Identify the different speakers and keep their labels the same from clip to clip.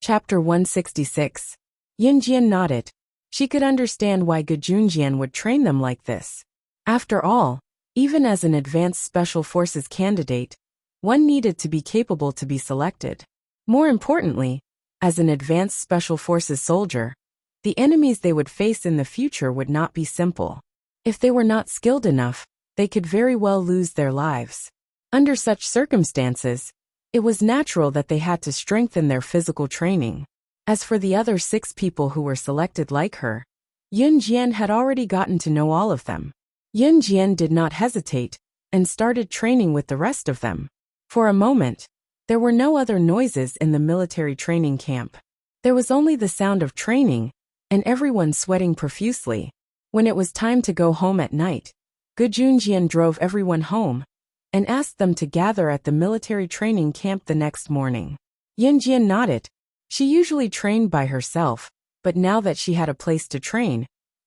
Speaker 1: Chapter 166. Yunjian nodded. She could understand why Gejunjian would train them like this. After all, even as an advanced special forces candidate, one needed to be capable to be selected. More importantly, as an advanced special forces soldier, the enemies they would face in the future would not be simple. If they were not skilled enough, they could very well lose their lives. Under such circumstances, it was natural that they had to strengthen their physical training. As for the other 6 people who were selected like her, Yunjian had already gotten to know all of them. Yunjian did not hesitate and started training with the rest of them. For a moment, there were no other noises in the military training camp. There was only the sound of training and everyone sweating profusely. When it was time to go home at night, Gejunjian drove everyone home and asked them to gather at the military training camp the next morning. Yunjian nodded. She usually trained by herself, but now that she had a place to train,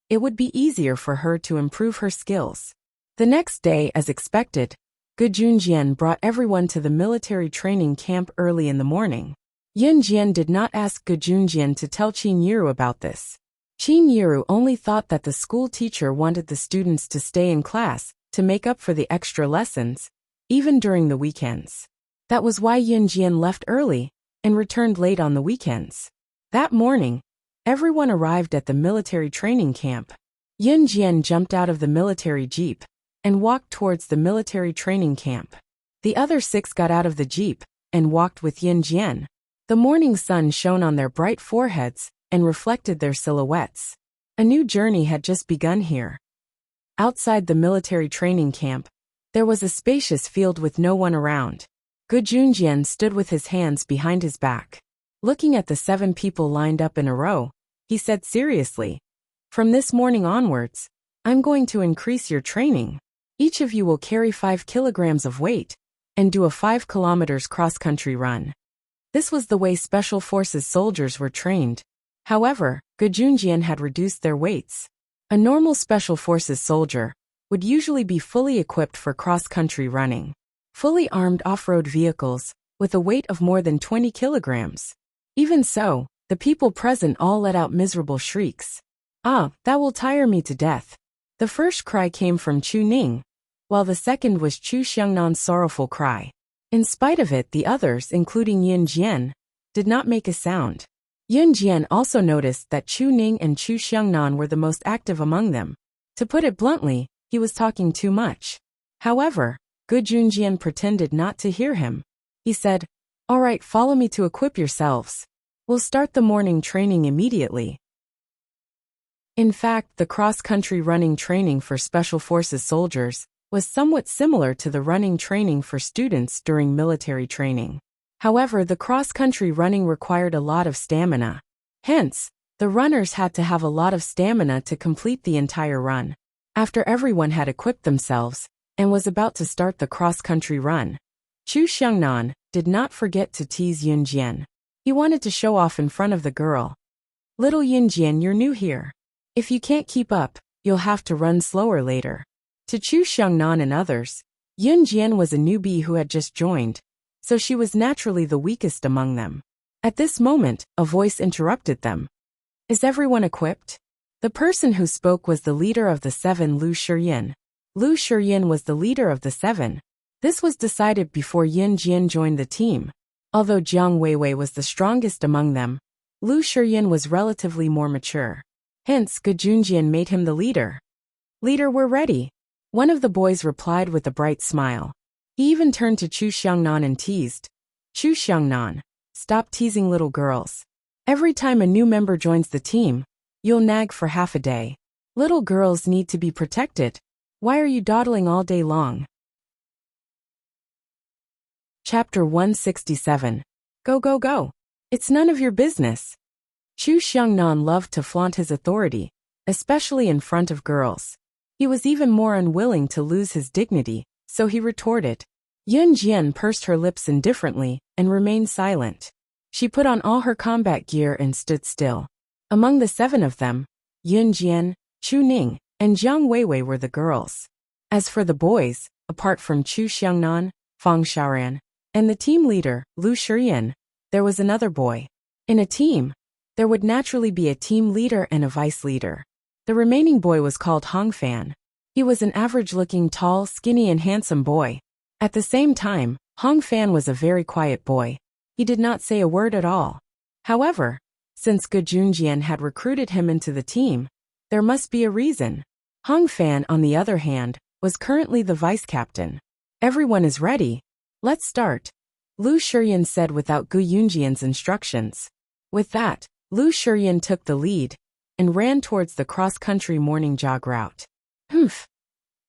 Speaker 1: it would be easier for her to improve her skills. The next day, as expected, Gejunjian brought everyone to the military training camp early in the morning. Yunjian did not ask Gejunjian to tell Qinyiru about this. Qinyiru only thought that the school teacher wanted the students to stay in class to make up for the extra lessons, even during the weekends. That was why Yunjian left early and returned late on the weekends. That morning, everyone arrived at the military training camp. Yunjian jumped out of the military jeep and walked towards the military training camp. The other 6 got out of the jeep and walked with Yunjian. The morning sun shone on their bright foreheads and reflected their silhouettes. A new journey had just begun here. Outside the military training camp, there was a spacious field with no one around. Gejunjian stood with his hands behind his back. Looking at the 7 people lined up in a row, he said seriously, "From this morning onwards, I'm going to increase your training. Each of you will carry 5 kilograms of weight and do a 5 kilometers cross-country run." This was the way Special Forces soldiers were trained. However, Gejunjian had reduced their weights. A normal Special Forces soldier would usually be fully equipped for cross-country running. Fully armed off-road vehicles with a weight of more than 20 kilograms. Even so, the people present all let out miserable shrieks. "Ah, that will tire me to death." The first cry came from Chu Ning, while the second was Chu Xiangnan's sorrowful cry. In spite of it, the others, including Yunjian, did not make a sound. Yunjian also noticed that Chu Ning and Chu Xiangnan were the most active among them. To put it bluntly, he was talking too much. However, Gejunjian pretended not to hear him. He said, "All right, follow me to equip yourselves. We'll start the morning training immediately." In fact, the cross-country running training for Special Forces soldiers was somewhat similar to the running training for students during military training. However, the cross-country running required a lot of stamina. Hence, the runners had to have a lot of stamina to complete the entire run. After everyone had equipped themselves and was about to start the cross-country run, Chu Xiangnan did not forget to tease Yunjian. He wanted to show off in front of the girl. "Little Yunjian, you're new here. If you can't keep up, you'll have to run slower later." To Chu Xiangnan and others, Yunjian was a newbie who had just joined, so she was naturally the weakest among them. At this moment, a voice interrupted them. "Is everyone equipped?" The person who spoke was the leader of the 7, Lu Shiyin. Lu Shiyin was the leader of the 7. This was decided before Yunjian joined the team. Although Jiang Weiwei was the strongest among them, Lu Shiyin was relatively more mature. Hence, Gejunjian made him the leader. "Leader, we're ready," one of the boys replied with a bright smile. He even turned to Chu Xiangnan and teased, "Chu Xiangnan, stop teasing little girls. Every time a new member joins the team, you'll nag for half a day. Little girls need to be protected. Why are you dawdling all day long?" Chapter 167. Go, go, go. It's none of your business. Chu Xiangnan loved to flaunt his authority, especially in front of girls. He was even more unwilling to lose his dignity, so he retorted. Yunjian pursed her lips indifferently and remained silent. She put on all her combat gear and stood still. Among the 7 of them, Yunjian, Chu Ning, and Jiang Weiwei were the girls. As for the boys, apart from Chu Xiangnan, Fang Xiaoran, and the team leader, Lu Shiyin, there was another boy. In a team, there would naturally be a team leader and a vice leader. The remaining boy was called Hongfan. He was an average-looking, tall, skinny and handsome boy. At the same time, Hongfan was a very quiet boy. He did not say a word at all. However, since Ge Junjian had recruited him into the team, there must be a reason. Hongfan, on the other hand, was currently the vice captain. Everyone is ready. Let's start, Lu Shiyan said without Ge Junjian's instructions. With that, Lu Shiyan took the lead and ran towards the cross-country morning jog route. Humph.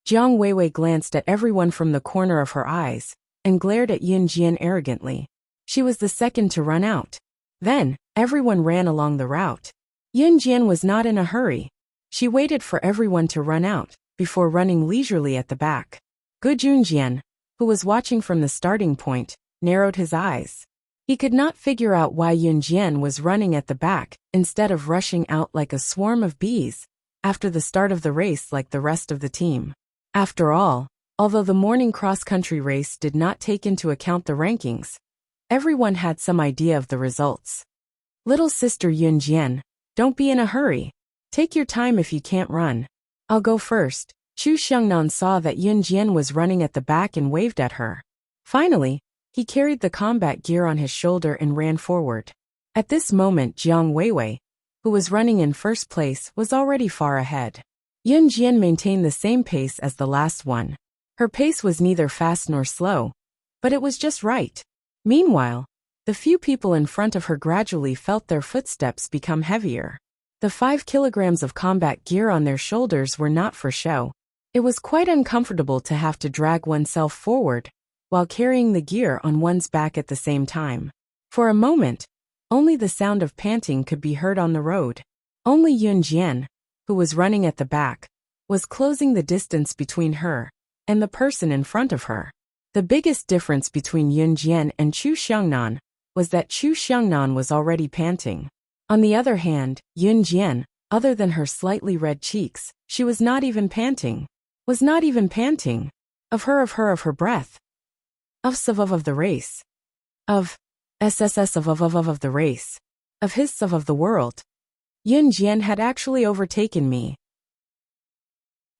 Speaker 1: Jiang Weiwei glanced at everyone from the corner of her eyes and glared at Yunjian arrogantly. She was the second to run out. Then, everyone ran along the route. Yunjian was not in a hurry. She waited for everyone to run out before running leisurely at the back. Ge Junjian, who was watching from the starting point, narrowed his eyes. He could not figure out why Yunjian was running at the back instead of rushing out like a swarm of bees after the start of the race like the rest of the team. After all, although the morning cross-country race did not take into account the rankings, everyone had some idea of the results. Little sister Yunjian, don't be in a hurry. Take your time if you can't run. I'll go first. Chu Xiangnan saw that Yunjian was running at the back and waved at her. Finally, he carried the combat gear on his shoulder and ran forward. At this moment, Jiang Weiwei, who was running in first place, was already far ahead. Yunjian maintained the same pace as the last one. Her pace was neither fast nor slow, but it was just right. Meanwhile, the few people in front of her gradually felt their footsteps become heavier. The 5 kilograms of combat gear on their shoulders were not for show. It was quite uncomfortable to have to drag oneself forward while carrying the gear on one's back at the same time. For a moment, only the sound of panting could be heard on the road. Only Yunjian, who was running at the back, was closing the distance between her and the person in front of her. The biggest difference between Yunjian and Chu Xiangnan was that Chu Xiangnan was already panting. On the other hand, Yunjian, other than her slightly red cheeks, she was not even panting. Was not even panting. Of her breath. Of the race. Of SSS of the race. Of his of the world. Yunjian had actually overtaken me.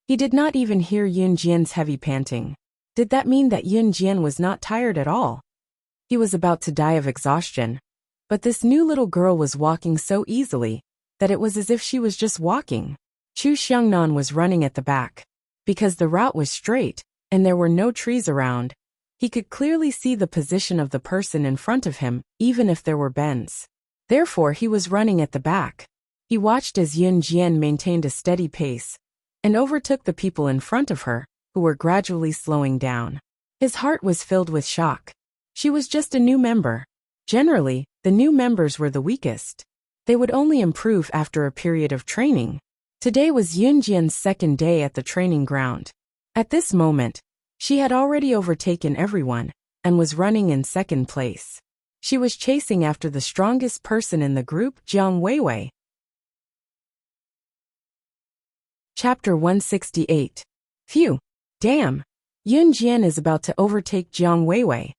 Speaker 1: He did not even hear Yunjian's heavy panting. Did that mean that Yunjian was not tired at all? He was about to die of exhaustion. But this new little girl was walking so easily that it was as if she was just walking. Chu Xiangnan was running at the back. Because the route was straight and there were no trees around, he could clearly see the position of the person in front of him, even if there were bends. Therefore, he was running at the back. He watched as Yunjian maintained a steady pace and overtook the people in front of her, who were gradually slowing down. His heart was filled with shock. She was just a new member. Generally, the new members were the weakest. They would only improve after a period of training. Today was Yunjian's second day at the training ground. At this moment, she had already overtaken everyone and was running in second place. She was chasing after the strongest person in the group, Jiang Weiwei. Chapter 168. Phew! Damn! Yunjian is about to overtake Jiang Weiwei.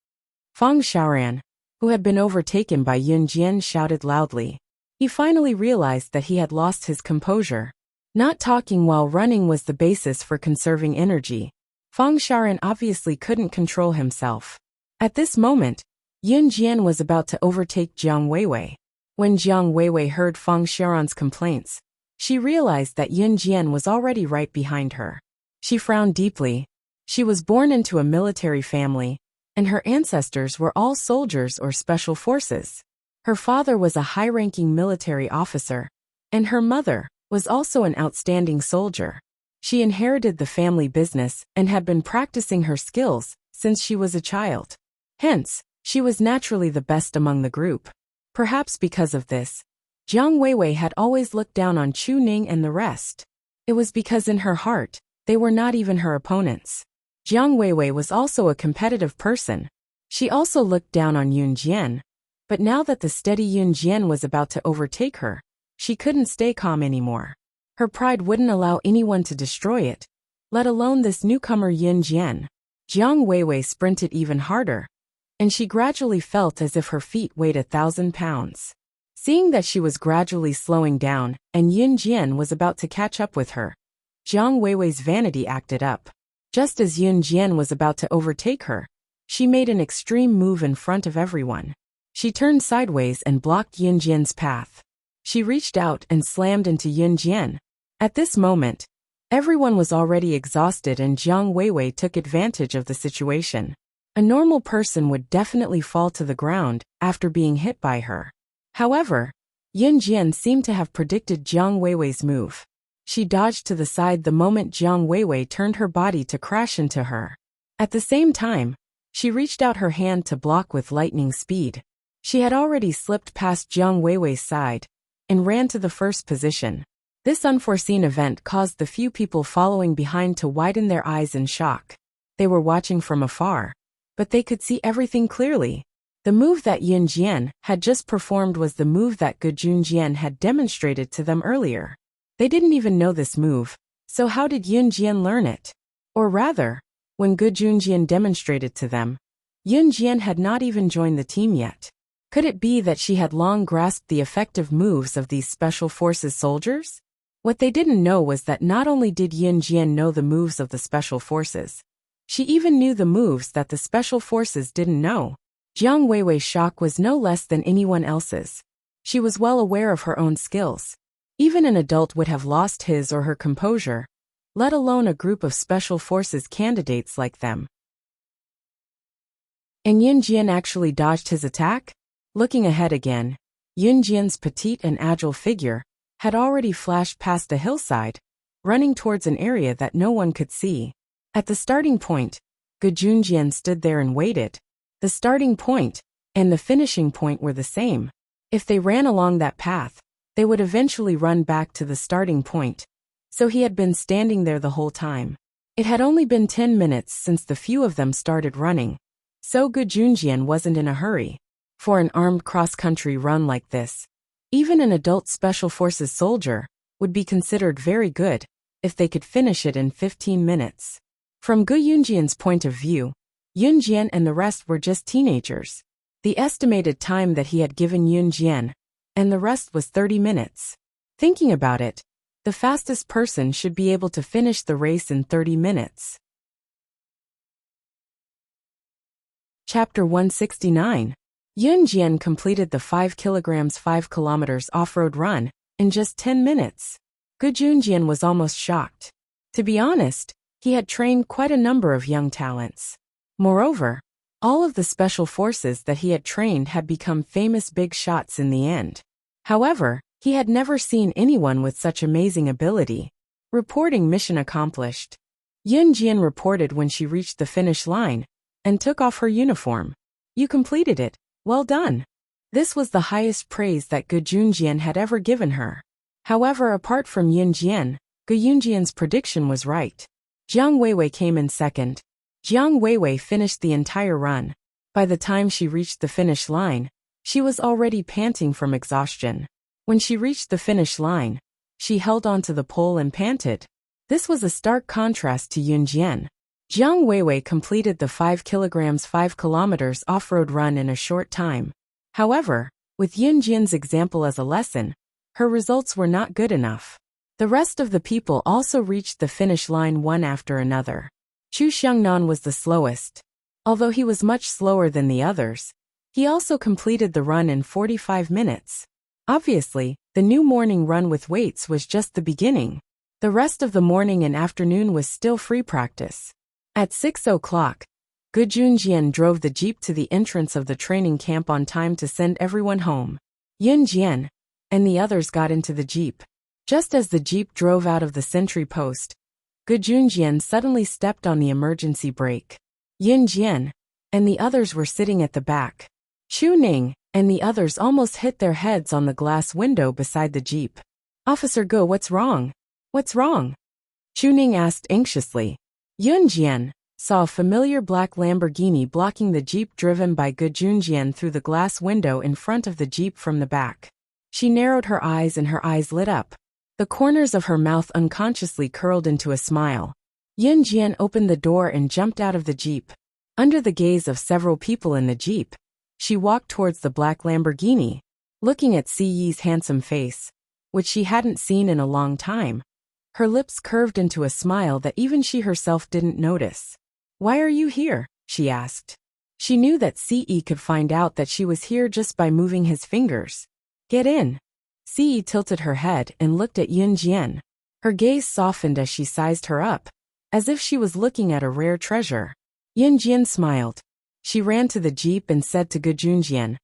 Speaker 1: Fang Xiaoran, who had been overtaken by Yunjian, shouted loudly. He finally realized that he had lost his composure. Not talking while running was the basis for conserving energy. Fang Xiaoran obviously couldn't control himself. At this moment, Yunjian was about to overtake Jiang Weiwei. When Jiang Weiwei heard Fang Xiaoran's complaints, she realized that Yunjian was already right behind her. She frowned deeply. She was born into a military family, and her ancestors were all soldiers or special forces. Her father was a high-ranking military officer, and her mother was also an outstanding soldier. She inherited the family business and had been practicing her skills since she was a child. Hence, she was naturally the best among the group. Perhaps because of this, Jiang Weiwei had always looked down on Chu Ning and the rest. It was because in her heart, they were not even her opponents. Jiang Weiwei was also a competitive person. She also looked down on Yunjian. But now that the steady Yunjian was about to overtake her, she couldn't stay calm anymore. Her pride wouldn't allow anyone to destroy it, let alone this newcomer Yunjian. Jiang Weiwei sprinted even harder, and she gradually felt as if her feet weighed 1,000 pounds. Seeing that she was gradually slowing down and Yun Jian was about to catch up with her, Jiang Weiwei's vanity acted up. Just as Yun Jian was about to overtake her, she made an extreme move in front of everyone. She turned sideways and blocked Yun Jian's path. She reached out and slammed into Yun Jian. At this moment, everyone was already exhausted and Jiang Weiwei took advantage of the situation. A normal person would definitely fall to the ground after being hit by her. However, Yun Jian seemed to have predicted Jiang Weiwei's move. She dodged to the side the moment Jiang Weiwei turned her body to crash into her. At the same time, she reached out her hand to block with lightning speed. She had already slipped past Jiang Weiwei's side and ran to the first position. This unforeseen event caused the few people following behind to widen their eyes in shock. They were watching from afar, but they could see everything clearly. The move that Yun Jian had just performed was the move that Gu Junjian had demonstrated to them earlier. They didn't even know this move, so how did Yun Jian learn it? Or rather, when Gu Junjian demonstrated to them, Yun Jian had not even joined the team yet. Could it be that she had long grasped the effective moves of these special forces soldiers? What they didn't know was that not only did Yun Jian know the moves of the special forces, she even knew the moves that the special forces didn't know. Jiang Weiwei's shock was no less than anyone else's. She was well aware of her own skills. Even an adult would have lost his or her composure, let alone a group of special forces candidates like them. And Yun Jian actually dodged his attack? Looking ahead again, Yun Jian's petite and agile figure had already flashed past the hillside, running towards an area that no one could see. At the starting point, Gu Junjian stood there and waited. The starting point and the finishing point were the same. If they ran along that path, they would eventually run back to the starting point. So he had been standing there the whole time. It had only been 10 minutes since the few of them started running, so Gu Junjian wasn't in a hurry. For an armed cross-country run like this, even an adult special forces soldier would be considered very good if they could finish it in 15 minutes. From Gu Junjian's point of view, Yun Jian and the rest were just teenagers. The estimated time that he had given Yun Jian, and the rest was 30 minutes. Thinking about it, the fastest person should be able to finish the race in 30 minutes. Chapter 169. Yun Jian completed the 5 kilograms 5 kilometers off-road run in just 10 minutes. Gu Junjian was almost shocked. To be honest, he had trained quite a number of young talents. Moreover, all of the special forces that he had trained had become famous big shots in the end. However, he had never seen anyone with such amazing ability. Reporting mission accomplished. Yun Jian reported when she reached the finish line and took off her uniform. You completed it. Well done. This was the highest praise that Gu Junjian had ever given her. However, apart from Yun Jian, Gu Junjian's prediction was right. Jiang Weiwei came in second. Jiang Weiwei finished the entire run. By the time she reached the finish line, she was already panting from exhaustion. When she reached the finish line, she held onto the pole and panted. This was a stark contrast to Yun Jian. Jiang Weiwei completed the 5 kilograms 5 kilometers off-road run in a short time. However, with Yun Jian's example as a lesson, her results were not good enough. The rest of the people also reached the finish line one after another. Chu Xiangnan was the slowest. Although he was much slower than the others, he also completed the run in 45 minutes. Obviously, the new morning run with weights was just the beginning. The rest of the morning and afternoon was still free practice. At 6 o'clock, Gu Junjian drove the jeep to the entrance of the training camp on time to send everyone home. Yun Jian and the others got into the jeep. Just as the jeep drove out of the sentry post, Gu Junjian suddenly stepped on the emergency brake. Yun Jian and the others were sitting at the back. Chu Ning and the others almost hit their heads on the glass window beside the jeep. Officer Gu, what's wrong? What's wrong? Chu Ning asked anxiously. Yun Jian saw a familiar black Lamborghini blocking the jeep driven by Gu Junjian through the glass window in front of the jeep from the back. She narrowed her eyes and her eyes lit up. The corners of her mouth unconsciously curled into a smile. Yun Jian opened the door and jumped out of the jeep. Under the gaze of several people in the jeep, she walked towards the black Lamborghini. looking at Si Yi's handsome face, which she hadn't seen in a long time. Her lips curved into a smile that even she herself didn't notice. "Why are you here?" she asked. She knew that Si Yi could find out that she was here just by moving his fingers. "Get in." Si Yi tilted her head and looked at Yunjian. Her gaze softened as she sized her up, as if she was looking at a rare treasure. Yunjian smiled. She ran to the jeep and said to Gujunjian,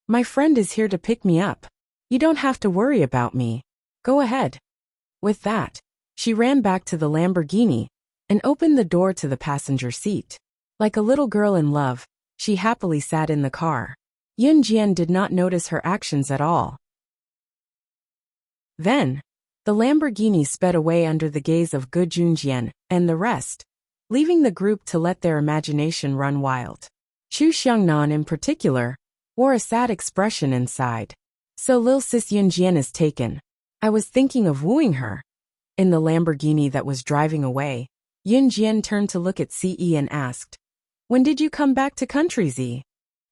Speaker 1: "My friend is here to pick me up. You don't have to worry about me. Go ahead." With that, she ran back to the Lamborghini and opened the door to the passenger seat. Like a little girl in love, she happily sat in the car. Yunjian did not notice her actions at all. Then, the Lamborghini sped away under the gaze of Gujunjian and the rest, leaving the group to let their imagination run wild. Chu Xiangnan in particular wore a sad expression inside. "So Lil Sis Yunjian is taken. I was thinking of wooing her." In the Lamborghini that was driving away, Yunjian turned to look at Si Yi and asked, "When did you come back to Country Z?"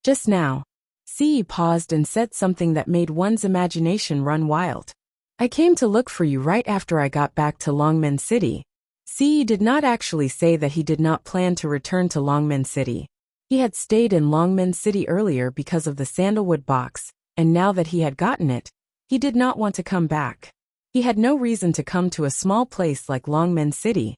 Speaker 1: "Just now." Si Yi paused and said something that made one's imagination run wild. "I came to look for you right after I got back to Longmen City." Si Yi did not actually say that he did not plan to return to Longmen City. He had stayed in Longmen City earlier because of the sandalwood box, and now that he had gotten it, he did not want to come back. He had no reason to come to a small place like Longmen City.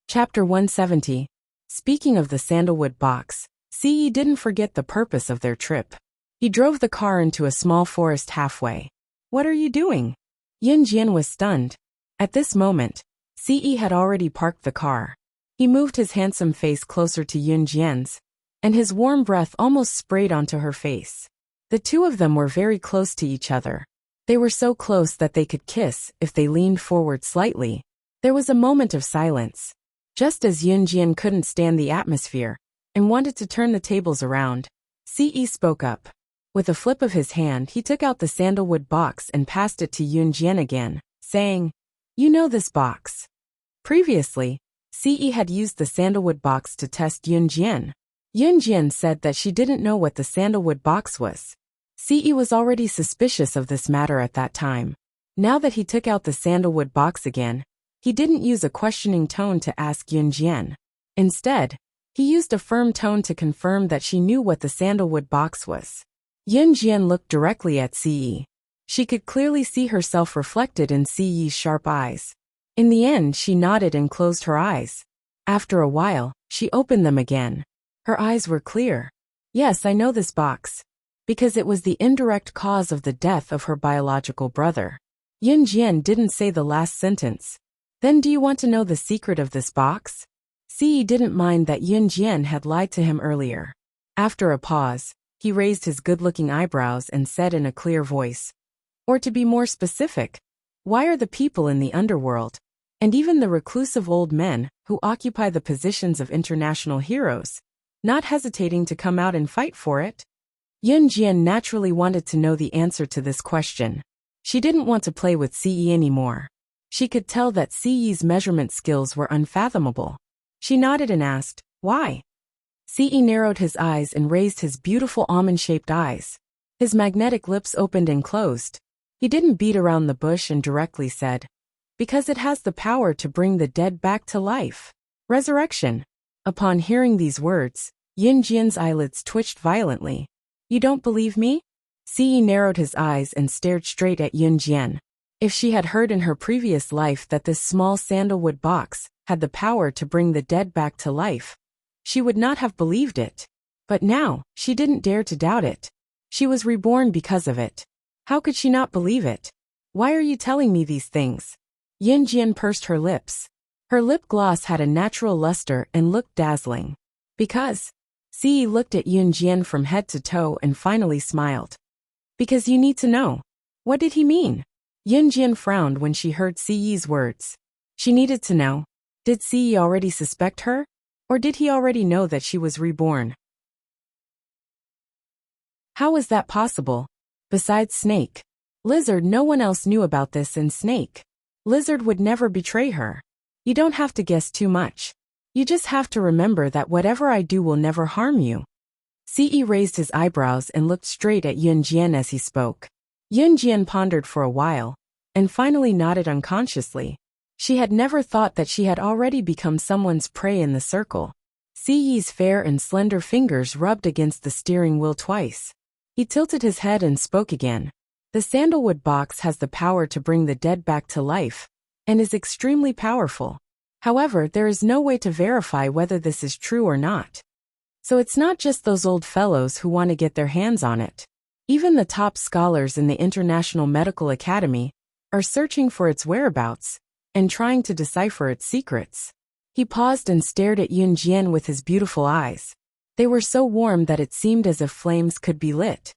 Speaker 1: Chapter 170. Speaking of the sandalwood box, Si Yi didn't forget the purpose of their trip. He drove the car into a small forest halfway. "What are you doing?" Yunjian was stunned. At this moment, Si Yi had already parked the car. He moved his handsome face closer to Yunjian's, and his warm breath almost sprayed onto her face. The two of them were very close to each other. They were so close that they could kiss if they leaned forward slightly. There was a moment of silence. Just as Yunjian couldn't stand the atmosphere and wanted to turn the tables around, Si Yi spoke up. With a flip of his hand, he took out the sandalwood box and passed it to Yunjian again, saying, "You know this box." Previously, Si Yi had used the sandalwood box to test Yunjian. Yunjian said that she didn't know what the sandalwood box was. Si Yi was already suspicious of this matter at that time. Now that he took out the sandalwood box again, he didn't use a questioning tone to ask Yunjian. Instead, he used a firm tone to confirm that she knew what the sandalwood box was. Yunjian looked directly at Si Yi. She could clearly see herself reflected in Si Yi's sharp eyes. In the end, she nodded and closed her eyes. After a while, she opened them again. Her eyes were clear. "Yes, I know this box. Because it was the indirect cause of the death of her biological brother." Yunjian didn't say the last sentence. "Then do you want to know the secret of this box?" Si Yi didn't mind that Yunjian had lied to him earlier. After a pause, he raised his good-looking eyebrows and said in a clear voice, "Or to be more specific, why are the people in the underworld, and even the reclusive old men who occupy the positions of international heroes, not hesitating to come out and fight for it?" Yunjian naturally wanted to know the answer to this question. She didn't want to play with Si Yi anymore. She could tell that Si Yi's measurement skills were unfathomable. She nodded and asked, "Why?" Si Yi narrowed his eyes and raised his beautiful almond-shaped eyes. His magnetic lips opened and closed. He didn't beat around the bush and directly said, "Because it has the power to bring the dead back to life." Resurrection. Upon hearing these words, Yunjian's eyelids twitched violently. "You don't believe me?" Si Yi narrowed his eyes and stared straight at Yunjian. If she had heard in her previous life that this small sandalwood box had the power to bring the dead back to life, she would not have believed it. But now, she didn't dare to doubt it. She was reborn because of it. How could she not believe it? "Why are you telling me these things?" Yunjian pursed her lips. Her lip gloss had a natural luster and looked dazzling. "Because." Si Yi looked at Yunjian from head to toe and finally smiled. "Because you need to know." What did he mean? Yunjian frowned when she heard Si Yi's words. She needed to know. Did Si Yi already suspect her? Or did he already know that she was reborn? How was that possible? Besides Snake. Lizard, no one else knew about this, and Snake. Lizard would never betray her. You don't have to guess too much. You just have to remember that whatever I do will never harm you. Ce raised his eyebrows and looked straight at Yunjian as he spoke. Yunjian pondered for a while, and finally nodded unconsciously. She had never thought that she had already become someone's prey in the circle. Ce's fair and slender fingers rubbed against the steering wheel twice. He tilted his head and spoke again. The sandalwood box has the power to bring the dead back to life, and is extremely powerful. However, there is no way to verify whether this is true or not. So it's not just those old fellows who want to get their hands on it. Even the top scholars in the International Medical Academy are searching for its whereabouts and trying to decipher its secrets. He paused and stared at Yunjian with his beautiful eyes. They were so warm that it seemed as if flames could be lit.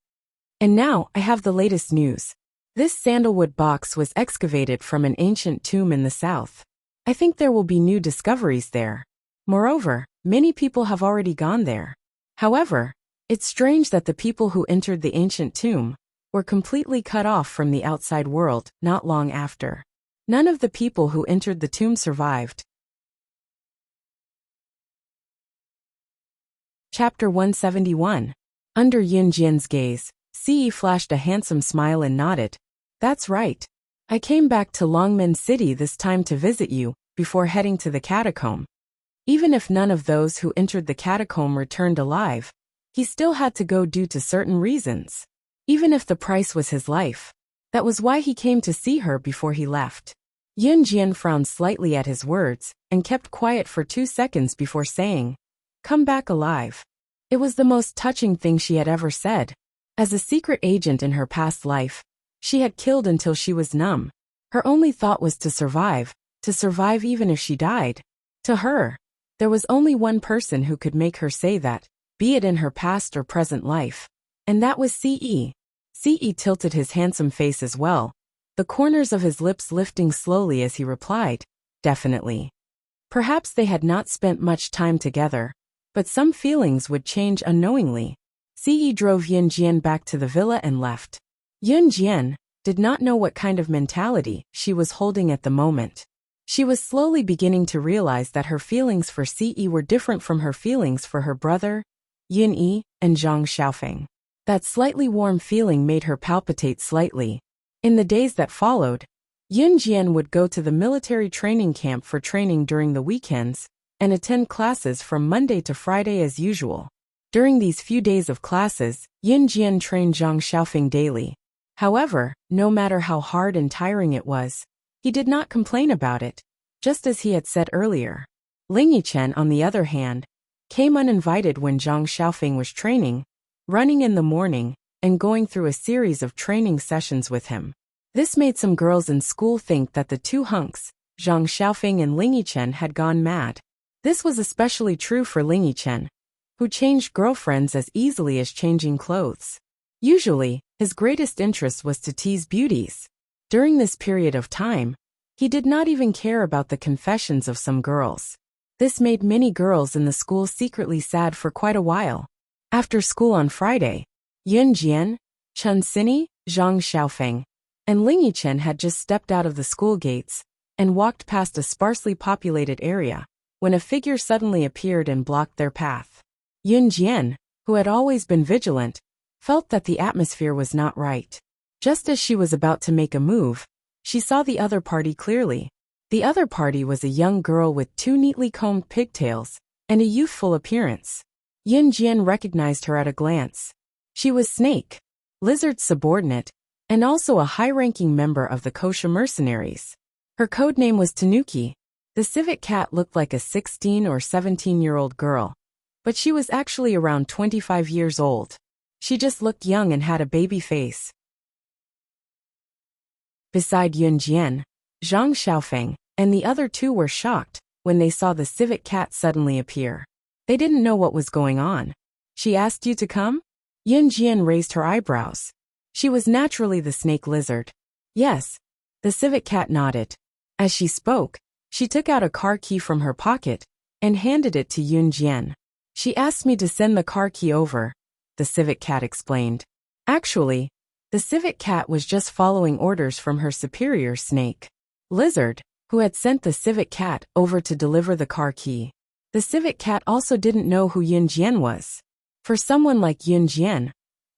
Speaker 1: And now, I have the latest news. This sandalwood box was excavated from an ancient tomb in the south. I think there will be new discoveries there. Moreover, many people have already gone there. However, it's strange that the people who entered the ancient tomb were completely cut off from the outside world not long after. None of the people who entered the tomb survived. Chapter 171. Under Yunjian's gaze, Ce flashed a handsome smile and nodded. That's right. I came back to Longmen City this time to visit you, before heading to the catacomb. Even if none of those who entered the catacomb returned alive, he still had to go due to certain reasons. Even if the price was his life. That was why he came to see her before he left. Yunjian frowned slightly at his words, and kept quiet for 2 seconds before saying, "Come back alive." It was the most touching thing she had ever said. As a secret agent in her past life, she had killed until she was numb. Her only thought was to survive even if she died. To her, there was only one person who could make her say that, be it in her past or present life. And that was Ce. Ce tilted his handsome face as well, the corners of his lips lifting slowly as he replied, "Definitely." Perhaps they had not spent much time together, but some feelings would change unknowingly. Ce drove Yunjian back to the villa and left. Yunjian did not know what kind of mentality she was holding at the moment. She was slowly beginning to realize that her feelings for Ce were different from her feelings for her brother, Yunyi, and Zhang Xiaofeng. That slightly warm feeling made her palpitate slightly. In the days that followed, Yunjian would go to the military training camp for training during the weekends, and attend classes from Monday to Friday as usual. During these few days of classes, Yunjian trained Zhang Xiaofeng daily. However, no matter how hard and tiring it was, he did not complain about it, just as he had said earlier. Ling Yichen, on the other hand, came uninvited when Zhang Xiaofeng was training, running in the morning, and going through a series of training sessions with him. This made some girls in school think that the two hunks, Zhang Xiaofeng and Ling Yichen, had gone mad. This was especially true for Ling Yichen, who changed girlfriends as easily as changing clothes. Usually, his greatest interest was to tease beauties. During this period of time, he did not even care about the confessions of some girls. This made many girls in the school secretly sad for quite a while. After school on Friday, Yunjian, Chen Xini, Zhang Xiaofeng, and Ling Yichen had just stepped out of the school gates and walked past a sparsely populated area, when a figure suddenly appeared and blocked their path. Yunjian, who had always been vigilant, felt that the atmosphere was not right. Just as she was about to make a move, she saw the other party clearly. The other party was a young girl with 2 neatly combed pigtails and a youthful appearance. Yunjian recognized her at a glance. She was Snake, Lizard's subordinate, and also a high-ranking member of the Kosha mercenaries. Her codename was Tanuki. The civet cat looked like a 16 or 17-year-old girl, but she was actually around 25 years old. She just looked young and had a baby face. Beside Yunjian, Zhang Xiaofeng and the other two were shocked when they saw the civet cat suddenly appear. They didn't know what was going on. "She asked you to come?" Yunjian raised her eyebrows. She was naturally the snake lizard. "Yes." The civet cat nodded. As she spoke, she took out a car key from her pocket and handed it to Yunjian. "She asked me to send the car key over," the civet cat explained. Actually, the civet cat was just following orders from her superior snake, Lizard, who had sent the civet cat over to deliver the car key. The civet cat also didn't know who Yunjian was. For someone like Yun Jian,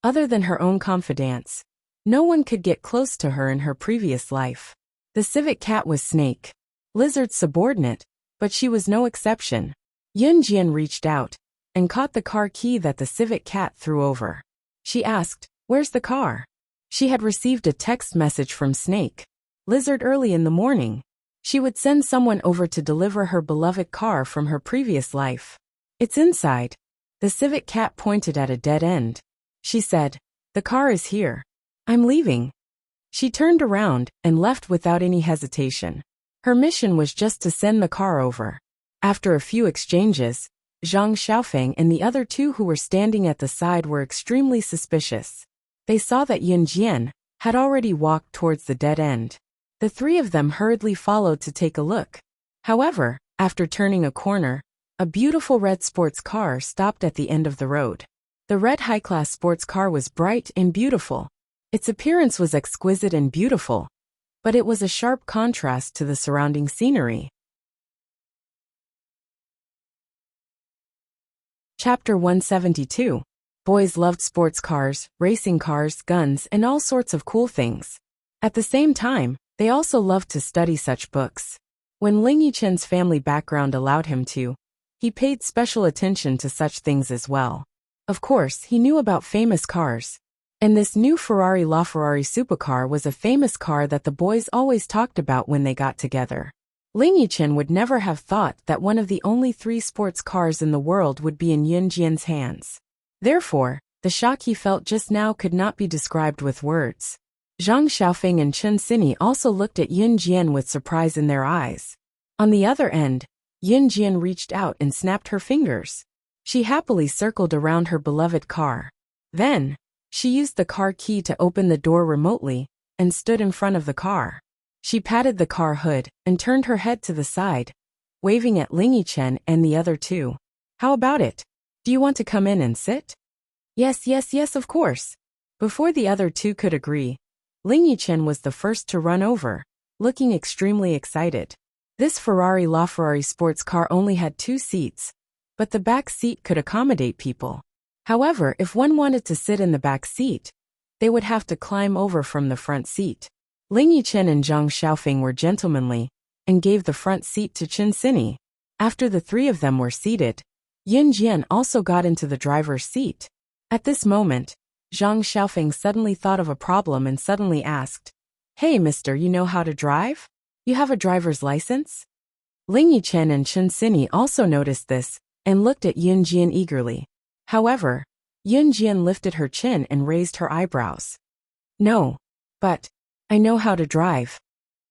Speaker 1: other than her own confidants, no one could get close to her in her previous life. The civet cat was Snake, Lizard's subordinate, but she was no exception. Yun Jian reached out and caught the car key that the civet cat threw over. She asked, "Where's the car?" She had received a text message from Snake, Lizard early in the morning. She would send someone over to deliver her beloved car from her previous life. "It's inside." The civet cat pointed at a dead end. She said, "The car is here. I'm leaving." She turned around and left without any hesitation. Her mission was just to send the car over. After a few exchanges, Zhang Xiaofeng and the other two who were standing at the side were extremely suspicious. They saw that Yun Jian had already walked towards the dead end. The three of them hurriedly followed to take a look. However, after turning a corner, a beautiful red sports car stopped at the end of the road. The red high-class sports car was bright and beautiful. Its appearance was exquisite and beautiful, but it was a sharp contrast to the surrounding scenery. Chapter 172. Boys loved sports cars, racing cars, guns, and all sorts of cool things. At the same time, they also loved to study such books. When Ling Yichen's family background allowed him to, he paid special attention to such things as well. Of course, he knew about famous cars. And this new Ferrari LaFerrari supercar was a famous car that the boys always talked about when they got together. Ling Yichen would never have thought that one of the only 3 sports cars in the world would be in Yun Jian's hands. Therefore, the shock he felt just now could not be described with words. Zhang Xiaofeng and Chen Xinyi also looked at Yun Jian with surprise in their eyes. On the other end, Yun Jian reached out and snapped her fingers. She happily circled around her beloved car. Then, she used the car key to open the door remotely and stood in front of the car. She patted the car hood and turned her head to the side, waving at Ling Yichen and the other two. "How about it? Do you want to come in and sit?" Yes, of course." Before the other two could agree, Ling Yichen was the first to run over, looking extremely excited. This Ferrari LaFerrari sports car only had 2 seats, but the back seat could accommodate people. However, if one wanted to sit in the back seat, they would have to climb over from the front seat. Ling Yichen and Zhang Xiaofeng were gentlemanly and gave the front seat to Chen Xinyi. After the 3 of them were seated, Yun Jian also got into the driver's seat. At this moment, Zhang Xiaofeng suddenly thought of a problem and suddenly asked, "Hey mister, you know how to drive? You have a driver's license?" Ling Yichen and Chen Xinyi also noticed this and looked at Yun Jian eagerly. However, Yun Jian lifted her chin and raised her eyebrows. "No, but I know how to drive."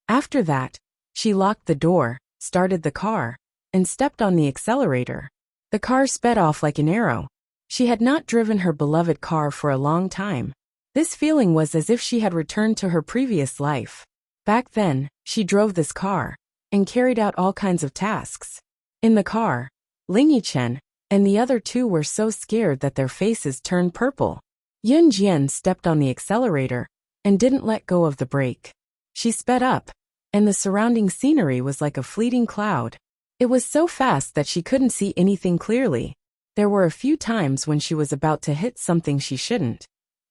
Speaker 1: After that, she locked the door, started the car, and stepped on the accelerator. The car sped off like an arrow. She had not driven her beloved car for a long time. This feeling was as if she had returned to her previous life. Back then, she drove this car and carried out all kinds of tasks. In the car, Ling Yichen and the other two were so scared that their faces turned purple. Yun Jian stepped on the accelerator and didn't let go of the brake. She sped up, and the surrounding scenery was like a fleeting cloud. It was so fast that she couldn't see anything clearly. There were a few times when she was about to hit something she shouldn't.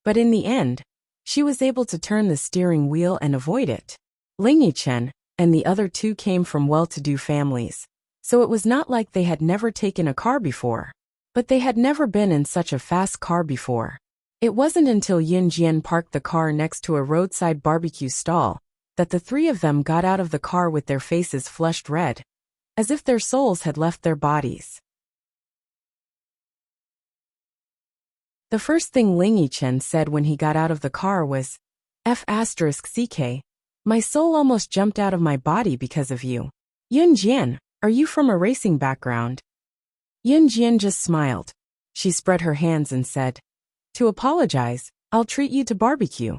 Speaker 1: But in the end, she was able to turn the steering wheel and avoid it. Ling Yichen and the other two came from well-to-do families, so it was not like they had never taken a car before. But they had never been in such a fast car before. It wasn't until Yun Jian parked the car next to a roadside barbecue stall that the 3 of them got out of the car with their faces flushed red, as if their souls had left their bodies. The first thing Ling Yichen said when he got out of the car was, "F***ck, my soul almost jumped out of my body because of you. Yun Jian, are you from a racing background?" Yun Jian just smiled. She spread her hands and said, "To apologize, I'll treat you to barbecue."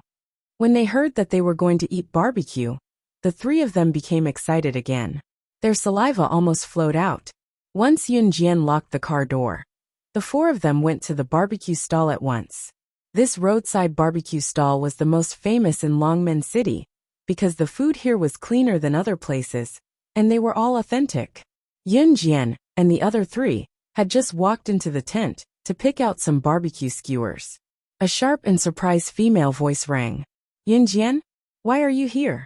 Speaker 1: When they heard that they were going to eat barbecue, the 3 of them became excited again. Their saliva almost flowed out. Once Yun Jian locked the car door, the 4 of them went to the barbecue stall at once. This roadside barbecue stall was the most famous in Longmen City, because the food here was cleaner than other places, and they were all authentic. Yun Jian and the other 3 had just walked into the tent to pick out some barbecue skewers. A sharp and surprised female voice rang. Yunjian, why are you here?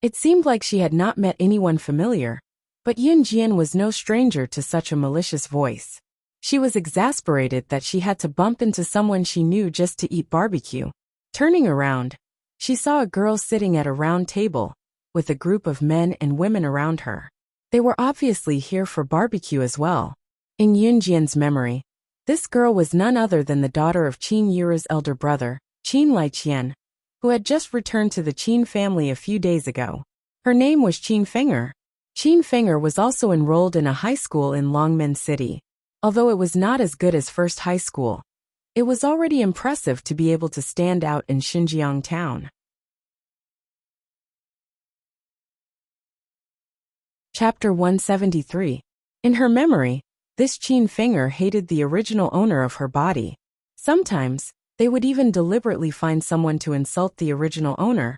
Speaker 1: It seemed like she had not met anyone familiar, but Yunjian was no stranger to such a malicious voice. She was exasperated that she had to bump into someone she knew just to eat barbecue. Turning around, she saw a girl sitting at a round table, with a group of men and women around her. They were obviously here for barbecue as well. In Yunjian's memory, this girl was none other than the daughter of Qin Yuru's elder brother, Qin Liqian, who had just returned to the Qin family a few days ago. Her name was Qin Fenger. Qin Fenger was also enrolled in a high school in Longmen City. Although it was not as good as First High School, it was already impressive to be able to stand out in Xinjiang town. Chapter 173. In her memory, this Qin Fenger hated the original owner of her body. Sometimes, they would even deliberately find someone to insult the original owner,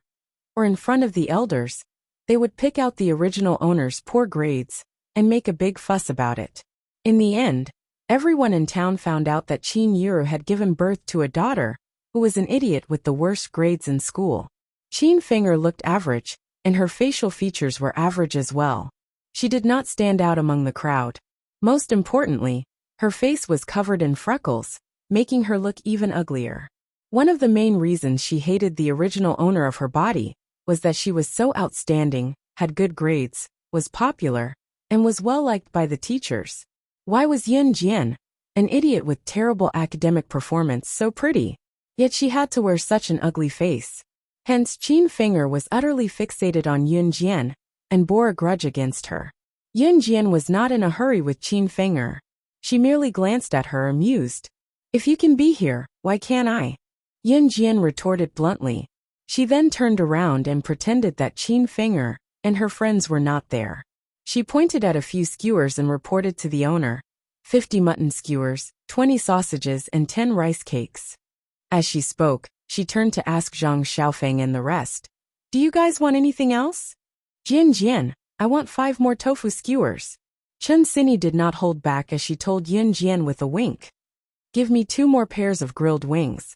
Speaker 1: or in front of the elders, they would pick out the original owner's poor grades and make a big fuss about it. In the end, everyone in town found out that Qin Yuru had given birth to a daughter who was an idiot with the worst grades in school. Qin Fenger looked average, and her facial features were average as well. She did not stand out among the crowd. Most importantly, her face was covered in freckles, making her look even uglier. One of the main reasons she hated the original owner of her body was that she was so outstanding, had good grades, was popular, and was well liked by the teachers. Why was Yun Jian, an idiot with terrible academic performance, so pretty? Yet she had to wear such an ugly face. Hence Qin Fenger was utterly fixated on Yun Jian, and bore a grudge against her. Yun Jian was not in a hurry with Qin Fenger. She merely glanced at her, amused. If you can be here, why can't I? Yun Jian retorted bluntly. She then turned around and pretended that Qin Fenger and her friends were not there. She pointed at a few skewers and reported to the owner. 50 mutton skewers, 20 sausages and 10 rice cakes. As she spoke, she turned to ask Zhang Xiaofeng and the rest. Do you guys want anything else? Jian, I want 5 more tofu skewers. Chen Xinyi did not hold back as she told Yun Jian with a wink. Give me 2 more pairs of grilled wings.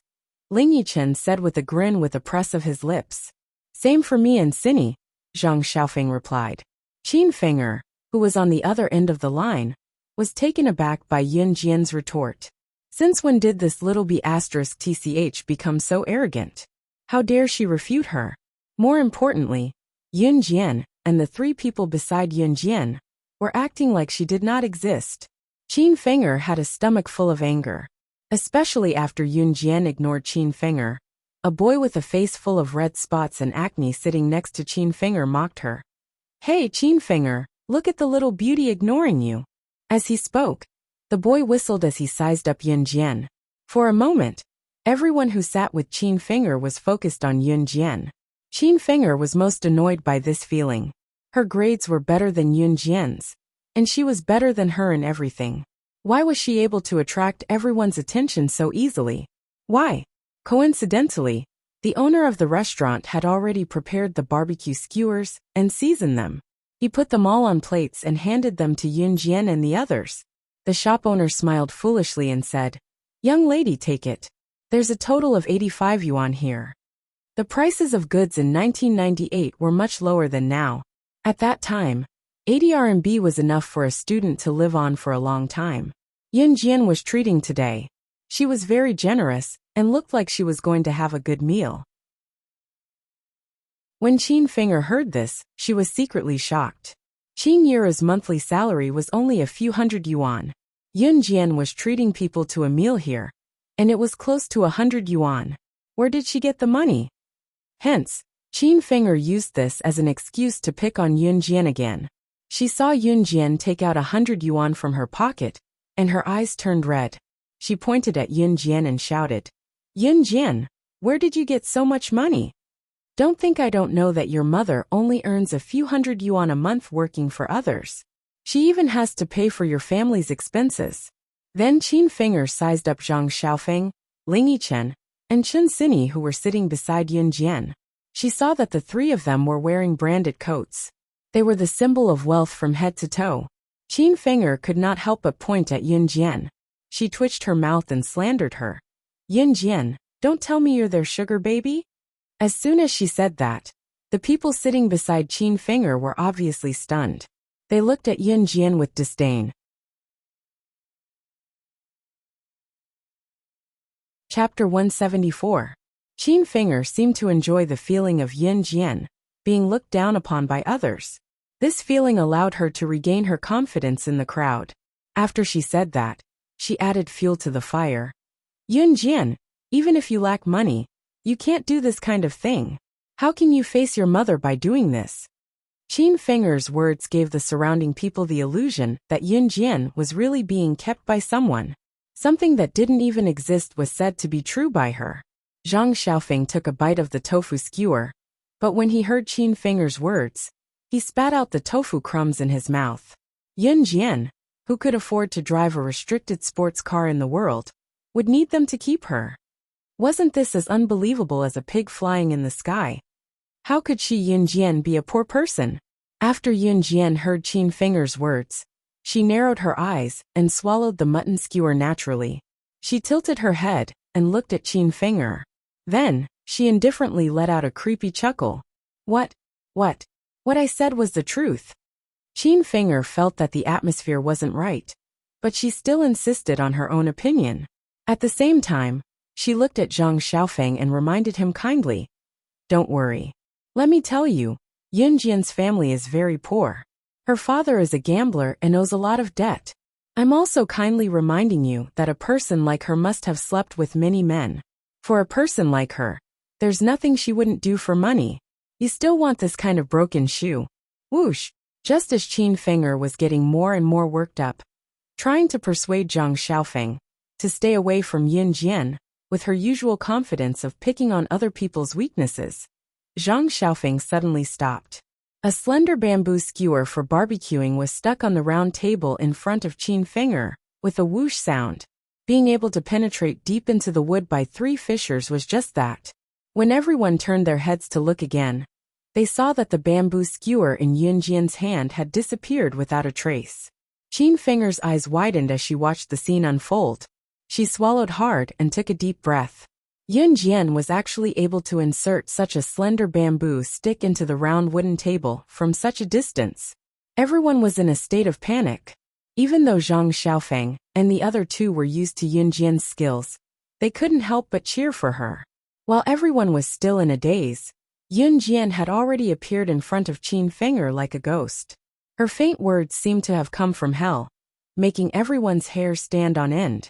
Speaker 1: Ling Yichen said with a grin with a press of his lips. Same for me and Xinyi, Zhang Xiaofeng replied. Qin Fenger, who was on the other end of the line, was taken aback by Yun Jian's retort. Since when did this little b***tch become so arrogant? How dare she refute her? More importantly, Yun Jian, and the 3 people beside Yun Jian, were acting like she did not exist. Qin Fenger had a stomach full of anger. Especially after Yun Jian ignored Qin Fenger. A boy with a face full of red spots and acne sitting next to Qin Fenger mocked her. Hey Qin Fenger, look at the little beauty ignoring you. As he spoke, the boy whistled as he sized up Yun Jian. For a moment, everyone who sat with Qin Fenger was focused on Yun Jian. Qin Fenger was most annoyed by this feeling. Her grades were better than Yun Jian's, and she was better than her in everything. Why was she able to attract everyone's attention so easily? Why? Coincidentally, the owner of the restaurant had already prepared the barbecue skewers and seasoned them. He put them all on plates and handed them to Yun Jian and the others. The shop owner smiled foolishly and said, Young lady, take it. There's a total of 85 yuan here. The prices of goods in 1998 were much lower than now. At that time, 80 RMB was enough for a student to live on for a long time. Yun Jian was treating today. She was very generous and looked like she was going to have a good meal. When Qin Fenger heard this, she was secretly shocked. Qin Yuru's monthly salary was only a few hundred yuan. Yun Jian was treating people to a meal here, and it was close to 100 yuan. Where did she get the money? Hence, Qin Fenger used this as an excuse to pick on Yun Jian again. She saw Yun Jian take out 100 yuan from her pocket, and her eyes turned red. She pointed at Yun Jian and shouted, Yun Jian, where did you get so much money? Don't think I don't know that your mother only earns a few hundred yuan a month working for others. She even has to pay for your family's expenses. Then Qin Fenger sized up Zhang Xiaofeng, Ling Yichen, and Chen Xinyi who were sitting beside Yun Jian. She saw that the 3 of them were wearing branded coats. They were the symbol of wealth from head to toe. Qin Fenger could not help but point at Yun Jian. She twitched her mouth and slandered her. Yin Jian, don't tell me you're their sugar baby? As soon as she said that, the people sitting beside Qin Finger were obviously stunned. They looked at Yin Jian with disdain. Chapter 174. Qin Finger seemed to enjoy the feeling of Yin Jian being looked down upon by others. This feeling allowed her to regain her confidence in the crowd. After she said that, she added fuel to the fire. Yin Jian, even if you lack money, you can't do this kind of thing. How can you face your mother by doing this? Qin Finger's words gave the surrounding people the illusion that Yin Jian was really being kept by someone. Something that didn't even exist was said to be true by her. Zhang Xiaofeng took a bite of the tofu skewer, but when he heard Qin Finger's words, he spat out the tofu crumbs in his mouth. Yin Jian, who could afford to drive a restricted sports car in the world, would need them to keep her. Wasn't this as unbelievable as a pig flying in the sky? How could she Yin Jian be a poor person? After Yin Jian heard Qin Finger's words, she narrowed her eyes and swallowed the mutton skewer naturally. She tilted her head and looked at Qin Finger. Then, she indifferently let out a creepy chuckle. What I said was the truth. Qin Finger felt that the atmosphere wasn't right, but she still insisted on her own opinion. At the same time, she looked at Zhang Xiaofeng and reminded him kindly. Don't worry. Let me tell you, Yin Jian's family is very poor. Her father is a gambler and owes a lot of debt. I'm also kindly reminding you that a person like her must have slept with many men. For a person like her, there's nothing she wouldn't do for money. You still want this kind of broken shoe? Whoosh! Just as Qin Finger was getting more and more worked up, trying to persuade Zhang Xiaofeng to stay away from Yin Jian, with her usual confidence of picking on other people's weaknesses, Zhang Xiaofeng suddenly stopped. A slender bamboo skewer for barbecuing was stuck on the round table in front of Qin Finger, with a whoosh sound. Being able to penetrate deep into the wood by 3 fissures was just that. When everyone turned their heads to look again, they saw that the bamboo skewer in Yin Jian's hand had disappeared without a trace. Qin Finger's eyes widened as she watched the scene unfold. She swallowed hard and took a deep breath. Yin Jian was actually able to insert such a slender bamboo stick into the round wooden table from such a distance. Everyone was in a state of panic. Even though Zhang Xiaofeng and the other 2 were used to Yin Jian's skills, they couldn't help but cheer for her. While everyone was still in a daze, Yin Jian had already appeared in front of Qin Finger like a ghost. Her faint words seemed to have come from hell, making everyone's hair stand on end.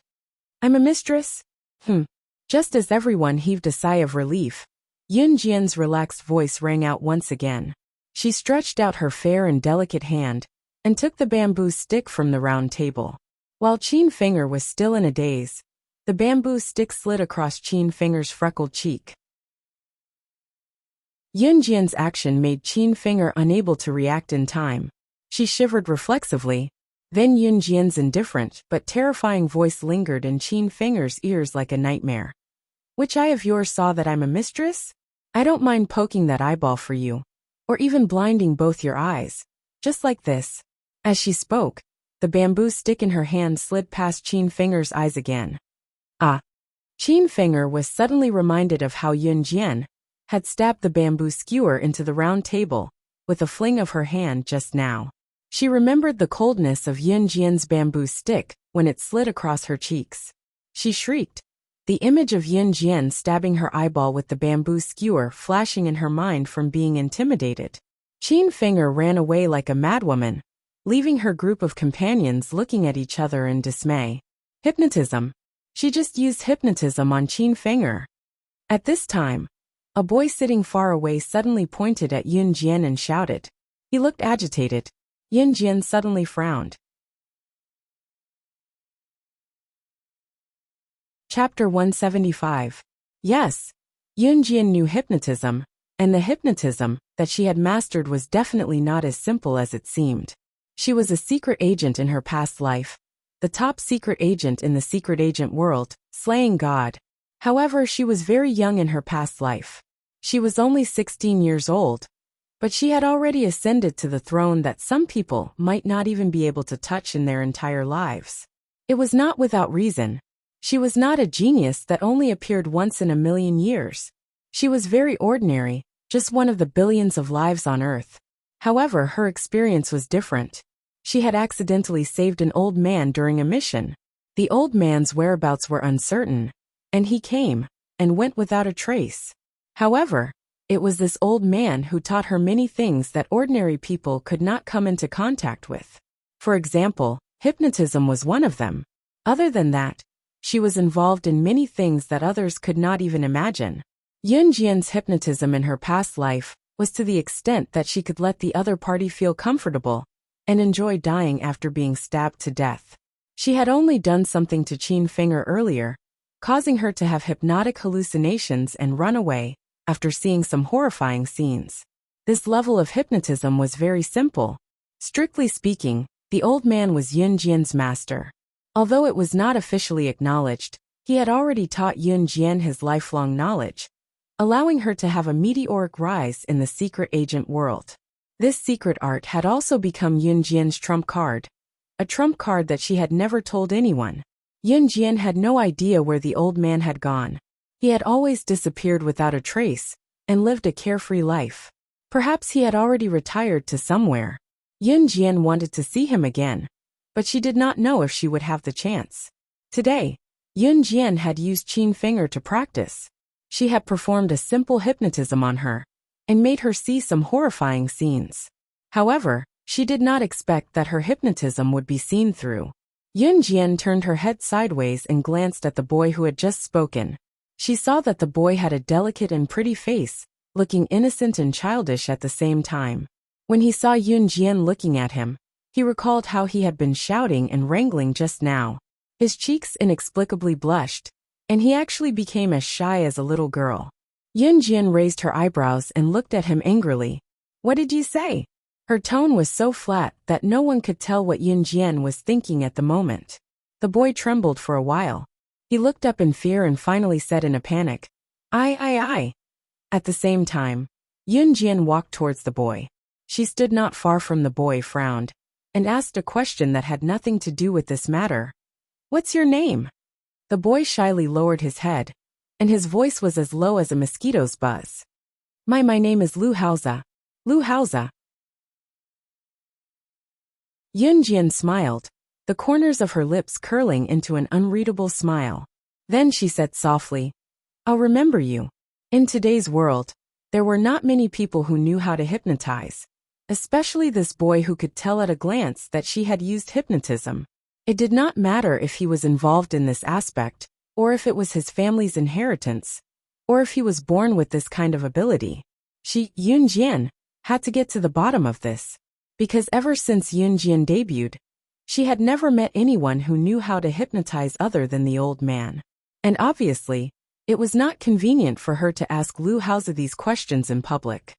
Speaker 1: I'm a mistress? Just as everyone heaved a sigh of relief, Yin Jian's relaxed voice rang out once again. She stretched out her fair and delicate hand and took the bamboo stick from the round table. While Qin Finger was still in a daze, the bamboo stick slid across Qin Finger's freckled cheek. Yin Jian's action made Qin Finger unable to react in time. She shivered reflexively. Then Yin Jian's indifferent but terrifying voice lingered in Qin Finger's ears like a nightmare. Which eye of yours saw that I'm a mistress? I don't mind poking that eyeball for you. Or even blinding both your eyes. Just like this. As she spoke, the bamboo stick in her hand slid past Qin Finger's eyes again. Ah! Qin Finger was suddenly reminded of how Yin Jian had stabbed the bamboo skewer into the round table with a fling of her hand just now. She remembered the coldness of Yin Jian's bamboo stick when it slid across her cheeks. She shrieked. The image of Yin Jian stabbing her eyeball with the bamboo skewer flashing in her mind from being intimidated. Qin Finger ran away like a madwoman, leaving her group of companions looking at each other in dismay. Hypnotism. She just used hypnotism on Qin Finger. At this time, a boy sitting far away suddenly pointed at Yin Jian and shouted. He looked agitated. Yin Jian suddenly frowned. Chapter 175. Yes, Yin Jian knew hypnotism, and the hypnotism that she had mastered was definitely not as simple as it seemed. She was a secret agent in her past life, the top secret agent in the secret agent world, slaying God. However, she was very young in her past life. She was only 16 years old, but she had already ascended to the throne that some people might not even be able to touch in their entire lives. It was not without reason. She was not a genius that only appeared once in a million years. She was very ordinary, just one of the billions of lives on Earth. However, her experience was different. She had accidentally saved an old man during a mission. The old man's whereabouts were uncertain, and he came and went without a trace. However, it was this old man who taught her many things that ordinary people could not come into contact with. For example, hypnotism was one of them. Other than that, she was involved in many things that others could not even imagine. Yunjian's hypnotism in her past life was to the extent that she could let the other party feel comfortable and enjoy dying after being stabbed to death. She had only done something to Qin Finger earlier, causing her to have hypnotic hallucinations and run away after seeing some horrifying scenes. This level of hypnotism was very simple. Strictly speaking, the old man was Yunjian's master. Although it was not officially acknowledged, he had already taught Yunjian his lifelong knowledge, allowing her to have a meteoric rise in the secret agent world. This secret art had also become Yunjian's trump card, a trump card that she had never told anyone. Yunjian had no idea where the old man had gone. He had always disappeared without a trace and lived a carefree life. Perhaps he had already retired to somewhere. Yunjian wanted to see him again, but she did not know if she would have the chance. Today, Yunjian had used Qin Finger to practice. She had performed a simple hypnotism on her and made her see some horrifying scenes. However, she did not expect that her hypnotism would be seen through. Yunjian turned her head sideways and glanced at the boy who had just spoken. She saw that the boy had a delicate and pretty face, looking innocent and childish at the same time. When he saw Yunjian looking at him, he recalled how he had been shouting and wrangling just now. His cheeks inexplicably blushed, and he actually became as shy as a little girl. Yunjian raised her eyebrows and looked at him angrily. "What did you say?" Her tone was so flat that no one could tell what Yunjian was thinking at the moment. The boy trembled for a while. He looked up in fear and finally said in a panic, I. At the same time, Yunjian walked towards the boy. She stood not far from the boy, frowned, and asked a question that had nothing to do with this matter. "What's your name?" The boy shyly lowered his head, and his voice was as low as a mosquito's buzz. My name is Lu Haoza. Lu Haoza. Yunjian smiled, the corners of her lips curling into an unreadable smile. Then she said softly, "I'll remember you." In today's world, there were not many people who knew how to hypnotize, especially this boy who could tell at a glance that she had used hypnotism. It did not matter if he was involved in this aspect, or if it was his family's inheritance, or if he was born with this kind of ability. She, Yunjian, had to get to the bottom of this. Because ever since Yunjian debuted, she had never met anyone who knew how to hypnotize other than the old man. And obviously, it was not convenient for her to ask Lu Haoza these questions in public.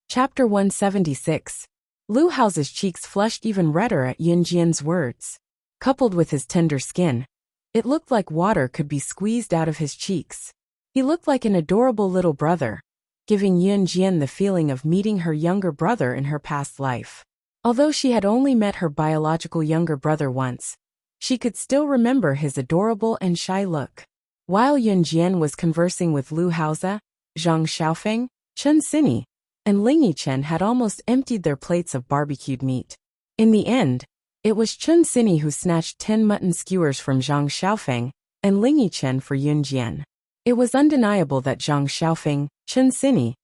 Speaker 1: Chapter 176. Lu Haoza's cheeks flushed even redder at Yunjian's words. Coupled with his tender skin, it looked like water could be squeezed out of his cheeks. He looked like an adorable little brother, giving Yunjian the feeling of meeting her younger brother in her past life. Although she had only met her biological younger brother once, she could still remember his adorable and shy look. While Yunjian was conversing with Lu Haoza, Zhang Xiaofeng, Chen Xini, and Ling Yichen had almost emptied their plates of barbecued meat. In the end, it was Chen Xini who snatched 10 mutton skewers from Zhang Xiaofeng and Ling Yichen for Yunjian. It was undeniable that Zhang Xiaofeng, Chen Xini,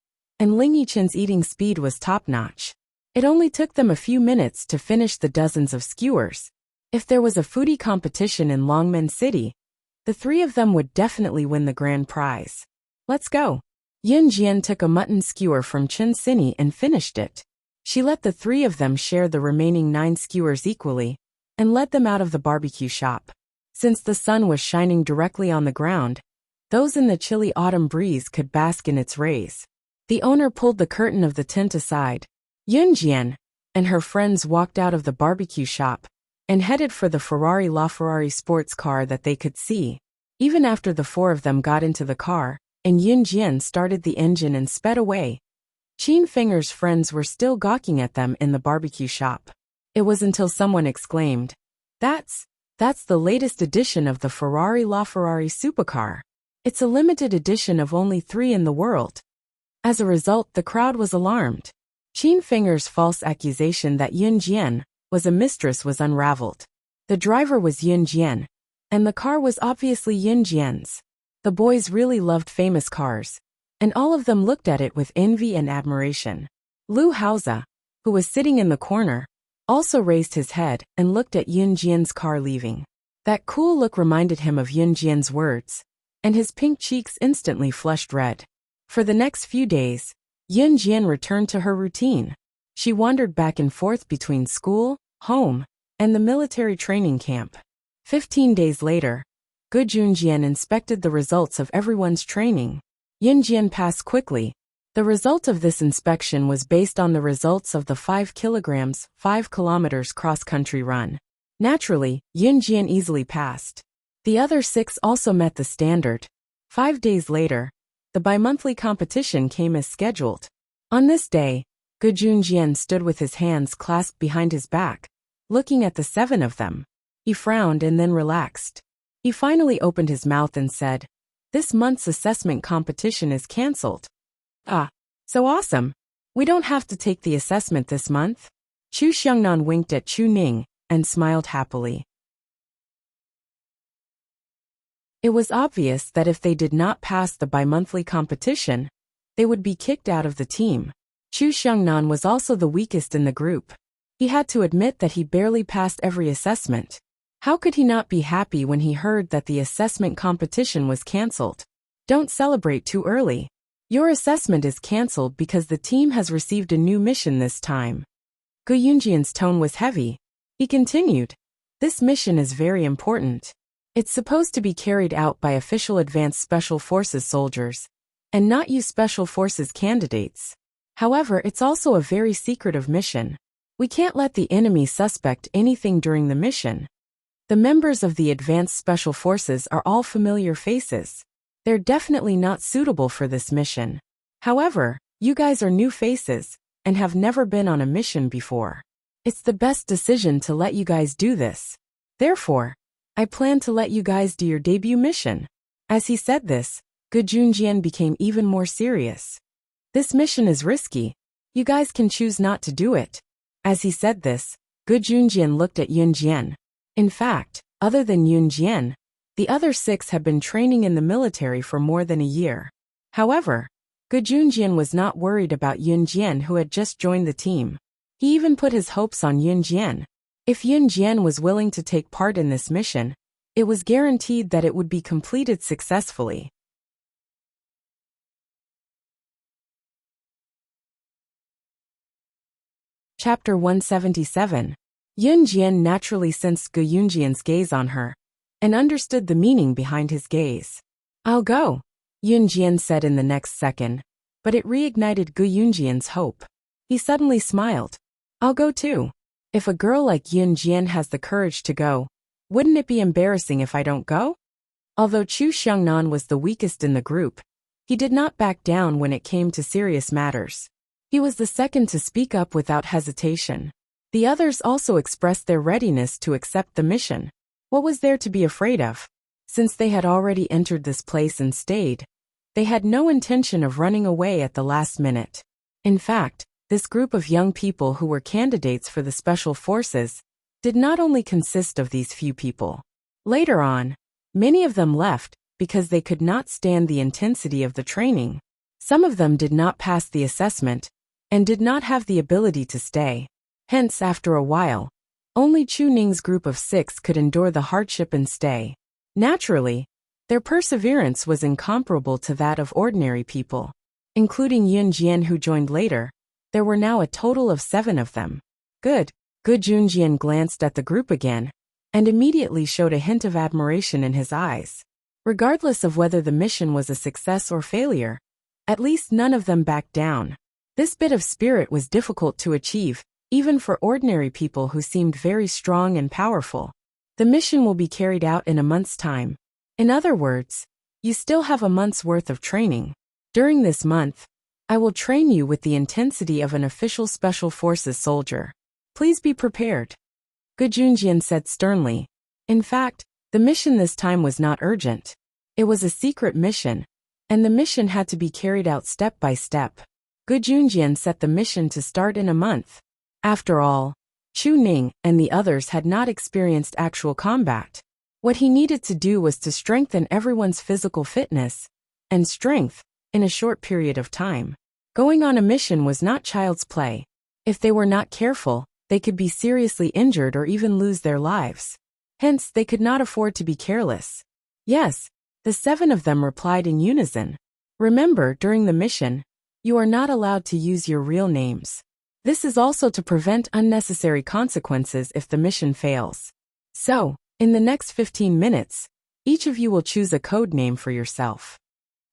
Speaker 1: and Ling Yichen's eating speed was top-notch. It only took them a few minutes to finish the dozens of skewers. If there was a foodie competition in Longmen City, the three of them would definitely win the grand prize. "Let's go." Yunjian took a mutton skewer from Chen Xini and finished it. She let the three of them share the remaining 9 skewers equally, and led them out of the barbecue shop. Since the sun was shining directly on the ground, those in the chilly autumn breeze could bask in its rays. The owner pulled the curtain of the tent aside. Yunjian and her friends walked out of the barbecue shop and headed for the Ferrari LaFerrari sports car that they could see. Even after the 4 of them got into the car, and Yunjian started the engine and sped away, Chin Finger's friends were still gawking at them in the barbecue shop. It was until someone exclaimed, That's the latest edition of the Ferrari LaFerrari supercar. It's a limited edition of only 3 in the world." As a result, the crowd was alarmed. Chin Finger's false accusation that Yun Jian was a mistress was unraveled. The driver was Yun Jian, and the car was obviously Yun Jian's. The boys really loved famous cars, and all of them looked at it with envy and admiration. Lu Haozi, who was sitting in the corner, also raised his head and looked at Yun Jian's car leaving. That cool look reminded him of Yun Jian's words, and his pink cheeks instantly flushed red. For the next few days, Yun Jian returned to her routine. She wandered back and forth between school, home, and the military training camp. 15 days later, Gu Junjian inspected the results of everyone's training. Yun Jian passed quickly. The result of this inspection was based on the results of the 5 kilograms, 5 kilometers cross-country run. Naturally, Yun Jian easily passed. The other 6 also met the standard. 5 days later, the bi-monthly competition came as scheduled. On this day, Gu Junjian stood with his hands clasped behind his back, looking at the 7 of them. He frowned and then relaxed. He finally opened his mouth and said, "This month's assessment competition is cancelled." "Ah, so awesome. We don't have to take the assessment this month." Chu Xiangnan winked at Chu Ning and smiled happily. It was obvious that if they did not pass the bi-monthly competition, they would be kicked out of the team. Chu Xiangnan was also the weakest in the group. He had to admit that he barely passed every assessment. How could he not be happy when he heard that the assessment competition was cancelled? Don't celebrate too early. Your assessment is cancelled because the team has received a new mission this time. Gu Yunjian's tone was heavy. He continued, "This mission is very important. It's supposed to be carried out by official Advanced Special Forces soldiers, and not you Special Forces candidates. However, it's also a very secretive mission. We can't let the enemy suspect anything during the mission. The members of the Advanced Special Forces are all familiar faces. They're definitely not suitable for this mission. However, you guys are new faces, and have never been on a mission before. It's the best decision to let you guys do this. Therefore, I plan to let you guys do your debut mission." As he said this, Gu Junjian became even more serious. "This mission is risky. You guys can choose not to do it." As he said this, Gu Junjian looked at Yun Jian. In fact, other than Yun Jian, the other 6 had been training in the military for more than a year. However, Gu Junjian was not worried about Yun Jian, who had just joined the team. He even put his hopes on Yun Jian. If Yun Jian was willing to take part in this mission, it was guaranteed that it would be completed successfully. Chapter 177. Yun Jian naturally sensed Gu Yunjian's gaze on her, and understood the meaning behind his gaze. "I'll go," Yun Jian said in the next second, but it reignited Gu Yunjian's hope. He suddenly smiled. "I'll go too. If a girl like Yun Jian has the courage to go, wouldn't it be embarrassing if I don't go?" Although Chu Xiangnan was the weakest in the group, he did not back down when it came to serious matters. He was the second to speak up without hesitation. The others also expressed their readiness to accept the mission. What was there to be afraid of? Since they had already entered this place and stayed, they had no intention of running away at the last minute. In fact, this group of young people who were candidates for the Special Forces did not only consist of these few people. Later on, many of them left because they could not stand the intensity of the training. Some of them did not pass the assessment and did not have the ability to stay. Hence, after a while, only Chu Ning's group of 6 could endure the hardship and stay. Naturally, their perseverance was incomparable to that of ordinary people. Including Yun Jian, who joined later, there were now a total of 7 of them. Good. Gu Junjian glanced at the group again, and immediately showed a hint of admiration in his eyes. Regardless of whether the mission was a success or failure, at least none of them backed down. This bit of spirit was difficult to achieve, even for ordinary people who seemed very strong and powerful. The mission will be carried out in a month's time. In other words, you still have a month's worth of training. During this month, I will train you with the intensity of an official special forces soldier. Please be prepared. Gu Junjian said sternly. In fact, the mission this time was not urgent. It was a secret mission, and the mission had to be carried out step by step. Gu Junjian set the mission to start in a month. After all, Chu Ning and the others had not experienced actual combat. What he needed to do was to strengthen everyone's physical fitness and strength in a short period of time. Going on a mission was not child's play. If they were not careful, they could be seriously injured or even lose their lives. Hence, they could not afford to be careless. Yes, the 7 of them replied in unison. Remember, during the mission, you are not allowed to use your real names. This is also to prevent unnecessary consequences if the mission fails. So, in the next 15 minutes, each of you will choose a code name for yourself.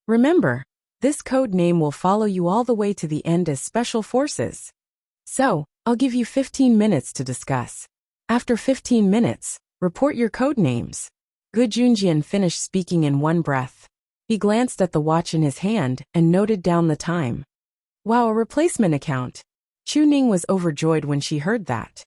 Speaker 1: Remember, this code name will follow you all the way to the end as Special Forces. So, I'll give you 15 minutes to discuss. After 15 minutes, report your code names. Gu Junjian finished speaking in one breath. He glanced at the watch in his hand and noted down the time. Wow, a replacement account. Chu Ning was overjoyed when she heard that.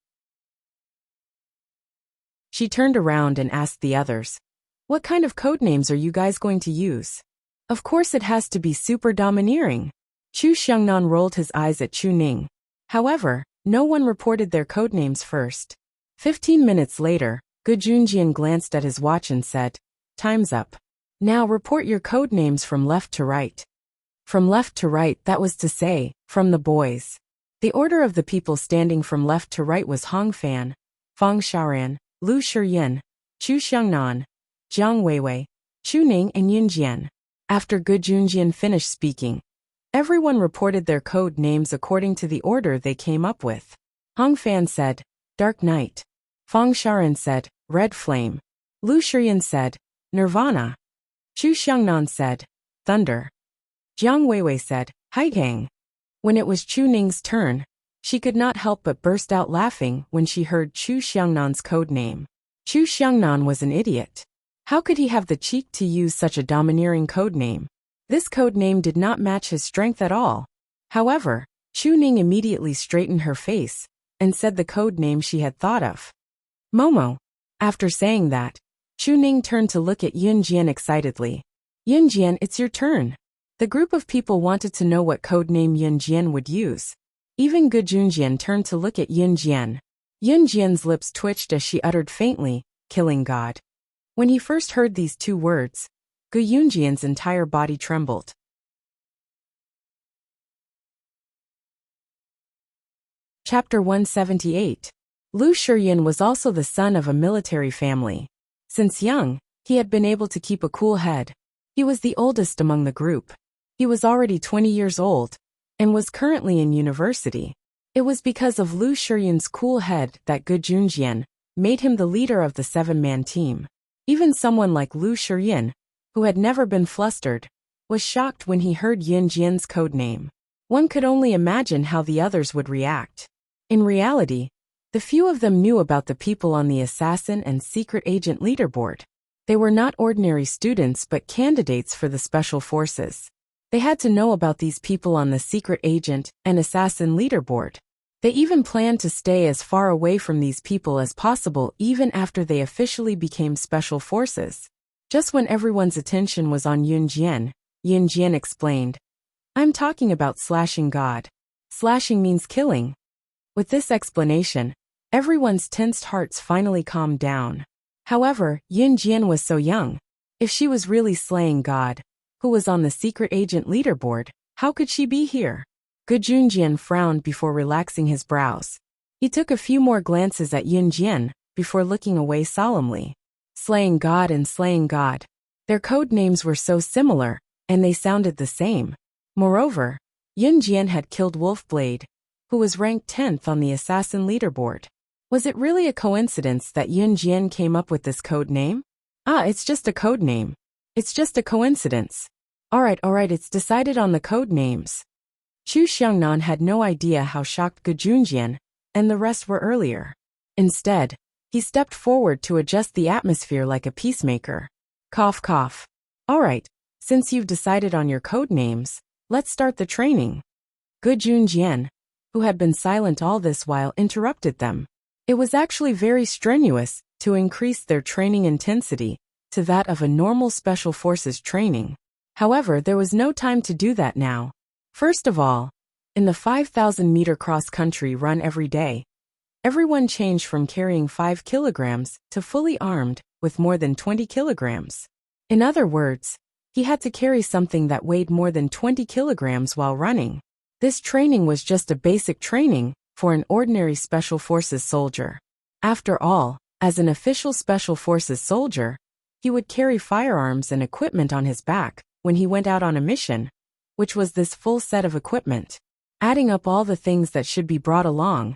Speaker 1: She turned around and asked the others, "What kind of code names are you guys going to use?" "Of course it has to be super domineering." Chu Xiangnan rolled his eyes at Chu Ning. However, no one reported their code names first. 15 minutes later, Gu Junjian glanced at his watch and said, "Time's up. Now report your code names from left to right." From left to right, that was to say, from the boys. The order of the people standing from left to right was Hong Fan, Fang Xiaoran, Lu Shiyin, Chu Xiangnan, Jiang Weiwei, Chu Ning and Yin Jian. After Gu Junjian finished speaking, everyone reported their code names according to the order they came up with. Hong Fan said, "Dark Night." Fang Xiaoran said, "Red Flame." Lu Shiyin said, "Nirvana." Chu Xiangnan said, "Thunder." Jiang Weiwei said, "Haitang." When it was Chu Ning's turn, she could not help but burst out laughing when she heard Chu Xiangnan's code name. Chu Xiangnan was an idiot. How could he have the cheek to use such a domineering code name? This code name did not match his strength at all. However, Chu Ning immediately straightened her face and said the code name she had thought of. Momo. After saying that, Chu Ning turned to look at Yin Jian excitedly. "Yin Jian, it's your turn." The group of people wanted to know what code name Yin Jian would use. Even Gu Junjian turned to look at Yin Jian. Yin Jian's lips twitched as she uttered faintly, "Killing God." When he first heard these 2 words, Gu Junjian's entire body trembled. Chapter 178. Lu Shiyin was also the son of a military family. Since young, he had been able to keep a cool head. He was the oldest among the group. He was already 20 years old and was currently in university. It was because of Lu Shiyin's cool head that Gu Junjian made him the leader of the 7-man team. Even someone like Lu Shiyin, who had never been flustered, was shocked when he heard Yin Jian's code name. One could only imagine how the others would react. In reality, the few of them knew about the people on the assassin and secret agent leaderboard. They were not ordinary students but candidates for the special forces. They had to know about these people on the secret agent and assassin leaderboard. They even planned to stay as far away from these people as possible even after they officially became special forces. Just when everyone's attention was on Yin Jian explained, "I'm talking about slashing God. Slashing means killing." With this explanation, everyone's tensed hearts finally calmed down. However, Yin Jian was so young. If she was really slaying God, who was on the secret agent leaderboard, how could she be here? Gu Junjian frowned before relaxing his brows. He took a few more glances at Yin Jian before looking away solemnly. Slaying God and slaying God. Their code names were so similar, and they sounded the same. Moreover, Yin Jian had killed Wolfblade, who was ranked 10th on the assassin leaderboard. Was it really a coincidence that Yin Jian came up with this code name? It's just a code name. It's just a coincidence. Alright, it's decided on the code names. Chu Xiangnan had no idea how shocked Gu Junjian and the rest were earlier. Instead, he stepped forward to adjust the atmosphere like a peacemaker. Cough, cough. Alright, since you've decided on your code names, Let's start the training. Gu Junjian, who had been silent all this while, interrupted them. It was actually very strenuous to increase their training intensity to that of a normal special forces training. However, there was no time to do that now. First of all, in the 5,000-meter cross-country run every day, everyone changed from carrying 5 kilograms to fully armed with more than 20 kilograms. In other words, he had to carry something that weighed more than 20 kilograms while running. This training was just a basic training for an ordinary Special Forces soldier. After all, as an official Special Forces soldier, he would carry firearms and equipment on his back when he went out on a mission, which was this full set of equipment. Adding up all the things that should be brought along,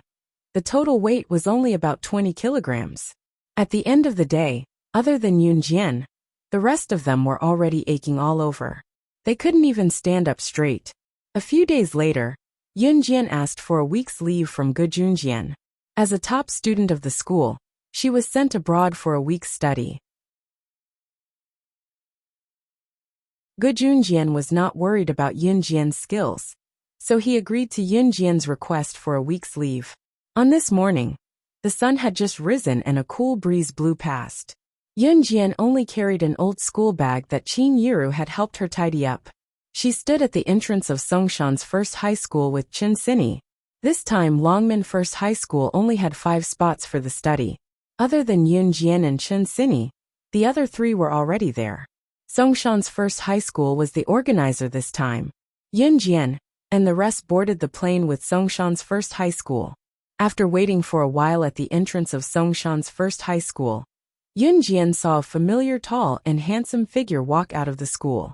Speaker 1: the total weight was only about 20 kilograms. At the end of the day, other than Yunjian, the rest of them were already aching all over. They couldn't even stand up straight. A few days later, Yunjian asked for a week's leave from Gu Junjian. As a top student of the school, she was sent abroad for a week's study. Gu Junjian was not worried about Yunjian's skills, so he agreed to Yunjian's request for a week's leave. On this morning, the sun had just risen and a cool breeze blew past. Yunjian only carried an old school bag that Qin Yiru had helped her tidy up. She stood at the entrance of Songshan's first high school with Chen Sini. This time Longmin First High School only had 5 spots for the study. Other than Yunjian and Chen Sini, the other 3 were already there. Songshan's First High School was the organizer this time. Yunjian and the rest boarded the plane with Songshan's First High School. After waiting for a while at the entrance of Songshan's First High School, Yunjian saw a familiar tall and handsome figure walk out of the school.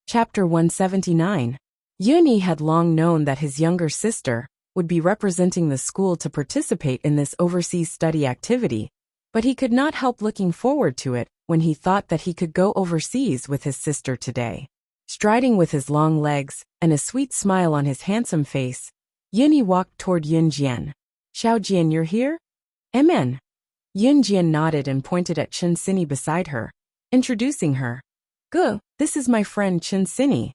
Speaker 1: Chapter 179. Yunyi had long known that his younger sister would be representing the school to participate in this overseas study activity, but he could not help looking forward to it when he thought that he could go overseas with his sister today. Striding with his long legs and a sweet smile on his handsome face, Yunyi walked toward Yunjian. Xiaojian, you're here? Amen. Yunjian nodded and pointed at Chen Sini beside her, introducing her. Gu, this is my friend Chen Sini.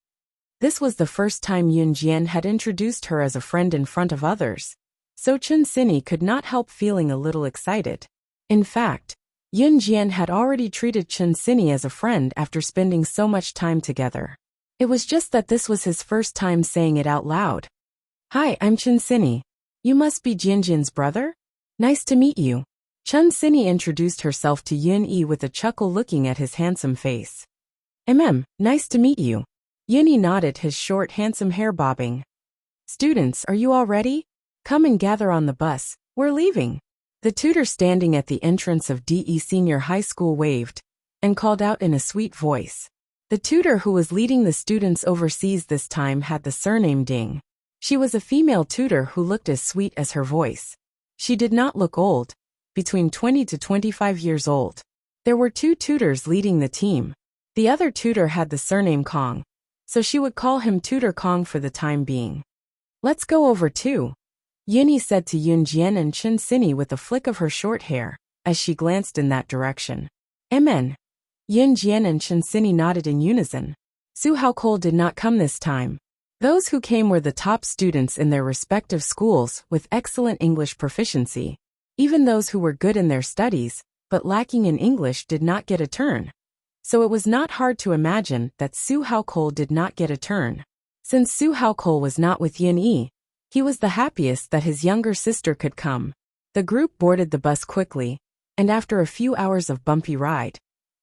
Speaker 1: This was the first time Yunjian had introduced her as a friend in front of others, so Chen Sini could not help feeling a little excited. In fact, Yunjian had already treated Chen Sini as a friend after spending so much time together. It was just that this was his first time saying it out loud. Hi, I'm Chen Sini. You must be Jinjin's brother? Nice to meet you. Chen Sini introduced herself to Yunyi with a chuckle looking at his handsome face. Nice to meet you. Yunyi nodded, his short handsome hair bobbing. Students, are you all ready? Come and gather on the bus, we're leaving. The tutor standing at the entrance of DE Senior High School waved and called out in a sweet voice. The tutor who was leading the students overseas this time had the surname Ding. She was a female tutor who looked as sweet as her voice. She did not look old, between 20 to 25 years old. There were 2 tutors leading the team. The other tutor had the surname Kong, so she would call him Tutor Kong for the time being. Let's go over too, Yunyi said to Yunjian and Chen Sini with a flick of her short hair, as she glanced in that direction. Amen. Yunjian and Chen Sini nodded in unison. Su Haokol did not come this time. Those who came were the top students in their respective schools with excellent English proficiency. Even those who were good in their studies, but lacking in English, did not get a turn. So it was not hard to imagine that Su Haokol did not get a turn. Since Su Haokol was not with Yunyi, he was the happiest that his younger sister could come. The group boarded the bus quickly, and after a few hours of bumpy ride,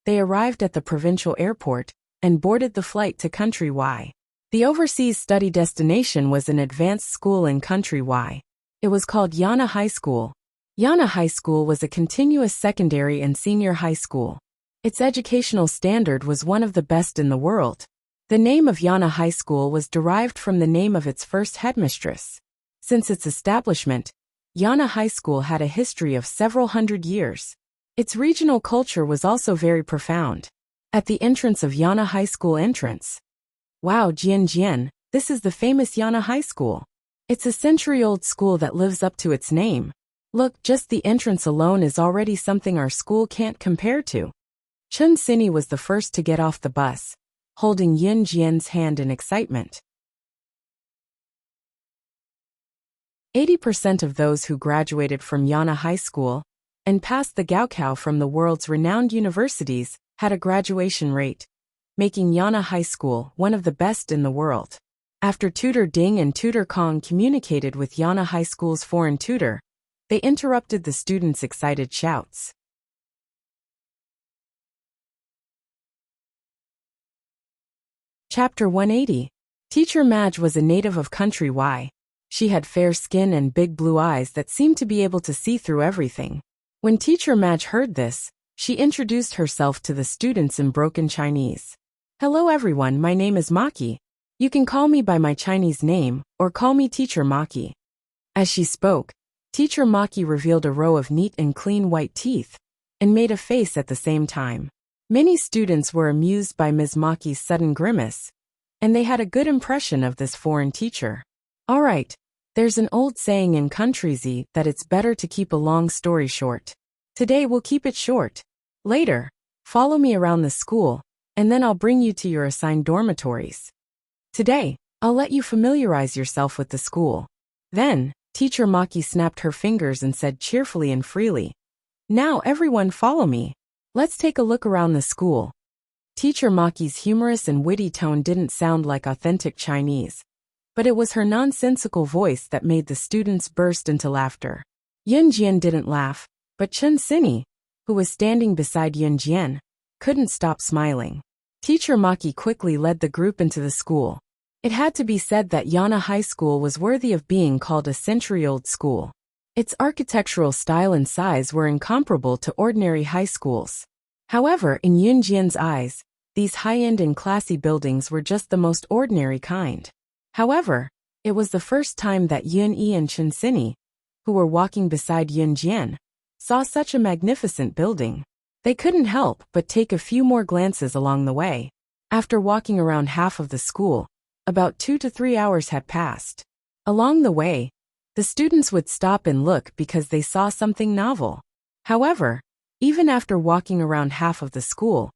Speaker 1: they arrived at the provincial airport and boarded the flight to Country Y. The overseas study destination was an advanced school in Country Y. It was called Yana High School. Yana High School was a continuous secondary and senior high school. Its educational standard was one of the best in the world. The name of Yana High School was derived from the name of its first headmistress. Since its establishment, Yana High School had a history of several hundred years. Its regional culture was also very profound. At the entrance of Yana High School entrance. Wow, Jian, this is the famous Yana High School. It's a century-old school that lives up to its name. Look, just the entrance alone is already something our school can't compare to. Chun Sini was the first to get off the bus, holding Yun Jian's hand in excitement. 80% of those who graduated from Yana High School and passed the Gaokao from the world's renowned universities had a graduation rate, making Yana High School one of the best in the world. After Tutor Ding and Tutor Kong communicated with Yana High School's foreign tutor, they interrupted the students' excited shouts. Chapter 180. Teacher Madge was a native of country Y. She had fair skin and big blue eyes that seemed to be able to see through everything. When Teacher Madge heard this, she introduced herself to the students in broken Chinese. Hello everyone, my name is Maki. You can call me by my Chinese name, or call me Teacher Maki. As she spoke, Teacher Maki revealed a row of neat and clean white teeth, and made a face at the same time. Many students were amused by Ms. Maki's sudden grimace, and they had a good impression of this foreign teacher. Alright, there's an old saying in Country Z that it's better to keep a long story short. Today we'll keep it short. Later, follow me around the school, and then I'll bring you to your assigned dormitories. Today, I'll let you familiarize yourself with the school. Then, Teacher Maki snapped her fingers and said cheerfully and freely, "Now everyone follow me. Let's take a look around the school." Teacher Maki's humorous and witty tone didn't sound like authentic Chinese, but it was her nonsensical voice that made the students burst into laughter. Yun Jian didn't laugh, but Chun Sini, who was standing beside Yun Jian, couldn't stop smiling. Teacher Maki quickly led the group into the school. It had to be said that Yana High School was worthy of being called a century-old school. Its architectural style and size were incomparable to ordinary high schools. However, in Yun Jian's eyes, these high-end and classy buildings were just the most ordinary kind. However, it was the first time that Yun Yi and Chun Sini, who were walking beside Yun Jian, saw such a magnificent building. They couldn't help but take a few more glances along the way. After walking around half of the school, about 2 to 3 hours had passed. Along the way, the students would stop and look because they saw something novel. However, even after walking around half of the school,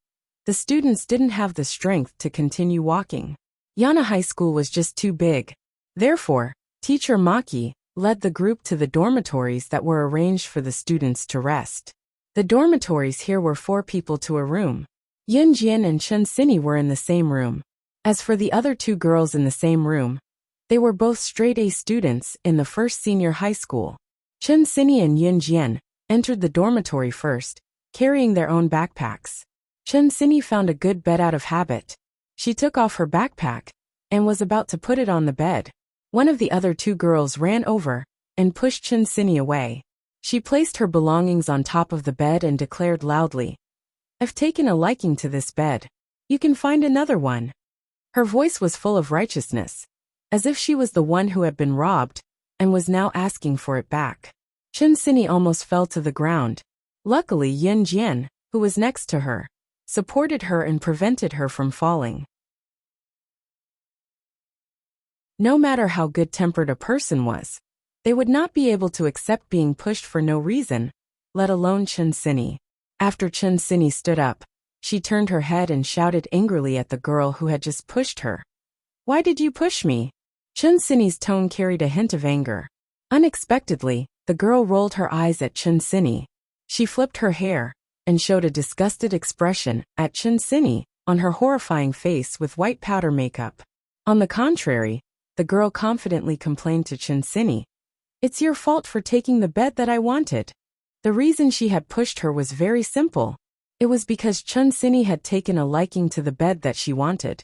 Speaker 1: the students didn't have the strength to continue walking. Yana High School was just too big. Therefore, Teacher Maki led the group to the dormitories that were arranged for the students to rest. The dormitories here were 4 people to a room. Yun Jian and Chun Sini were in the same room. As for the other 2 girls in the same room, they were both straight-A students in the first senior high school. Chun Sini and Yun Jian entered the dormitory first, carrying their own backpacks. Chun Sini found a good bed out of habit. She took off her backpack and was about to put it on the bed. One of the other 2 girls ran over and pushed Chun Sini away. She placed her belongings on top of the bed and declared loudly, "I've taken a liking to this bed. You can find another one." Her voice was full of righteousness, as if she was the one who had been robbed and was now asking for it back. Chun Sini almost fell to the ground. Luckily, Yun Jian, who was next to her, supported her and prevented her from falling. No matter how good-tempered a person was, they would not be able to accept being pushed for no reason, let alone Chun Sini. After Chun Sini stood up, she turned her head and shouted angrily at the girl who had just pushed her. "Why did you push me?" Chun Sini's tone carried a hint of anger. Unexpectedly, the girl rolled her eyes at Chun Sini. She flipped her hair and showed a disgusted expression at Chun Sini on her horrifying face with white powder makeup. On the contrary, the girl confidently complained to Chun Sini, "It's your fault for taking the bed that I wanted." The reason she had pushed her was very simple. It was because Chun Sini had taken a liking to the bed that she wanted.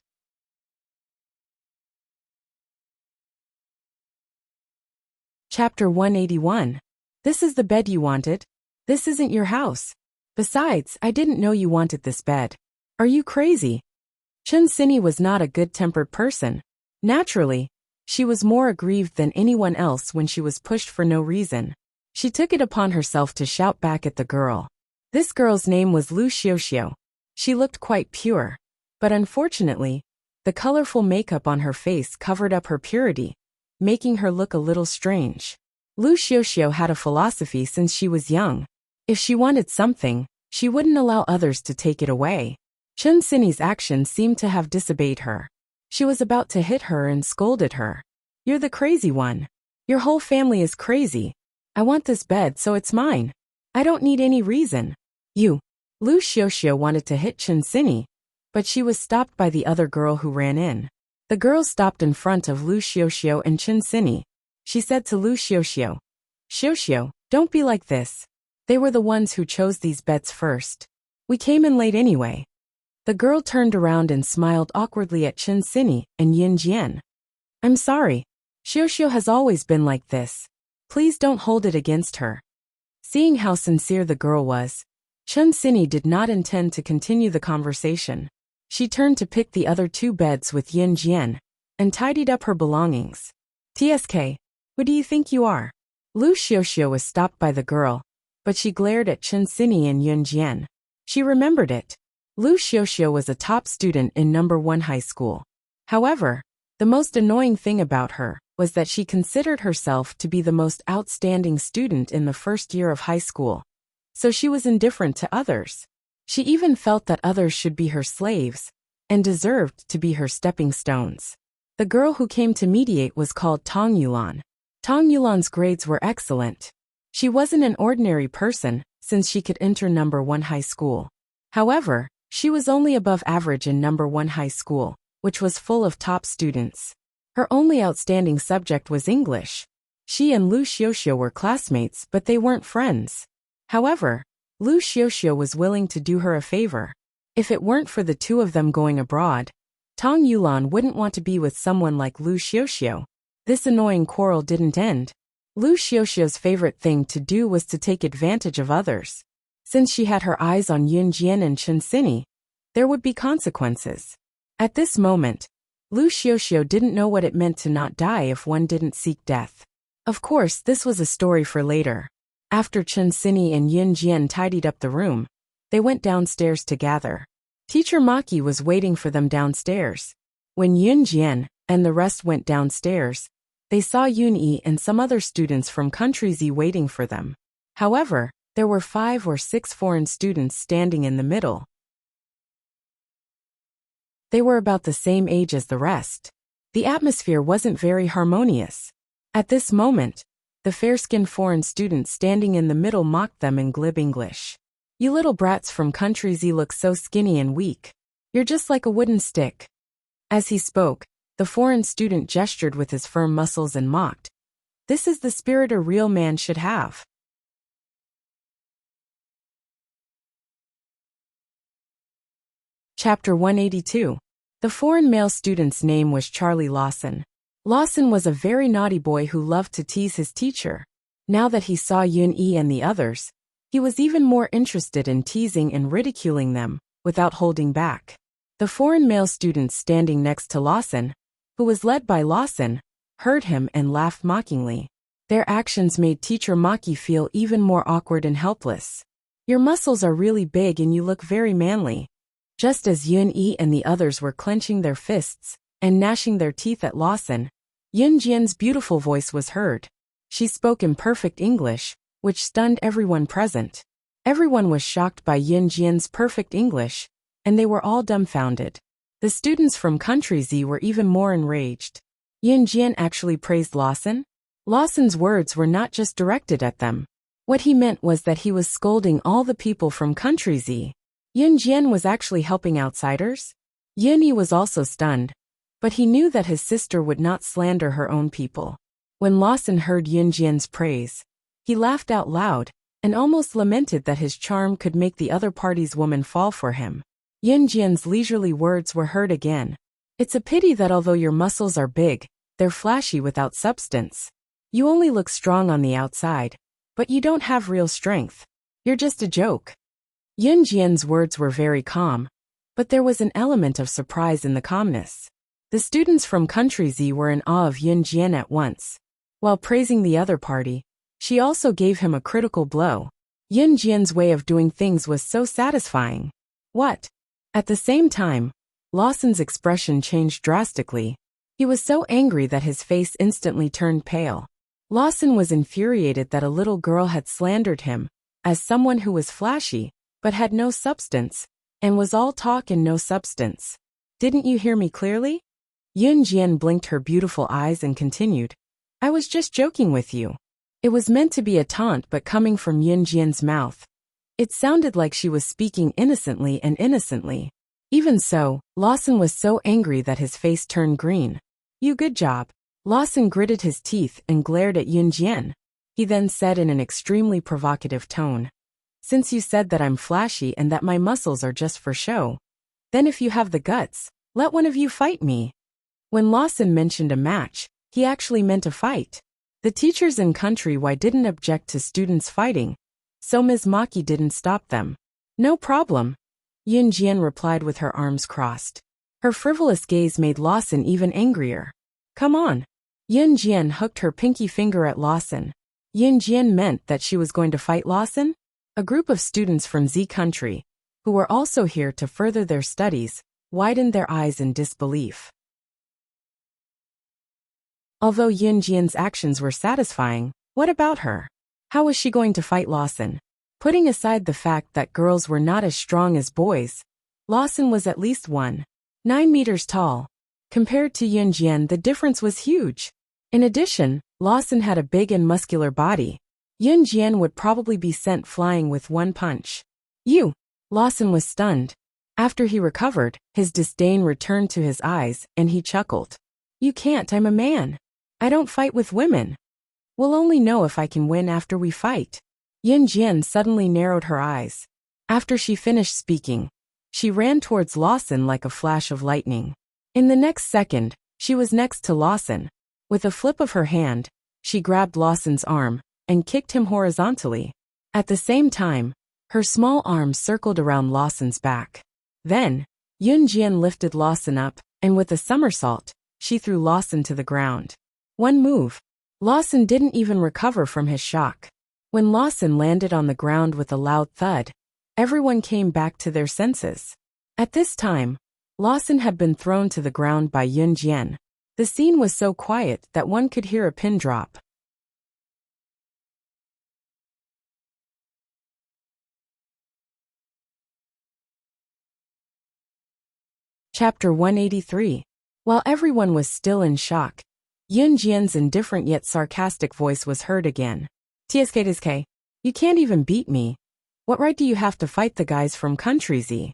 Speaker 1: Chapter 181. This is the bed you wanted. This isn't your house. Besides, I didn't know you wanted this bed. Are you crazy? Chun Sini was not a good-tempered person. Naturally, she was more aggrieved than anyone else when she was pushed for no reason. She took it upon herself to shout back at the girl. This girl's name was Lu Xiuxiu. She looked quite pure, but unfortunately, the colorful makeup on her face covered up her purity, making her look a little strange. Lu Xiuxiu had a philosophy since she was young. If she wanted something, She wouldn't allow others to take it away. Chun Sini's actions seemed to have disobeyed her. She was about to hit her and scolded her. "You're the crazy one. Your whole family is crazy. I want this bed, so it's mine. I don't need any reason." Lu Xiaoxiao wanted to hit Chun Sini, but she was stopped by the other girl who ran in. The girl stopped in front of Lu Xiaoxiao and Chun Sini. She said to Lu Xiaoxiao, "Xiaoxiao, don't be like this. They were the ones who chose these beds first. We came in late anyway." The girl turned around and smiled awkwardly at Chun Sini and Yin Jian. "I'm sorry. Xiaoxiao has always been like this. Please don't hold it against her." Seeing how sincere the girl was, Chun Sini did not intend to continue the conversation. She turned to pick the other two beds with Yin Jian and tidied up her belongings. "TSK, who do you think you are?" Lu Xiaoxiao was stopped by the girl, but she glared at Chun Sini and Yin Jian. She remembered it. Lu Xiaoxiao was a top student in number 1 high school. However, the most annoying thing about her was that she considered herself to be the most outstanding student in the first year of high school. So she was indifferent to others. She even felt that others should be her slaves and deserved to be her stepping stones. The girl who came to mediate was called Tong Yulan. Tong Yulan's grades were excellent. She wasn't an ordinary person since she could enter number 1 high school. However, she was only above average in number 1 high school, which was full of top students. Her only outstanding subject was English. She and Lu Xiaoxiao were classmates, but they weren't friends. However, Lu Xiaoxiao was willing to do her a favor. If it weren't for the two of them going abroad, Tong Yulan wouldn't want to be with someone like Lu Xiaoxiao. This annoying quarrel didn't end. Lu Xiaoxiao's favorite thing to do was to take advantage of others. Since she had her eyes on Yin Jian and Chun Sini, there would be consequences. At this moment, Lu Xiaoxiao didn't know what it meant to not die if one didn't seek death. Of course, this was a story for later. After Chun Sini and Yin Jian tidied up the room, they went downstairs to gather. Teacher Maki was waiting for them downstairs. When Yin Jian and the rest went downstairs, they saw Yun Yi and some other students from Country Z waiting for them. However, there were 5 or 6 foreign students standing in the middle. They were about the same age as the rest. The atmosphere wasn't very harmonious. At this moment, the fair-skinned foreign student standing in the middle mocked them in glib English. "You little brats from Country Z look so skinny and weak. You're just like a wooden stick." As he spoke, the foreign student gestured with his firm muscles and mocked. This is the spirit a real man should have. Chapter 182. The foreign male student's name was Charlie Lawson. Lawson was a very naughty boy who loved to tease his teacher. Now that he saw Yun Yi and the others, he was even more interested in teasing and ridiculing them, without holding back. The foreign male students standing next to Lawson, who was led by Lawson, heard him and laughed mockingly. Their actions made teacher Maki feel even more awkward and helpless. "Your muscles are really big and you look very manly." Just as Yun Yi and the others were clenching their fists and gnashing their teeth at Lawson, Yin Jian's beautiful voice was heard. She spoke in perfect English, which stunned everyone present. Everyone was shocked by Yin Jian's perfect English, and they were all dumbfounded. The students from Country Z were even more enraged. Yin Jian actually praised Lawson? Lawson's words were not just directed at them. What he meant was that he was scolding all the people from Country Z. Yin Jian was actually helping outsiders? Yin Yi was also stunned, but he knew that his sister would not slander her own people. When Lawson heard Yin Jian's praise, he laughed out loud and almost lamented that his charm could make the other party's woman fall for him. Yin Jian's leisurely words were heard again. "It's a pity that although your muscles are big, they're flashy without substance. You only look strong on the outside, but you don't have real strength. You're just a joke." Yin Jian's words were very calm, but there was an element of surprise in the calmness. The students from Country Z were in awe of Yin Jian at once. While praising the other party, she also gave him a critical blow. Yin Jian's way of doing things was so satisfying. What? At the same time, Lawson's expression changed drastically. He was so angry that his face instantly turned pale. Lawson was infuriated that a little girl had slandered him as someone who was flashy, but had no substance, and was all talk and no substance. Didn't you hear me clearly? Yunjian blinked her beautiful eyes and continued. I was just joking with you. It was meant to be a taunt, but coming from Yunjian's mouth, it sounded like she was speaking innocently and innocently. Even so, Lawson was so angry that his face turned green. You good job. Lawson gritted his teeth and glared at Yunjian. He then said in an extremely provocative tone. Since you said that I'm flashy and that my muscles are just for show, then if you have the guts, let one of you fight me. When Lawson mentioned a match, he actually meant a fight. The teachers in Countrywide didn't object to students fighting, so Ms. Maki didn't stop them. No problem. Yunjian replied with her arms crossed. Her frivolous gaze made Lawson even angrier. Come on. Yunjian hooked her pinky finger at Lawson. Yunjian meant that she was going to fight Lawson? A group of students from Z Country, who were also here to further their studies, widened their eyes in disbelief. Although Yunjian's actions were satisfying, what about her? How was she going to fight Lawson? Putting aside the fact that girls were not as strong as boys, Lawson was at least 9 meters tall. Compared to Yunjian, the difference was huge. In addition, Lawson had a big and muscular body. Yunjian would probably be sent flying with one punch. Lawson was stunned. After he recovered, his disdain returned to his eyes, and he chuckled. You can't, I'm a man. I don't fight with women. We'll only know if I can win after we fight. Yunjian suddenly narrowed her eyes. After she finished speaking, she ran towards Lawson like a flash of lightning. In the next second, she was next to Lawson. With a flip of her hand, she grabbed Lawson's arm and kicked him horizontally. At the same time, her small arm circled around Lawson's back. Then, Yunjian lifted Lawson up, and with a somersault, she threw Lawson to the ground. One move. Lawson didn't even recover from his shock. When Lawson landed on the ground with a loud thud, everyone came back to their senses. At this time, Lawson had been thrown to the ground by Yunjian. The scene was so quiet that one could hear a pin drop. Chapter 183. While everyone was still in shock, Yunjian's indifferent yet sarcastic voice was heard again. TSK, you can't even beat me. What right do you have to fight the guys from Country Z?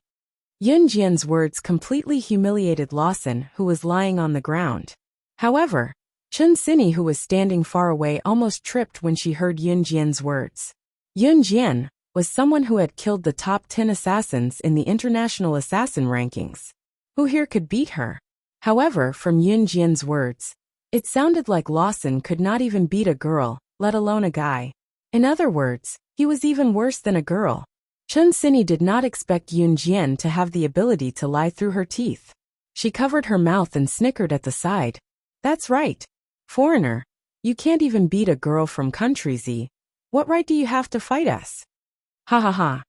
Speaker 1: Yunjian's words completely humiliated Lawson, who was lying on the ground. However, Chun Sinny, who was standing far away, almost tripped when she heard Yunjian's words. Yunjian was someone who had killed the top 10 assassins in the international assassin rankings. Who here could beat her? However, from Yunjian's words, it sounded like Lawson could not even beat a girl, let alone a guy. In other words, he was even worse than a girl. Chun Sinny did not expect Yunjian to have the ability to lie through her teeth. She covered her mouth and snickered at the side. That's right. Foreigner, you can't even beat a girl from Country Z. What right do you have to fight us? Ha ha ha.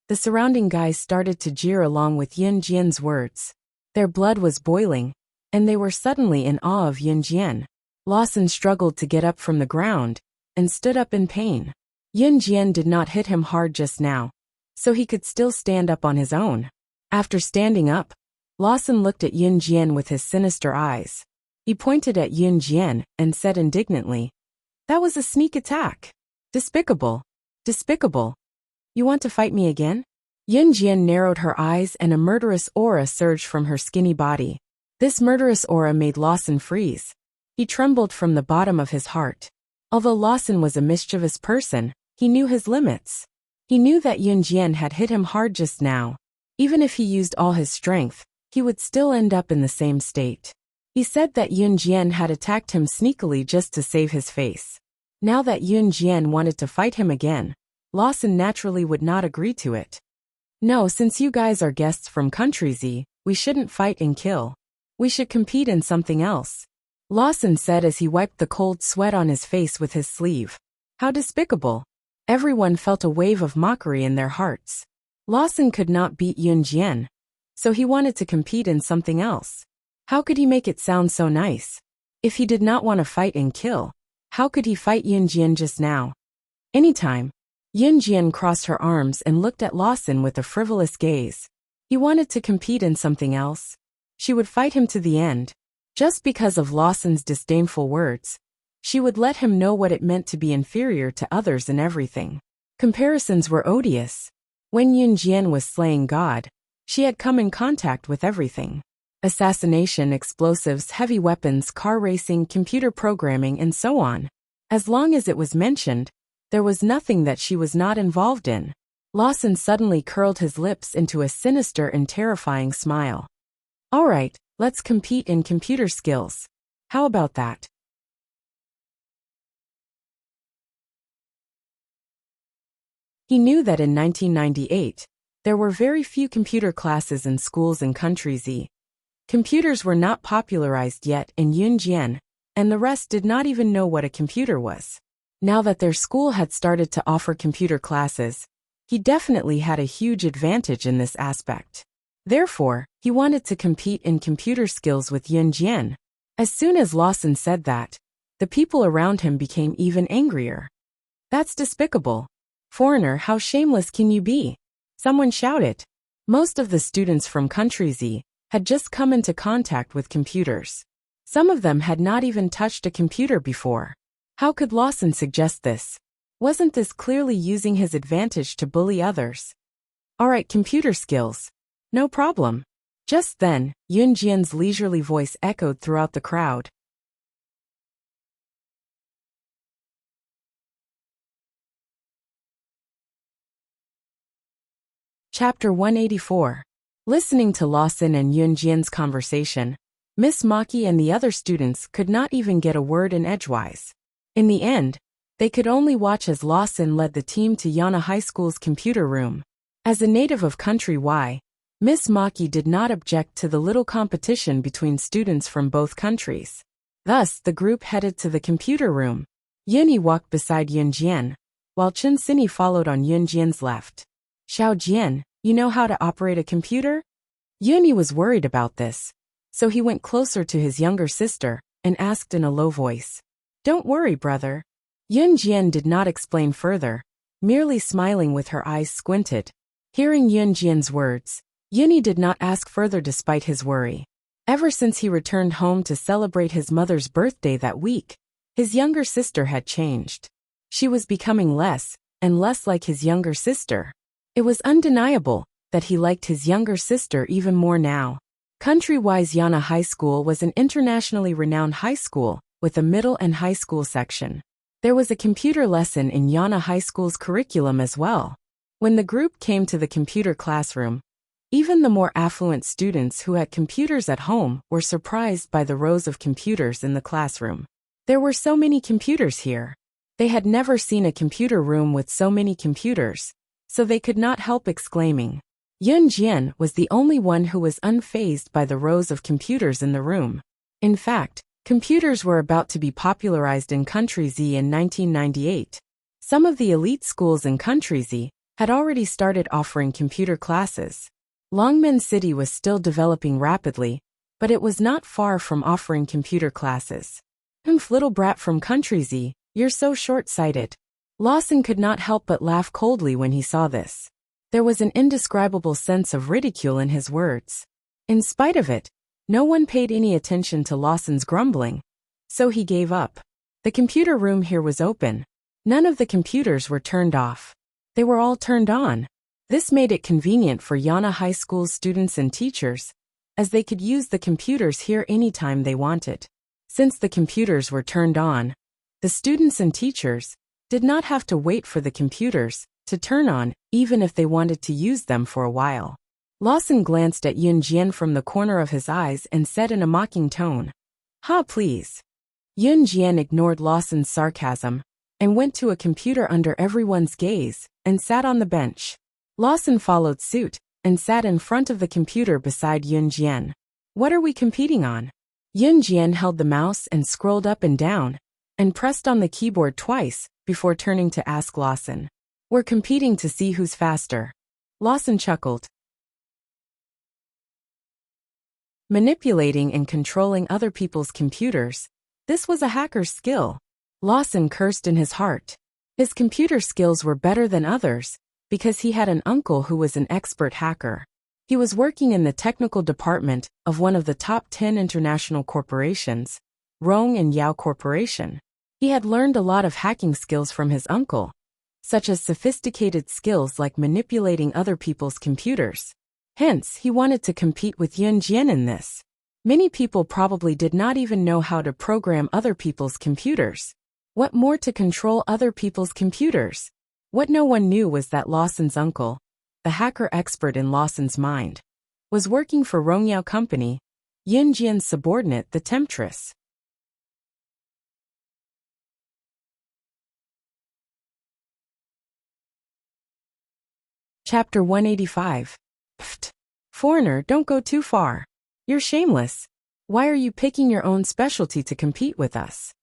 Speaker 1: The surrounding guys started to jeer along with Yunjian's words. Their blood was boiling, and they were suddenly in awe of Yunjian. Lawson struggled to get up from the ground, and stood up in pain. Yunjian did not hit him hard just now, so he could still stand up on his own. After standing up, Lawson looked at Yunjian with his sinister eyes. He pointed at Yunjian and said indignantly, "That was a sneak attack. Despicable. Despicable. You want to fight me again?" Yunjian narrowed her eyes and a murderous aura surged from her skinny body. This murderous aura made Lawson freeze. He trembled from the bottom of his heart. Although Lawson was a mischievous person, he knew his limits. He knew that Yunjian had hit him hard just now. Even if he used all his strength, he would still end up in the same state. He said that Yunjian had attacked him sneakily just to save his face. Now that Yunjian wanted to fight him again, Lawson naturally would not agree to it. No, since you guys are guests from Country Z, we shouldn't fight and kill. We should compete in something else. Lawson said as he wiped the cold sweat on his face with his sleeve. How despicable. Everyone felt a wave of mockery in their hearts. Lawson could not beat Yunjian, so he wanted to compete in something else. How could he make it sound so nice? If he did not want to fight and kill, how could he fight Yunjian just now? Anytime. Yunjian crossed her arms and looked at Lawson with a frivolous gaze. He wanted to compete in something else. She would fight him to the end. Just because of Lawson's disdainful words, she would let him know what it meant to be inferior to others in everything. Comparisons were odious. When Yunjian was slaying God, she had come in contact with everything. Assassination, explosives, heavy weapons, car racing, computer programming, and so on. As long as it was mentioned, there was nothing that she was not involved in. Lawson suddenly curled his lips into a sinister and terrifying smile. All right, let's compete in computer skills. How about that? He knew that in 1998, there were very few computer classes in schools in Country Z. Computers were not popularized yet in Yunjian, and the rest did not even know what a computer was. Now that their school had started to offer computer classes, he definitely had a huge advantage in this aspect. Therefore, he wanted to compete in computer skills with Yunjian. As soon as Lawson said that, the people around him became even angrier. That's despicable. Foreigner, how shameless can you be? Someone shouted. Most of the students from Country Z had just come into contact with computers. Some of them had not even touched a computer before. How could Lawson suggest this? Wasn't this clearly using his advantage to bully others? Alright, computer skills. No problem. Just then, Yunjian's leisurely voice echoed throughout the crowd. Chapter 184. Listening to Lawson and Yunjian's conversation, Miss Maki and the other students could not even get a word in edgewise. In the end, they could only watch as Lawson led the team to Yana High School's computer room. As a native of Country Y, Miss Maki did not object to the little competition between students from both countries. Thus, the group headed to the computer room. Yuni walked beside Yunjian, while Chen Sini followed on Yunjian's left. Xiao Jian, you know how to operate a computer? Yuni was worried about this, so he went closer to his younger sister and asked in a low voice. Don't worry, brother. Yunjian did not explain further, merely smiling with her eyes squinted. Hearing Yunjian's words, Yuni did not ask further despite his worry. Ever since he returned home to celebrate his mother's birthday that week, his younger sister had changed. She was becoming less and less like his younger sister. It was undeniable that he liked his younger sister even more now. Country-Y's Yana High School was an internationally renowned high school with a middle and high school section. There was a computer lesson in Yana High School's curriculum as well. When the group came to the computer classroom, even the more affluent students who had computers at home were surprised by the rows of computers in the classroom. There were so many computers here. They had never seen a computer room with so many computers, so they could not help exclaiming. Yunjian was the only one who was unfazed by the rows of computers in the room. In fact, computers were about to be popularized in Country Z in 1998. Some of the elite schools in Country Z had already started offering computer classes. Longmen City was still developing rapidly, but it was not far from offering computer classes. Little brat from Country Z, you're so short-sighted. Lawson could not help but laugh coldly when he saw this. There was an indescribable sense of ridicule in his words. In spite of it, no one paid any attention to Lawson's grumbling, so he gave up. The computer room here was open. None of the computers were turned off. They were all turned on. This made it convenient for Yana High School's students and teachers, as they could use the computers here anytime they wanted. Since the computers were turned on, the students and teachers did not have to wait for the computers to turn on even if they wanted to use them for a while. Lawson glanced at Yunjian from the corner of his eyes and said in a mocking tone, "Ha, please." Yunjian ignored Lawson's sarcasm and went to a computer under everyone's gaze and sat on the bench. Lawson followed suit and sat in front of the computer beside Yunjian. What are we competing on? Yunjian held the mouse and scrolled up and down and pressed on the keyboard twice before turning to ask Lawson. We're competing to see who's faster. Lawson chuckled. Manipulating and controlling other people's computers, this was a hacker's skill. Lawson cursed in his heart. His computer skills were better than others because he had an uncle who was an expert hacker. He was working in the technical department of one of the top 10 international corporations, Rong and Yao Corporation. He had learned a lot of hacking skills from his uncle, such as sophisticated skills like manipulating other people's computers. Hence, he wanted to compete with Yun Jian in this. Many people probably did not even know how to program other people's computers. What more to control other people's computers? What no one knew was that Lawson's uncle, the hacker expert in Lawson's mind, was working for Rongyao Company, Yun Jian's subordinate, the temptress. Chapter 185. Pfft. Foreigner, don't go too far. You're shameless. Why are you picking your own specialty to compete with us?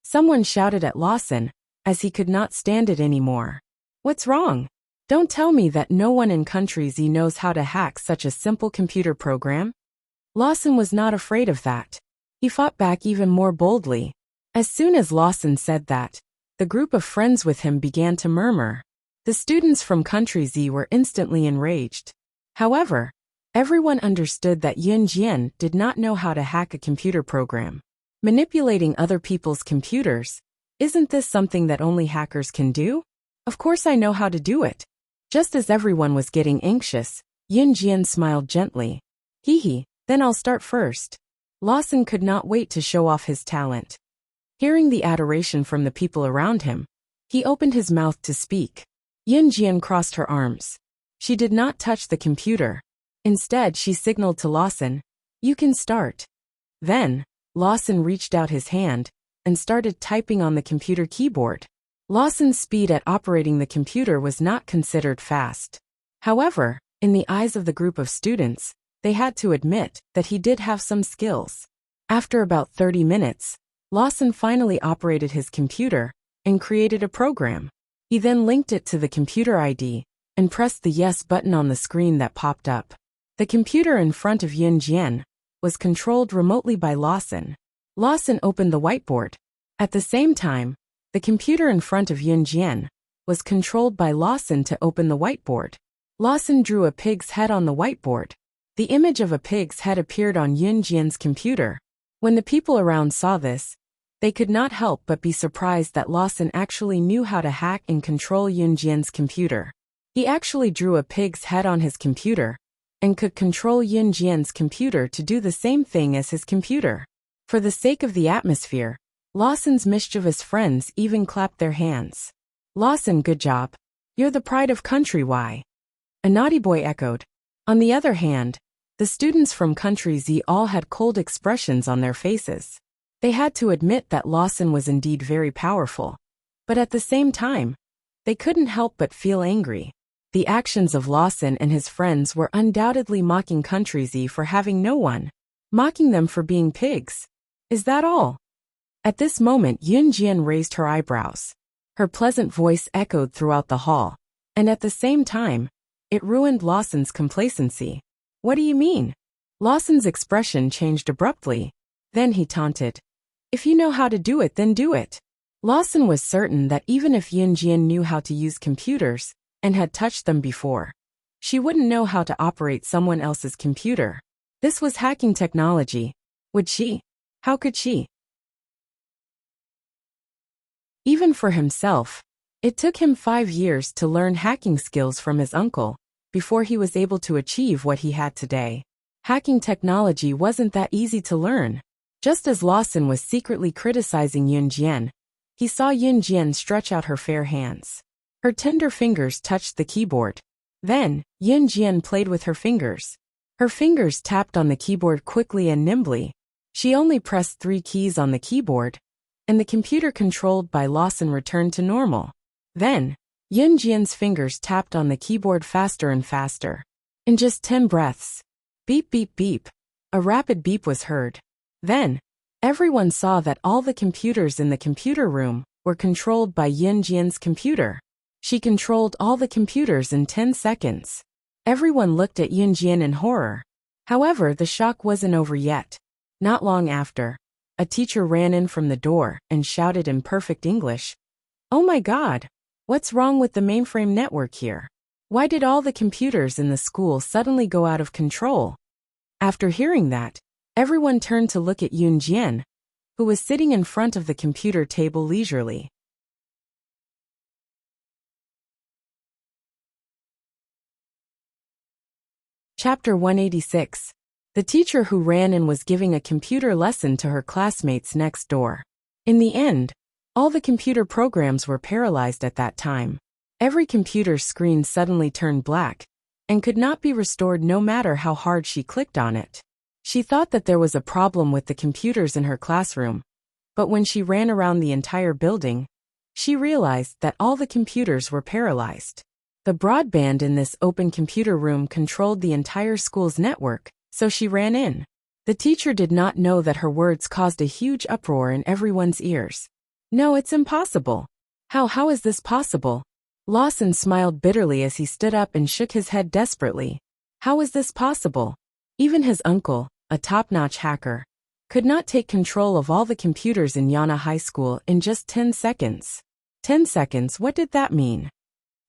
Speaker 1: Someone shouted at Lawson, as he could not stand it anymore. What's wrong? Don't tell me that no one in Country Z knows how to hack such a simple computer program. Lawson was not afraid of that. He fought back even more boldly. As soon as Lawson said that, the group of friends with him began to murmur. The students from Country Z were instantly enraged. However, everyone understood that Yun Jian did not know how to hack a computer program. Manipulating other people's computers, isn't this something that only hackers can do? Of course I know how to do it. Just as everyone was getting anxious, Yun Jian smiled gently. Hee, then I'll start first. Lawson could not wait to show off his talent. Hearing the adoration from the people around him, he opened his mouth to speak. Yun Jian crossed her arms. She did not touch the computer. Instead, she signaled to Lawson, "You can start." Then, Lawson reached out his hand and started typing on the computer keyboard. Lawson's speed at operating the computer was not considered fast. However, in the eyes of the group of students, they had to admit that he did have some skills. After about 30 minutes, Lawson finally operated his computer and created a program. He then linked it to the computer ID and pressed the yes button on the screen that popped up. The computer in front of Yun Jian was controlled remotely by Lawson. Lawson opened the whiteboard. At the same time, the computer in front of Yun Jian was controlled by Lawson to open the whiteboard. Lawson drew a pig's head on the whiteboard. The image of a pig's head appeared on Yun Jian's computer. When the people around saw this, they could not help but be surprised that Lawson actually knew how to hack and control Yun Jian's computer. He actually drew a pig's head on his computer and could control Yun Jian's computer to do the same thing as his computer. For the sake of the atmosphere, Lawson's mischievous friends even clapped their hands. Lawson, good job. You're the pride of Country Y. A naughty boy echoed. On the other hand, the students from Country Z all had cold expressions on their faces. They had to admit that Lawson was indeed very powerful. But at the same time, they couldn't help but feel angry. The actions of Lawson and his friends were undoubtedly mocking Country Z for having no one. Mocking them for being pigs. Is that all? At this moment, Yun Jian raised her eyebrows. Her pleasant voice echoed throughout the hall. And at the same time, it ruined Lawson's complacency. What do you mean? Lawson's expression changed abruptly. Then he taunted. If you know how to do it, then do it. Lawson was certain that even if Yun Jian knew how to use computers, and had touched them before, she wouldn't know how to operate someone else's computer. This was hacking technology. Would she? How could she? Even for himself, it took him 5 years to learn hacking skills from his uncle, before he was able to achieve what he had today. Hacking technology wasn't that easy to learn. Just as Lawson was secretly criticizing Yun Jian, he saw Yun Jian stretch out her fair hands. Her tender fingers touched the keyboard. Then, Yun Jian played with her fingers. Her fingers tapped on the keyboard quickly and nimbly. She only pressed 3 keys on the keyboard, and the computer controlled by Lawson returned to normal. Then, Yun Jian's fingers tapped on the keyboard faster and faster. In just 10 breaths. Beep beep beep. A rapid beep was heard. Then, everyone saw that all the computers in the computer room were controlled by Yun Jian's computer. She controlled all the computers in 10 seconds. Everyone looked at Yun Jian in horror. However, the shock wasn't over yet. Not long after, a teacher ran in from the door and shouted in perfect English, Oh my God! What's wrong with the mainframe network here? Why did all the computers in the school suddenly go out of control? After hearing that, everyone turned to look at Yunjian, who was sitting in front of the computer table leisurely. Chapter 186. The teacher who ran in was giving a computer lesson to her classmates next door. In the end, all the computer programs were paralyzed at that time. Every computer screen suddenly turned black and could not be restored no matter how hard she clicked on it. She thought that there was a problem with the computers in her classroom, but when she ran around the entire building, she realized that all the computers were paralyzed. The broadband in this open computer room controlled the entire school's network, so she ran in. The teacher did not know that her words caused a huge uproar in everyone's ears. No, it's impossible. How is this possible? Lawson smiled bitterly as he stood up and shook his head desperately. How is this possible? Even his uncle, a top-notch hacker, could not take control of all the computers in Yana High School in just 10 seconds. 10 seconds, what did that mean?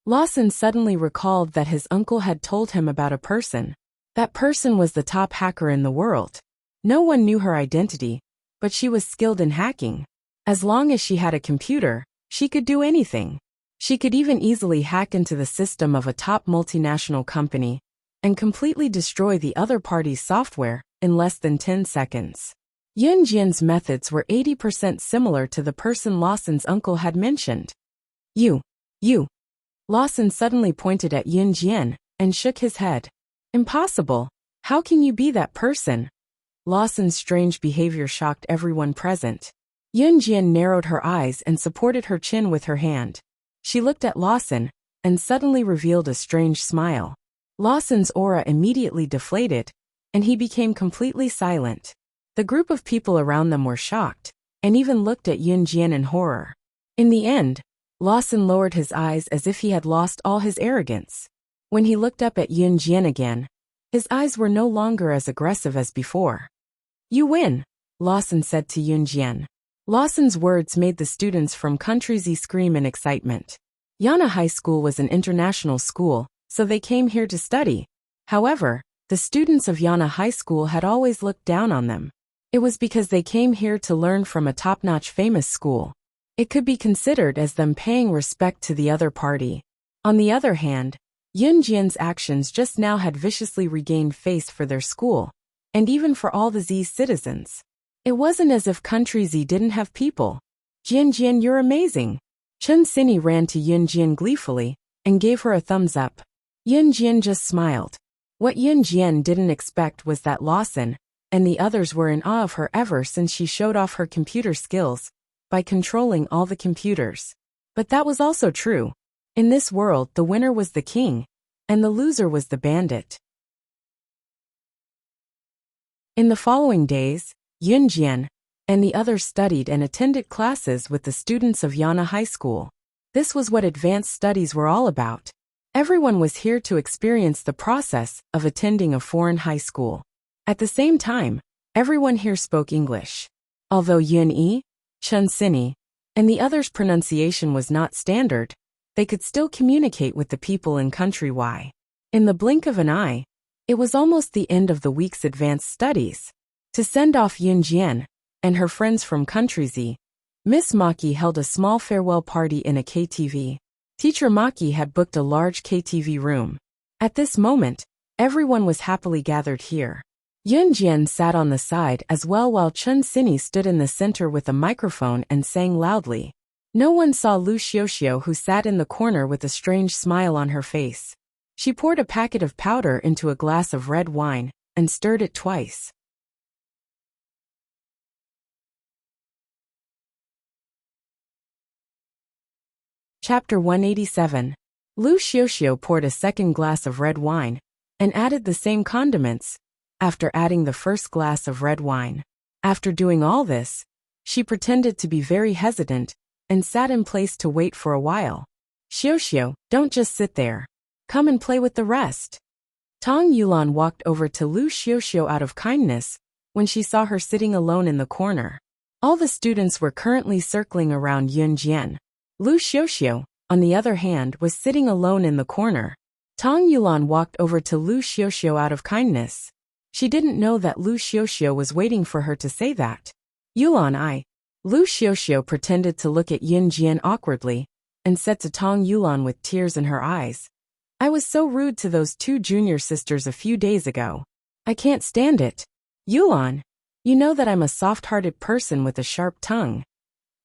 Speaker 1: Lawson suddenly recalled that his uncle had told him about a person. That person was the top hacker in the world. No one knew her identity, but she was skilled in hacking. As long as she had a computer, she could do anything. She could even easily hack into the system of a top multinational company and completely destroy the other party's software in less than 10 seconds. Yunjian's methods were 80% similar to the person Lawson's uncle had mentioned. You. Lawson suddenly pointed at Yunjian and shook his head. Impossible. How can you be that person? Lawson's strange behavior shocked everyone present. Yunjian narrowed her eyes and supported her chin with her hand. She looked at Lawson and suddenly revealed a strange smile. Lawson's aura immediately deflated, and he became completely silent. The group of people around them were shocked, and even looked at Yunjian in horror. In the end, Lawson lowered his eyes as if he had lost all his arrogance. When he looked up at Yunjian again, his eyes were no longer as aggressive as before. You win, Lawson said to Yunjian. Lawson's words made the students from Country Z scream in excitement. Yana High School was an international school, so they came here to study. However, the students of Yana High School had always looked down on them. It was because they came here to learn from a top-notch famous school. It could be considered as them paying respect to the other party. On the other hand, Yunjian's actions just now had viciously regained face for their school, and even for all the Z citizens. It wasn't as if Country Z didn't have people. Yunjian, you're amazing. Chun Sini ran to Yunjian gleefully and gave her a thumbs up. Yunjian just smiled. What Yunjian didn't expect was that Lawson and the others were in awe of her ever since she showed off her computer skills by controlling all the computers. But that was also true. In this world, the winner was the king, and the loser was the bandit. In the following days, Yunjian and the others studied and attended classes with the students of Yana High School. This was what advanced studies were all about. Everyone was here to experience the process of attending a foreign high school. At the same time, everyone here spoke English. Although Yun-yi, Chun-sini, and the others' pronunciation was not standard, they could still communicate with the people in Country Y. In the blink of an eye, it was almost the end of the week's advanced studies. To send off Yunjian and her friends from Country Z, Miss Maki held a small farewell party in a KTV. Teacher Maki had booked a large KTV room. At this moment, everyone was happily gathered here. Yunjian sat on the side as well while Chun Sini stood in the center with a microphone and sang loudly. No one saw Lu Xiuxiu, who sat in the corner with a strange smile on her face. She poured a packet of powder into a glass of red wine and stirred it twice. Chapter 187. Lu Xiuxiu poured a second glass of red wine and added the same condiments after adding the first glass of red wine. After doing all this, she pretended to be very hesitant and sat in place to wait for a while. Xiuxiu, don't just sit there. Come and play with the rest. Tong Yulan walked over to Lu Xiuxiu out of kindness when she saw her sitting alone in the corner. All the students were currently circling around Yunjian. Lu Xiuxiu, on the other hand, was sitting alone in the corner. Tang Yulan walked over to Lu Xiuxiu out of kindness. She didn't know that Lu Xiuxiu was waiting for her to say that. Yulan. Lu Xiuxiu pretended to look at Yin Jian awkwardly, and said to Tang Yulan with tears in her eyes, I was so rude to those two junior sisters a few days ago. I can't stand it. Yulan, you know that I'm a soft-hearted person with a sharp tongue.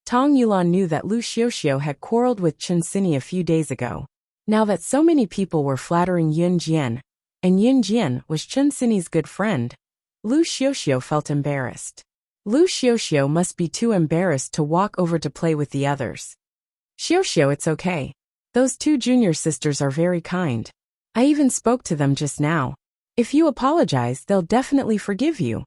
Speaker 1: Tang Yulan knew that Lu Xiuxiu had quarreled with Chen Xini a few days ago. Now that so many people were flattering Yin Jian, and Yin Jian was Chen Xini's good friend, Lu Xiuxiu felt embarrassed. Lu Xiuxiu must be too embarrassed to walk over to play with the others. Xiuxiu, it's okay. Those two junior sisters are very kind. I even spoke to them just now. If you apologize, they'll definitely forgive you.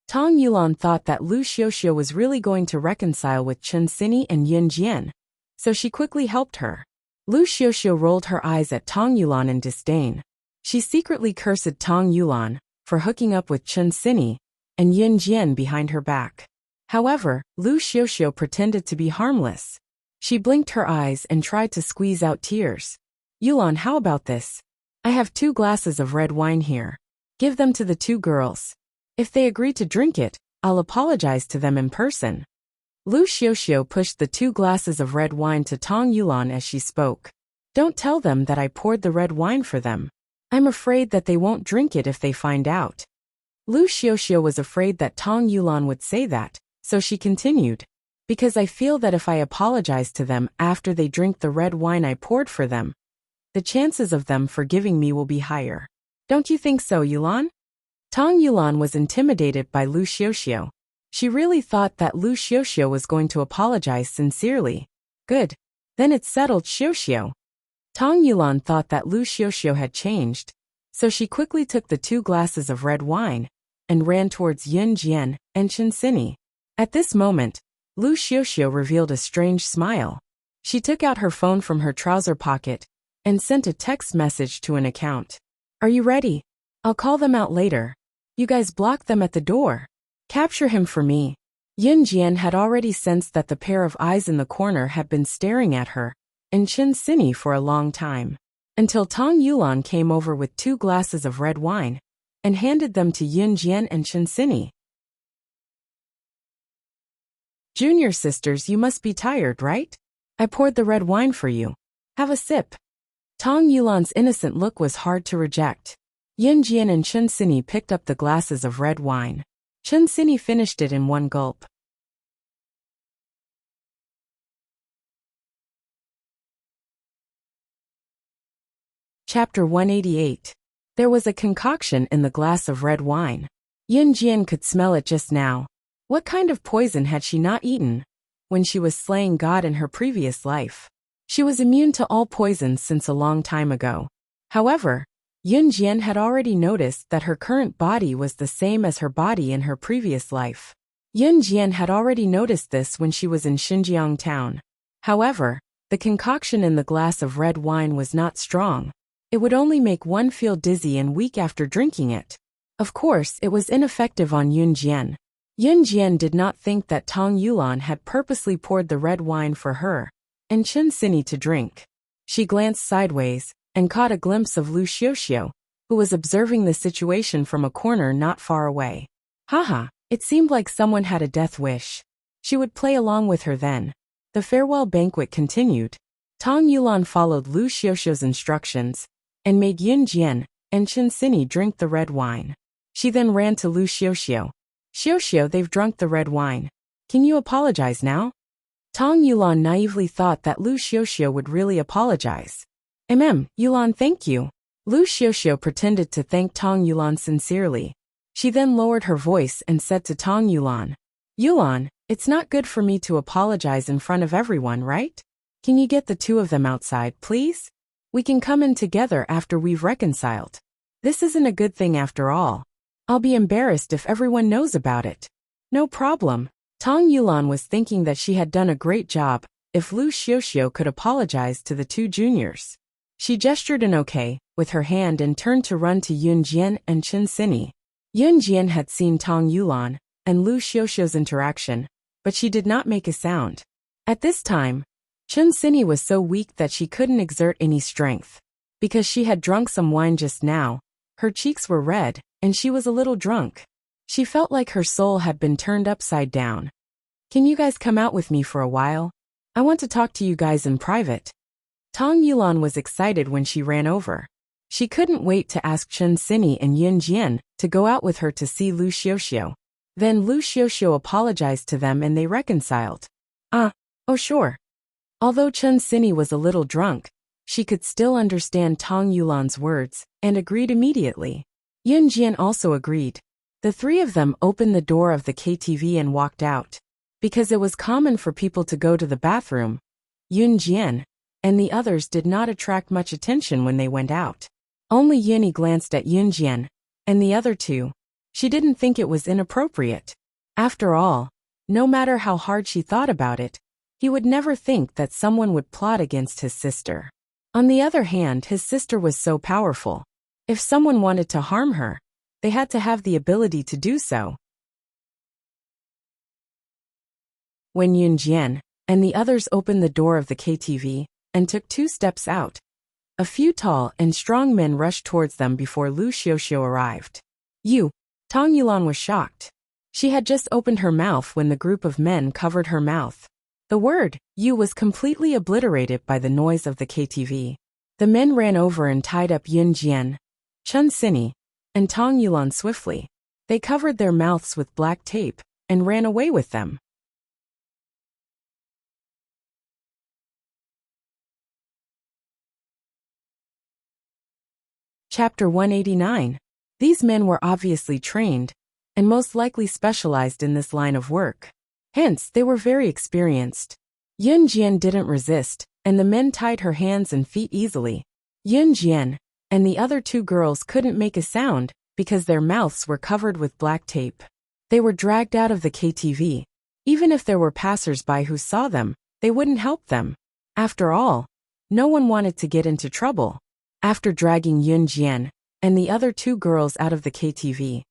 Speaker 1: Tang Yulan thought that Lu Xiuxiu was really going to reconcile with Chen Xini and Yin Jian, so she quickly helped her. Lu Xiuxiu rolled her eyes at Tang Yulan in disdain. She secretly cursed Tang Yulan for hooking up with Chen Xini and Yin Jian behind her back. However, Lu Xiuxiu pretended to be harmless. She blinked her eyes and tried to squeeze out tears. Yulan, how about this? I have 2 glasses of red wine here. Give them to the 2 girls. If they agree to drink it, I'll apologize to them in person. Lu Xiuxiu pushed the 2 glasses of red wine to Tang Yulan as she spoke. Don't tell them that I poured the red wine for them. I'm afraid that they won't drink it if they find out. Lu Xiuxiu was afraid that Tang Yulan would say that, so she continued. Because I feel that if I apologize to them after they drink the red wine I poured for them, the chances of them forgiving me will be higher. Don't you think so, Yulan? Tang Yulan was intimidated by Lu Xiuxiu. She really thought that Lu Xiuxiu was going to apologize sincerely. Good. Then it's settled, Xiuxiu. Tang Yulan thought that Lu Xiuxiu had changed, so she quickly took the 2 glasses of red wine and ran towards Yin Jian and Chen Xini. At this moment, Lu Xiuxiu revealed a strange smile. She took out her phone from her trouser pocket and sent a text message to an account. Are you ready? I'll call them out later. You guys block them at the door. Capture him for me. Yin Jian had already sensed that the pair of eyes in the corner had been staring at her and Chen Xini for a long time, until Tang Yulan came over with 2 glasses of red wine and handed them to Yin Jian and Chen Xini. Junior sisters, you must be tired, right? I poured the red wine for you. Have a sip. Tang Yulan's innocent look was hard to reject. Yin Jian and Chen Xini picked up the glasses of red wine. Chen Xini finished it in one gulp. Chapter 188. There was a concoction in the glass of red wine. Yin Jian could smell it just now. What kind of poison had she not eaten when she was slaying God in her previous life? She was immune to all poisons since a long time ago. However, Yin Jian had already noticed that her current body was the same as her body in her previous life. Yin Jian had already noticed this when she was in Xinjiang town. However, the concoction in the glass of red wine was not strong. It would only make one feel dizzy and weak after drinking it. Of course, it was ineffective on Yin Jian. Yin Jian did not think that Tang Yulan had purposely poured the red wine for her and Chen Xini to drink. She glanced sideways and caught a glimpse of Lu Xiuxiu, who was observing the situation from a corner not far away. Haha, it seemed like someone had a death wish. She would play along with her then. The farewell banquet continued. Tang Yulan followed Lu Xiuxiu's instructions and made Yin Jian and Chen Xini drink the red wine. She then ran to Lu Xiuxiu. Xiuxiu, they've drunk the red wine. Can you apologize now? Tang Yulan naively thought that Lu Xiuxiu would really apologize. Yulan, thank you. Lu Xiuxiu pretended to thank Tang Yulan sincerely. She then lowered her voice and said to Tang Yulan, Yulan, it's not good for me to apologize in front of everyone, right? Can you get the 2 of them outside, please? We can come in together after we've reconciled. This isn't a good thing after all. I'll be embarrassed if everyone knows about it. No problem. Tang Yulan was thinking that she had done a great job if Lu Xiuxiu could apologize to the 2 juniors. She gestured an okay with her hand and turned to run to Yin Jian and Chen Xini. Yin Jian had seen Tang Yulan and Lu Xiuxiu's interaction, but she did not make a sound. At this time, Chun Sini was so weak that she couldn't exert any strength. Because she had drunk some wine just now, her cheeks were red, and she was a little drunk. She felt like her soul had been turned upside down. Can you guys come out with me for a while? I want to talk to you guys in private. Tong Yulan was excited when she ran over. She couldn't wait to ask Chun Sini and Yun Jian to go out with her to see Lu Xiuxiu. Then Lu Xiuxiu apologized to them and they reconciled. Oh sure. Although Chun Sini was a little drunk, she could still understand Tong Yulan's words and agreed immediately. Yun Jian also agreed. The three of them opened the door of the KTV and walked out. Because it was common for people to go to the bathroom, Yun Jian and the others did not attract much attention when they went out. Only Yuni glanced at Yun Jian and the other two. She didn't think it was inappropriate. After all, no matter how hard she thought about it, he would never think that someone would plot against his sister. On the other hand, his sister was so powerful. If someone wanted to harm her, they had to have the ability to do so. When Yun Jian and the others opened the door of the KTV and took 2 steps out, a few tall and strong men rushed towards them before Lu Xiuxiu arrived. Tong Yulan was shocked. She had just opened her mouth when the group of men covered her mouth. The word, "you" was completely obliterated by the noise of the KTV. The men ran over and tied up Yun Jian, Chun Sini, and Tong Yulan swiftly. They covered their mouths with black tape and ran away with them. Chapter 189. These men were obviously trained, and most likely specialized in this line of work. Hence, they were very experienced. Yun Jian didn't resist, and the men tied her hands and feet easily. Yun Jian and the other 2 girls couldn't make a sound because their mouths were covered with black tape. They were dragged out of the KTV. Even if there were passers-by who saw them, they wouldn't help them. After all, no one wanted to get into trouble. After dragging Yun Jian and the other 2 girls out of the KTV,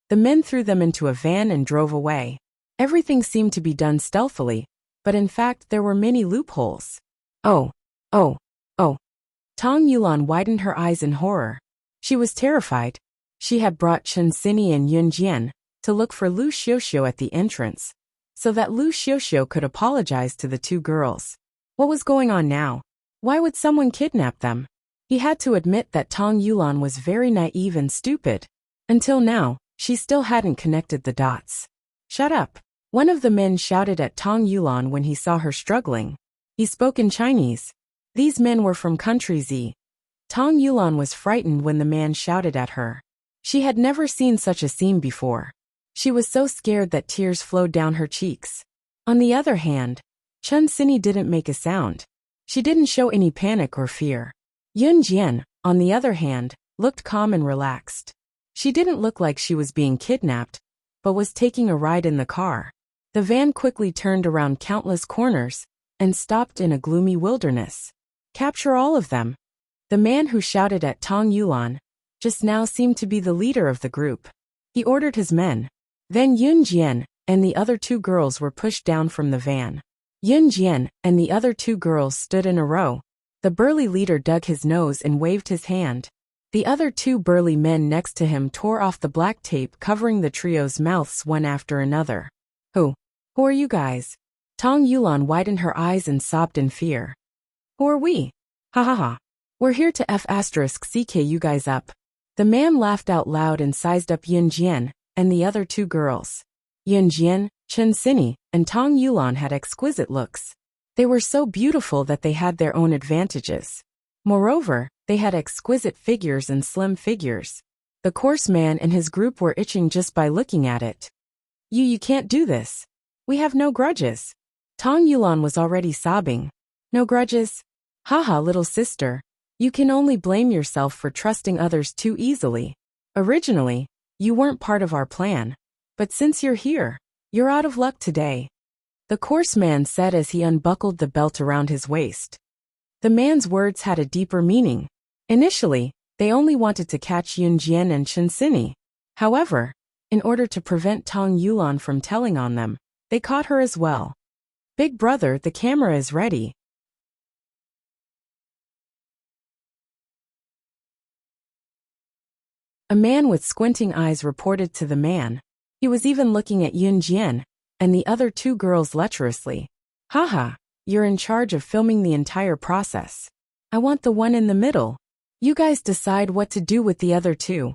Speaker 1: the men threw them into a van and drove away. Everything seemed to be done stealthily, but in fact there were many loopholes. Oh. Tong Yulan widened her eyes in horror. She was terrified. She had brought Chun Sini and Yun Jian to look for Lu Xiuxiu at the entrance, so that Lu Xiuxiu could apologize to the 2 girls. What was going on now? Why would someone kidnap them? He had to admit that Tong Yulan was very naive and stupid. Until now, she still hadn't connected the dots. Shut up. One of the men shouted at Tong Yulan when he saw her struggling. He spoke in Chinese. These men were from country Z. Tong Yulan was frightened when the man shouted at her. She had never seen such a scene before. She was so scared that tears flowed down her cheeks. On the other hand, Chun Sini didn't make a sound. She didn't show any panic or fear. Yun Jian, on the other hand, looked calm and relaxed. She didn't look like she was being kidnapped, but was taking a ride in the car. The van quickly turned around countless corners and stopped in a gloomy wilderness. Capture all of them. The man who shouted at Tong Yulan just now seemed to be the leader of the group. He ordered his men. Then Yun Jian and the other 2 girls were pushed down from the van. Yun Jian and the other 2 girls stood in a row. The burly leader dug his nose and waved his hand. The other 2 burly men next to him tore off the black tape covering the trio's mouths one after another. Who are you guys? Tong Yulan widened her eyes and sobbed in fear. Who are we? Ha ha ha. We're here to *CK you guys up. The man laughed out loud and sized up Yun Jian and the other 2 girls. Yun Jian, Chun Sini, and Tong Yulan had exquisite looks. They were so beautiful that they had their own advantages. Moreover, they had exquisite figures and slim figures. The coarse man and his group were itching just by looking at it. You can't do this. We have no grudges. Tong Yulan was already sobbing. No grudges? Haha, little sister. You can only blame yourself for trusting others too easily. Originally, you weren't part of our plan. But since you're here, you're out of luck today. The coarse man said as he unbuckled the belt around his waist. The man's words had a deeper meaning. Initially, they only wanted to catch Yun Jian and Chun Sini. However, in order to prevent Tong Yulan from telling on them, they caught her as well. Big brother, the camera is ready. A man with squinting eyes reported to the man. He was even looking at Yunjian and the other two girls lecherously. Haha, you're in charge of filming the entire process. I want the one in the middle. You guys decide what to do with the other two.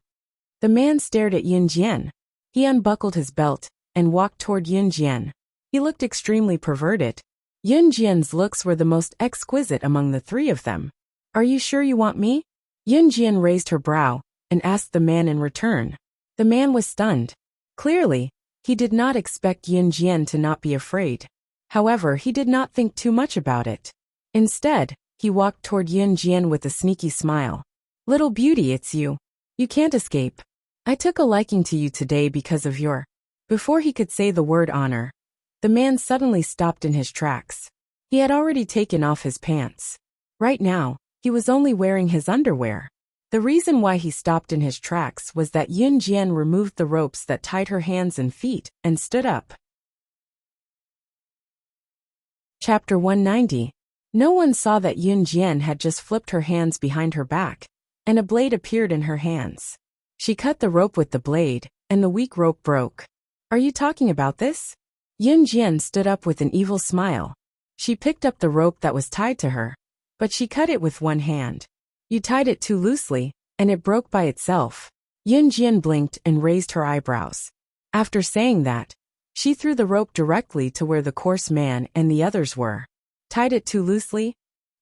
Speaker 1: The man stared at Yunjian. He unbuckled his belt and walked toward Yunjian. He looked extremely perverted. Yunjian's looks were the most exquisite among the three of them. Are you sure you want me? Yunjian raised her brow and asked the man in return. The man was stunned. Clearly, he did not expect Yunjian to not be afraid. However, he did not think too much about it. Instead, he walked toward Yunjian with a sneaky smile. Little beauty, it's you. You can't escape. I took a liking to you today because of your... Before he could say the word honor, the man suddenly stopped in his tracks. He had already taken off his pants. Right now, he was only wearing his underwear. The reason why he stopped in his tracks was that Yunjian removed the ropes that tied her hands and feet and stood up. Chapter 190. No one saw that Yunjian had just flipped her hands behind her back, and a blade appeared in her hands. She cut the rope with the blade, and the weak rope broke. Are you talking about this? Yunjian stood up with an evil smile. She picked up the rope that was tied to her, but she cut it with one hand. You tied it too loosely, and it broke by itself. Yunjian blinked and raised her eyebrows. After saying that, she threw the rope directly to where the coarse man and the others were. Tied it too loosely?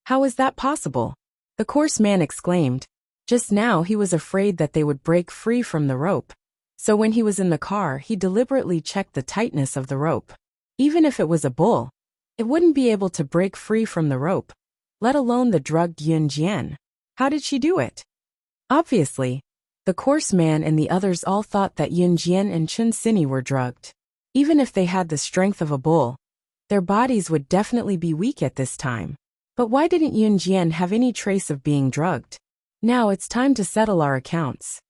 Speaker 1: How is that possible? The coarse man exclaimed. Just now he was afraid that they would break free from the rope. So when he was in the car, he deliberately checked the tightness of the rope. Even if it was a bull, it wouldn't be able to break free from the rope, let alone the drugged Yunjian. How did she do it? Obviously, the coarse man and the others all thought that Yunjian and Chun Sini were drugged. Even if they had the strength of a bull, their bodies would definitely be weak at this time. But why didn't Yunjian have any trace of being drugged? Now it's time to settle our accounts.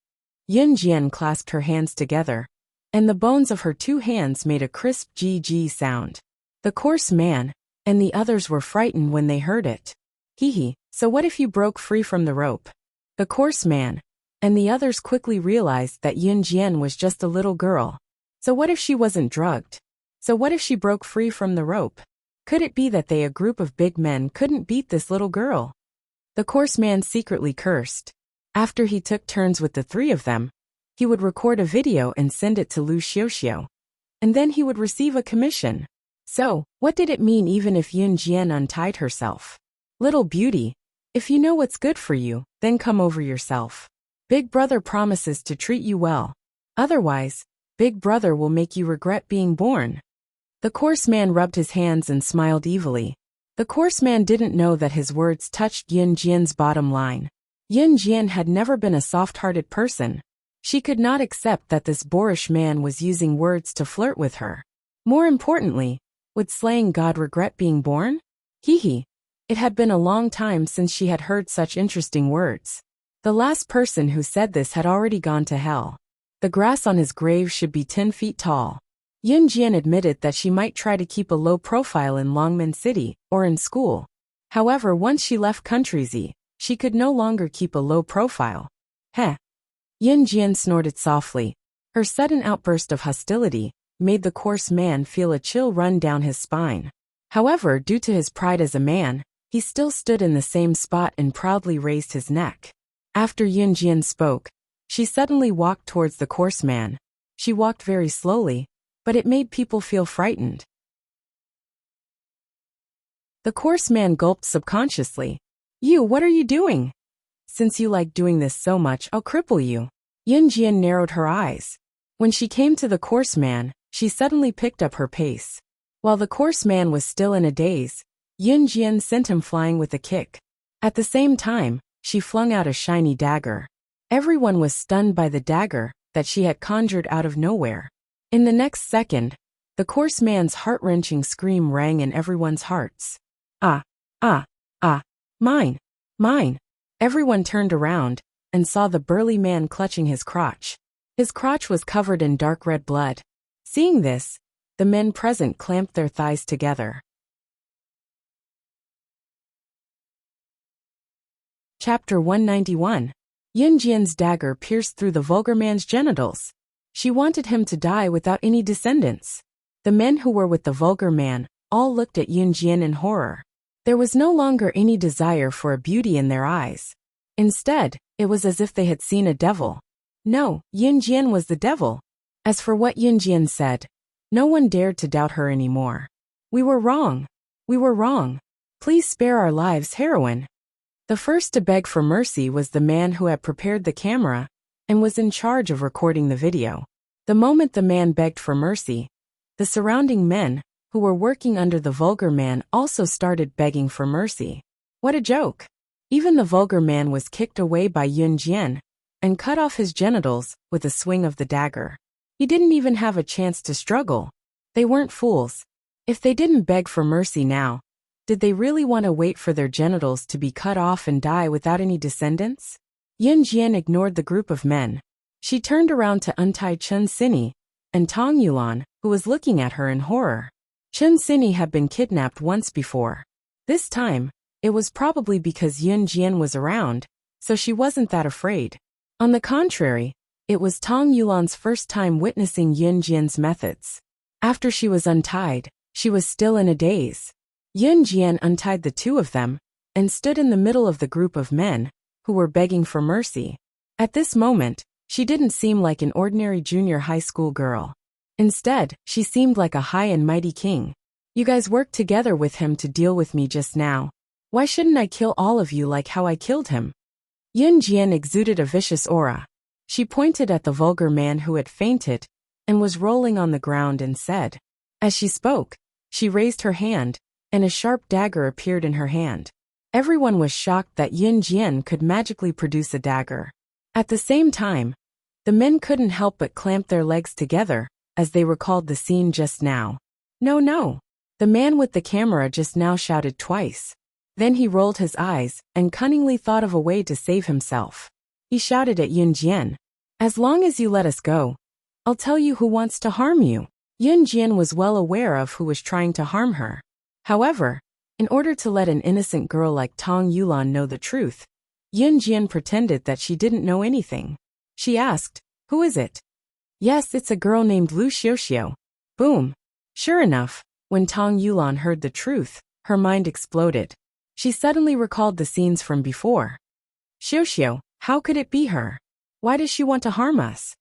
Speaker 1: Yunjian clasped her hands together, and the bones of her two hands made a crisp GG sound. The coarse man and the others were frightened when they heard it. Hee, so what if you broke free from the rope? The coarse man and the others quickly realized that Yunjian was just a little girl. So what if she wasn't drugged? So what if she broke free from the rope? Could it be that a group of big men couldn't beat this little girl? The coarse man secretly cursed. After he took turns with the three of them, he would record a video and send it to Lu Xiuxiu. And then he would receive a commission. So, what did it mean even if Yunjian untied herself? Little beauty, if you know what's good for you, then come over yourself. Big brother promises to treat you well. Otherwise, Big brother will make you regret being born. The coarse man rubbed his hands and smiled evilly. The coarse man didn't know that his words touched Yunjian's bottom line. Yunjian had never been a soft-hearted person. She could not accept that this boorish man was using words to flirt with her. More importantly, would slaying God regret being born? Hee. It had been a long time since she had heard such interesting words. The last person who said this had already gone to hell. The grass on his grave should be 10 feet tall. Yunjian admitted that she might try to keep a low profile in Longmen City or in school. However, once she left Country Z, she could no longer keep a low profile. Heh. Yunjian snorted softly. Her sudden outburst of hostility made the coarse man feel a chill run down his spine. However, due to his pride as a man, he still stood in the same spot and proudly raised his neck. After Yunjian spoke, she suddenly walked towards the coarse man. She walked very slowly, but it made people feel frightened. The coarse man gulped subconsciously. You, what are you doing? Since you like doing this so much, I'll cripple you. Yunjian narrowed her eyes. When she came to the coarse man, she suddenly picked up her pace. While the coarse man was still in a daze, Yunjian sent him flying with a kick. At the same time, she flung out a shiny dagger. Everyone was stunned by the dagger that she had conjured out of nowhere. In the next second, the coarse man's heart-wrenching scream rang in everyone's hearts. Ah, ah, ah, mine, mine. Everyone turned around and saw the burly man clutching his crotch. His crotch was covered in dark red blood. Seeing this, the men present clamped their thighs together. Chapter 191. Yunjian's dagger pierced through the vulgar man's genitals. She wanted him to die without any descendants. The men who were with the vulgar man all looked at Yunjian in horror. There was no longer any desire for a beauty in their eyes. Instead, it was as if they had seen a devil. No, Yunjian was the devil. As for what Yunjian said, no one dared to doubt her anymore. We were wrong. We were wrong. Please spare our lives, heroine. The first to beg for mercy was the man who had prepared the camera and was in charge of recording the video. The moment the man begged for mercy, the surrounding men, who were working under the vulgar man, also started begging for mercy. What a joke! Even the vulgar man was kicked away by Yunjian and cut off his genitals with a swing of the dagger. He didn't even have a chance to struggle. They weren't fools. If they didn't beg for mercy now, did they really want to wait for their genitals to be cut off and die without any descendants? Yunjian ignored the group of men. She turned around to untie Chun Sini and Tong Yulan, who was looking at her in horror. Chun Sini had been kidnapped once before. This time, it was probably because Yunjian was around, so she wasn't that afraid. On the contrary, it was Tong Yulan's first time witnessing Yunjian's methods. After she was untied, she was still in a daze. Yunjian untied the two of them and stood in the middle of the group of men who were begging for mercy. At this moment, she didn't seem like an ordinary junior high school girl. Instead, she seemed like a high and mighty king. You guys worked together with him to deal with me just now. Why shouldn't I kill all of you like how I killed him? Yunjian exuded a vicious aura. She pointed at the vulgar man who had fainted and was rolling on the ground and said. As she spoke, she raised her hand, and a sharp dagger appeared in her hand. Everyone was shocked that Yunjian could magically produce a dagger. At the same time, the men couldn't help but clamp their legs together as they recalled the scene just now. No, no. The man with the camera just now shouted twice. Then he rolled his eyes and cunningly thought of a way to save himself. He shouted at Yunjian, "As long as you let us go, I'll tell you who wants to harm you." Yunjian was well aware of who was trying to harm her. However, in order to let an innocent girl like Tong Yulan know the truth, Yunjian pretended that she didn't know anything. She asked, "Who is it?" "Yes, it's a girl named Lu Xiuxiu." Boom. Sure enough, when Tong Yulan heard the truth, her mind exploded. She suddenly recalled the scenes from before. Xiuxiu, how could it be her? Why does she want to harm us?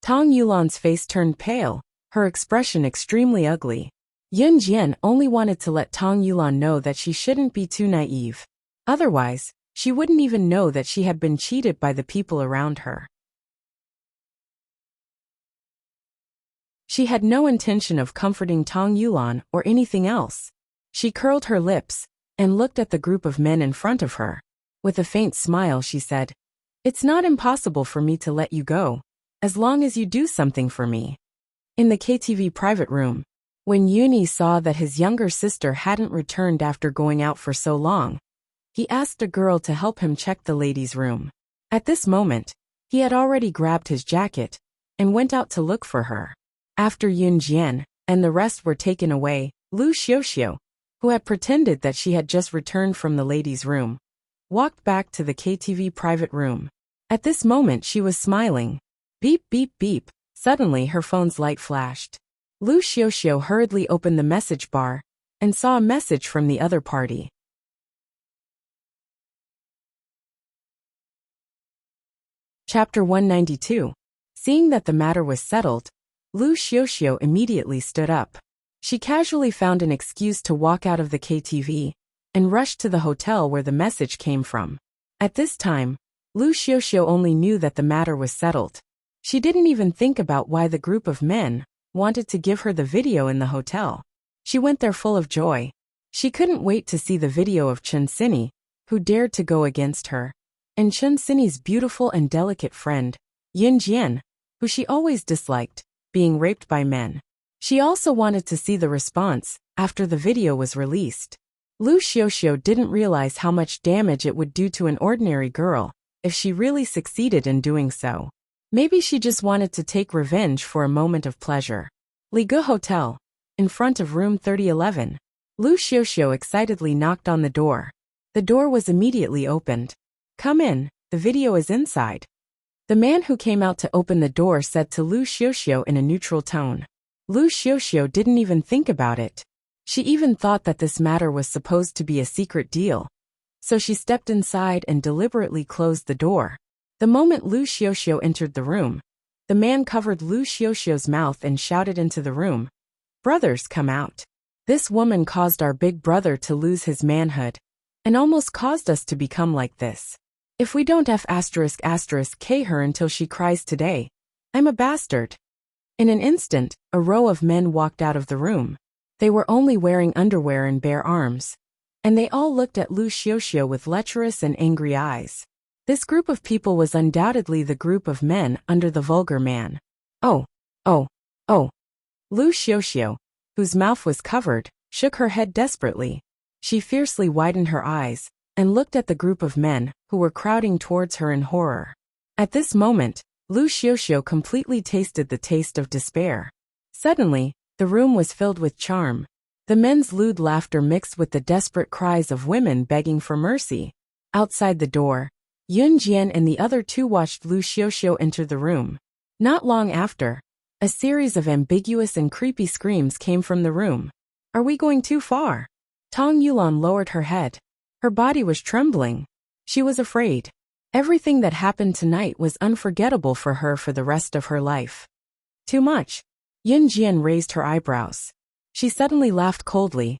Speaker 1: Tong Yulan's face turned pale, her expression extremely ugly. Yunjian only wanted to let Tong Yulan know that she shouldn't be too naive. Otherwise, she wouldn't even know that she had been cheated by the people around her. She had no intention of comforting Tong Yulan or anything else. She curled her lips and looked at the group of men in front of her. With a faint smile, she said, "It's not impossible for me to let you go, as long as you do something for me." In the KTV private room, when Yuni saw that his younger sister hadn't returned after going out for so long, he asked a girl to help him check the ladies' room. At this moment, he had already grabbed his jacket and went out to look for her. After Yunjian and the rest were taken away, Lu Xiuxiu, who had pretended that she had just returned from the ladies' room, walked back to the KTV private room. At this moment she was smiling. Beep beep beep. Suddenly her phone's light flashed. Lu Xiuxiu hurriedly opened the message bar and saw a message from the other party. Chapter 192. Seeing that the matter was settled, Lu Xiuxiu immediately stood up. She casually found an excuse to walk out of the KTV and rushed to the hotel where the message came from. At this time, Lu Xiuxiu only knew that the matter was settled. She didn't even think about why the group of men wanted to give her the video in the hotel. She went there full of joy. She couldn't wait to see the video of Chun Sini, who dared to go against her, and Chun Sini's beautiful and delicate friend, Yunjian, who she always disliked, being raped by men. She also wanted to see the response after the video was released. Lu Xiuxiu didn't realize how much damage it would do to an ordinary girl if she really succeeded in doing so. Maybe she just wanted to take revenge for a moment of pleasure. Ligu Hotel, in front of room 3011. Lu Xiuxiu excitedly knocked on the door. The door was immediately opened. "Come in," the the video is inside. The man who came out to open the door said to Lu Xiuxiu in a neutral tone. Lu Xiuxiu didn't even think about it. She even thought that this matter was supposed to be a secret deal. So she stepped inside and deliberately closed the door. The moment Lu Xiuxiu entered the room, the man covered Lu Xiuxiu's mouth and shouted into the room, "Brothers, come out. This woman caused our big brother to lose his manhood, and almost caused us to become like this. If we don't K her until she cries today, I'm a bastard." In an instant, a row of men walked out of the room. They were only wearing underwear and bare arms, and they all looked at Lu Xiuxiu with lecherous and angry eyes. This group of people was undoubtedly the group of men under the vulgar man. Oh. Lu Xiuxiu, whose mouth was covered, shook her head desperately. She fiercely widened her eyes and looked at the group of men who were crowding towards her in horror. At this moment, Lu Xiuxiu completely tasted the taste of despair. Suddenly, the room was filled with charm. The men's lewd laughter mixed with the desperate cries of women begging for mercy. Outside the door, Yun Jian and the other two watched Lu Xiuxiu enter the room. Not long after, a series of ambiguous and creepy screams came from the room. "Are we going too far?" Tong Yulan lowered her head. Her body was trembling. She was afraid. Everything that happened tonight was unforgettable for her for the rest of her life. Too much. Yun Jian raised her eyebrows. She suddenly laughed coldly.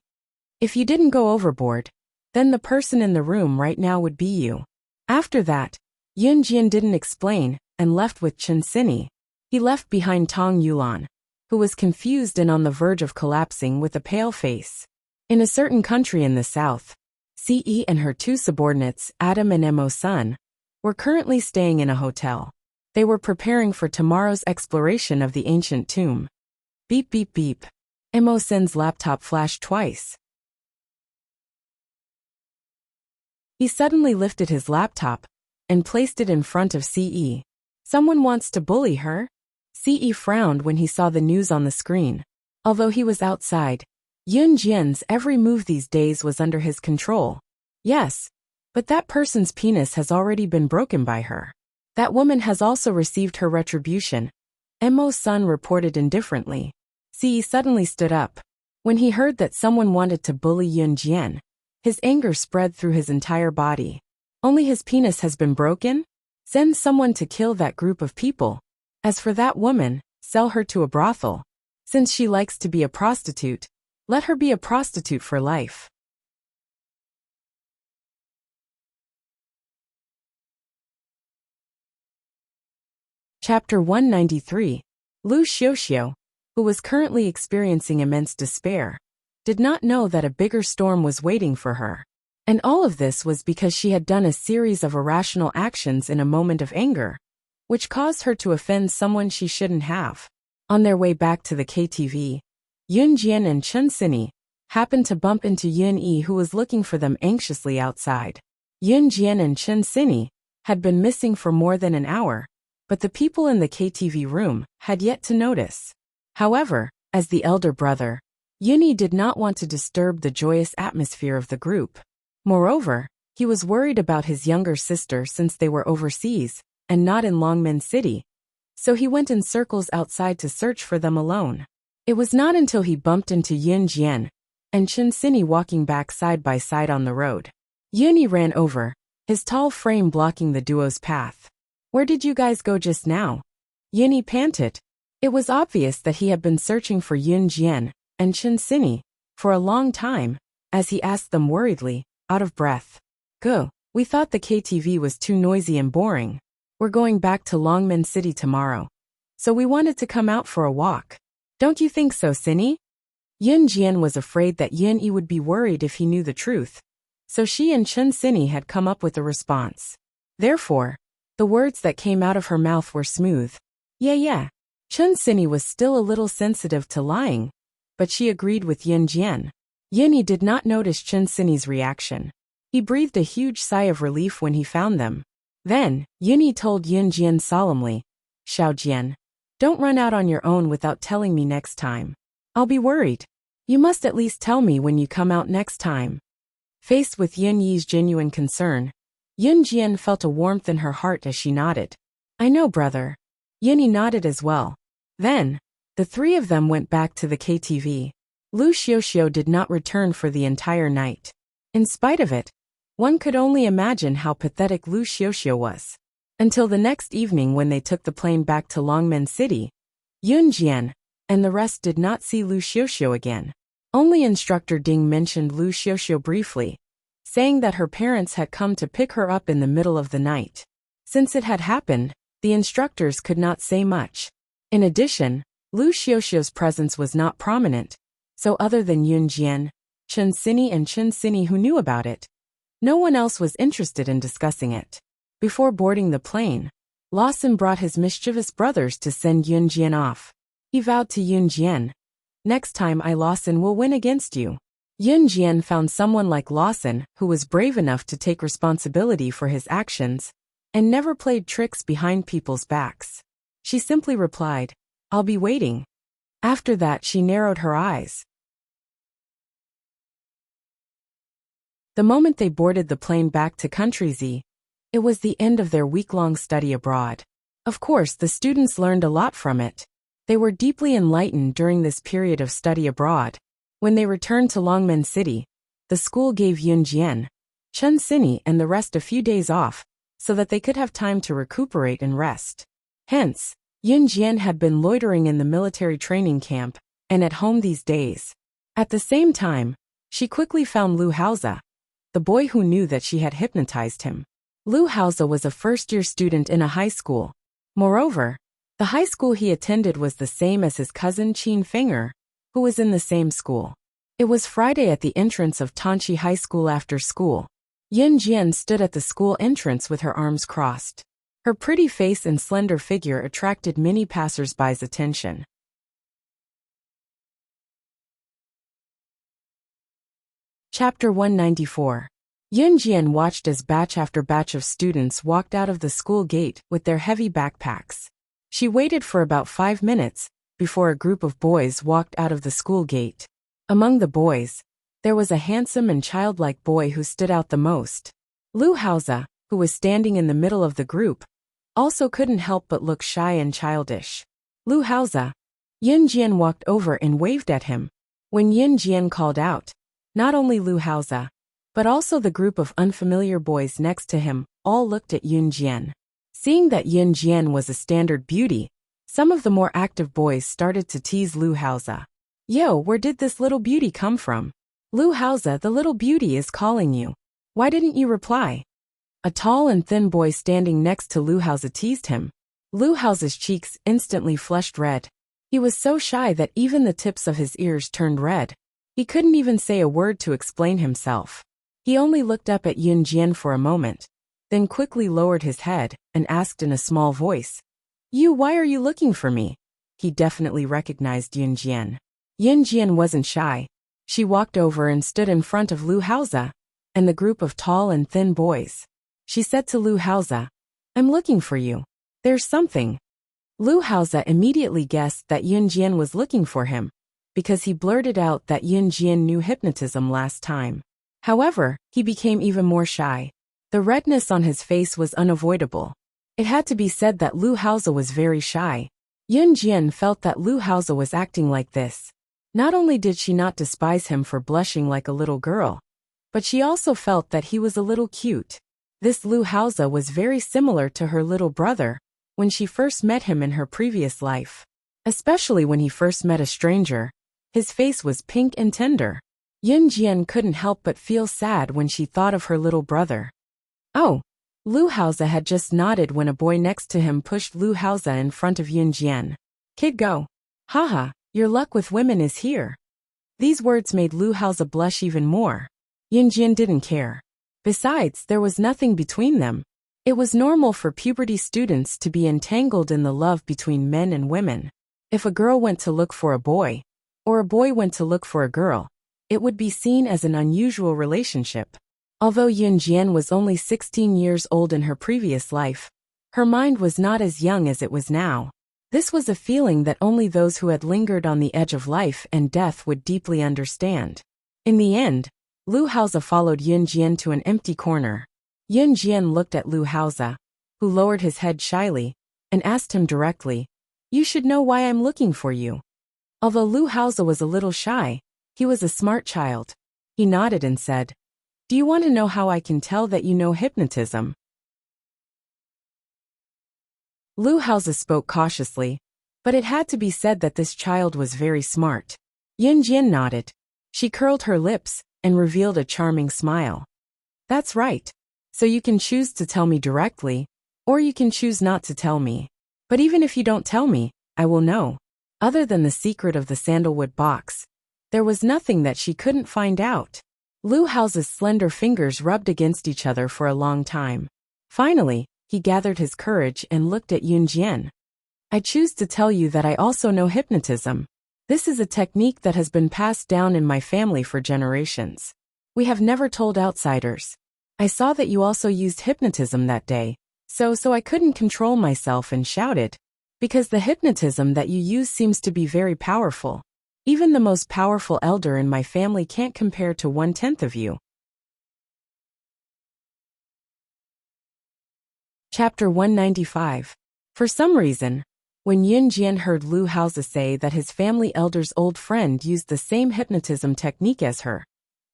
Speaker 1: "If you didn't go overboard, then the person in the room right now would be you." After that, Yun Jian didn't explain and left with Chen Sini. He left behind Tong Yulan, who was confused and on the verge of collapsing with a pale face. In a certain country in the south, Ce and her two subordinates, Adam and Mo Sun, were currently staying in a hotel. They were preparing for tomorrow's exploration of the ancient tomb. Beep beep beep. Mo Sun's laptop flashed twice. He suddenly lifted his laptop and placed it in front of Ce. "Someone wants to bully her?" Ce frowned when he saw the news on the screen. Although he was outside, Yun Jian's every move these days was under his control. "Yes, but that person's penis has already been broken by her. That woman has also received her retribution," Mo Sun reported indifferently. Ce suddenly stood up. When he heard that someone wanted to bully Yun Jian, his anger spread through his entire body. "Only his penis has been broken? Send someone to kill that group of people. As for that woman, sell her to a brothel. Since she likes to be a prostitute, let her be a prostitute for life." Chapter 193. Lu Xiuxiu, who was currently experiencing immense despair, did not know that a bigger storm was waiting for her. And all of this was because she had done a series of irrational actions in a moment of anger, which caused her to offend someone she shouldn't have. On their way back to the KTV, Yun Jian and Chen Sini happened to bump into Yun Yi, who was looking for them anxiously outside. Yun Jian and Chen Sini had been missing for more than an hour, but the people in the KTV room had yet to notice. However, as the elder brother, Yun Yi did not want to disturb the joyous atmosphere of the group. Moreover, he was worried about his younger sister since they were overseas and not in Longmen City, so he went in circles outside to search for them alone. It was not until he bumped into Yun Jian and Chen Sini walking back side by side on the road. Yun Yi ran over, his tall frame blocking the duo's path. "Where did you guys go just now?" Yun Yi panted. It was obvious that he had been searching for Yun Jian and Chen Sini for a long time, as he asked them worriedly, out of breath. "Go, we thought the KTV was too noisy and boring. We're going back to Longmen City tomorrow, so we wanted to come out for a walk. Don't you think so, Sini?" Yun Jian was afraid that Yun Yi would be worried if he knew the truth, so she and Chen Sini had come up with a response. Therefore, the words that came out of her mouth were smooth. Yeah. Chen Sini was still a little sensitive to lying, but she agreed with Yun Jian. Yun Yi did not notice Chen Sini's reaction. He breathed a huge sigh of relief when he found them. Then, Yun Yi told Yun Jian solemnly, "Xiao Jian, don't run out on your own without telling me next time. I'll be worried. You must at least tell me when you come out next time." Faced with Yun Yi's genuine concern, Yunjian felt a warmth in her heart as she nodded. I know, brother. Yunyi nodded as well. Then, the three of them went back to the KTV. Lu Xiuxiu did not return for the entire night. In spite of it, one could only imagine how pathetic Lu Xiuxiu was. Until the next evening when they took the plane back to Longmen City, Yunjian and the rest did not see Lu Xiuxiu again. Only instructor Ding mentioned Lu Xiuxiu briefly, saying that her parents had come to pick her up in the middle of the night. Since it had happened, the instructors could not say much. In addition, Lu Xiuxiu's presence was not prominent, so other than Yunjian, Chen Sini and Chen Sini who knew about it, no one else was interested in discussing it. Before boarding the plane, Lawson brought his mischievous brothers to send Yunjian off. He vowed to Yunjian, next time Lawson will win against you. Yunjian found someone like Lawson who was brave enough to take responsibility for his actions and never played tricks behind people's backs. She simply replied, I'll be waiting. After that she narrowed her eyes. The moment they boarded the plane back to Country Z, it was the end of their week-long study abroad. Of course, the students learned a lot from it. They were deeply enlightened during this period of study abroad. When they returned to Longmen City, the school gave Yunjian, Chen Sini and the rest a few days off, so that they could have time to recuperate and rest. Hence, Yunjian had been loitering in the military training camp and at home these days. At the same time, she quickly found Lu Haoze, the boy who knew that she had hypnotized him. Lu Haoze was a first-year student in a high school. Moreover, the high school he attended was the same as his cousin Qin Fenger, who was in the same school. It was Friday at the entrance of Tanchi High School after school. Yunjian stood at the school entrance with her arms crossed. Her pretty face and slender figure attracted many passers-by's attention. Chapter 194. Yunjian watched as batch after batch of students walked out of the school gate with their heavy backpacks. She waited for about 5 minutes before a group of boys walked out of the school gate. Among the boys, there was a handsome and childlike boy who stood out the most. Lu Haoze, who was standing in the middle of the group, also couldn't help but look shy and childish. Lu Haoze. Yunjian walked over and waved at him. When Yunjian called out, not only Lu Haoze, but also the group of unfamiliar boys next to him, all looked at Yunjian. Seeing that Yunjian was a standard beauty, some of the more active boys started to tease Lu Haoze. Yo, where did this little beauty come from? Lu Haoze, the little beauty is calling you. Why didn't you reply? A tall and thin boy standing next to Lu Haoze teased him. Lu Haoze's cheeks instantly flushed red. He was so shy that even the tips of his ears turned red. He couldn't even say a word to explain himself. He only looked up at Yunjian for a moment, then quickly lowered his head and asked in a small voice, why are you looking for me? He definitely recognized Yunjian. Yunjian wasn't shy. She walked over and stood in front of Lu Haoze and the group of tall and thin boys. She said to Lu Haoze, I'm looking for you. There's something. Lu Haoze immediately guessed that Yunjian was looking for him, because he blurted out that Yunjian knew hypnotism last time. However, he became even more shy. The redness on his face was unavoidable. It had to be said that Lu Haoze was very shy. Yunjian felt that Lu Haoze was acting like this. Not only did she not despise him for blushing like a little girl, but she also felt that he was a little cute. This Lu Haoze was very similar to her little brother when she first met him in her previous life. Especially when he first met a stranger, his face was pink and tender. Yunjian couldn't help but feel sad when she thought of her little brother. Oh! Lu Haoze had just nodded when a boy next to him pushed Lu Haoze in front of Yunjian. Kid, go. Haha, your luck with women is here. These words made Lu Haoze blush even more. Yunjian didn't care. Besides, there was nothing between them. It was normal for puberty students to be entangled in the love between men and women. If a girl went to look for a boy, or a boy went to look for a girl, it would be seen as an unusual relationship. Although Yunjian was only 16 years old in her previous life, her mind was not as young as it was now. This was a feeling that only those who had lingered on the edge of life and death would deeply understand. In the end, Lu Haoze followed Yunjian to an empty corner. Yun Jian looked at Lu Haozi, who lowered his head shyly, and asked him directly, "You should know why I'm looking for you." Although Lu Haozi was a little shy, he was a smart child. He nodded and said, "Do you want to know how I can tell that you know hypnotism?" Lu Haozi spoke cautiously, but it had to be said that this child was very smart. Yun Jian nodded. She curled her lips and revealed a charming smile. "That's right. So you can choose to tell me directly, or you can choose not to tell me. But even if you don't tell me, I will know." Other than the secret of the sandalwood box, there was nothing that she couldn't find out. Lu Haozi's slender fingers rubbed against each other for a long time. Finally, he gathered his courage and looked at Yun Jian. "I choose to tell you that I also know hypnotism. This is a technique that has been passed down in my family for generations. We have never told outsiders. I saw that you also used hypnotism that day, so I couldn't control myself and shouted. Because the hypnotism that you use seems to be very powerful. Even the most powerful elder in my family can't compare to 1/10 of you." Chapter 195. For some reason, when Yun Jian heard Lu Haozi say that his family elder's old friend used the same hypnotism technique as her,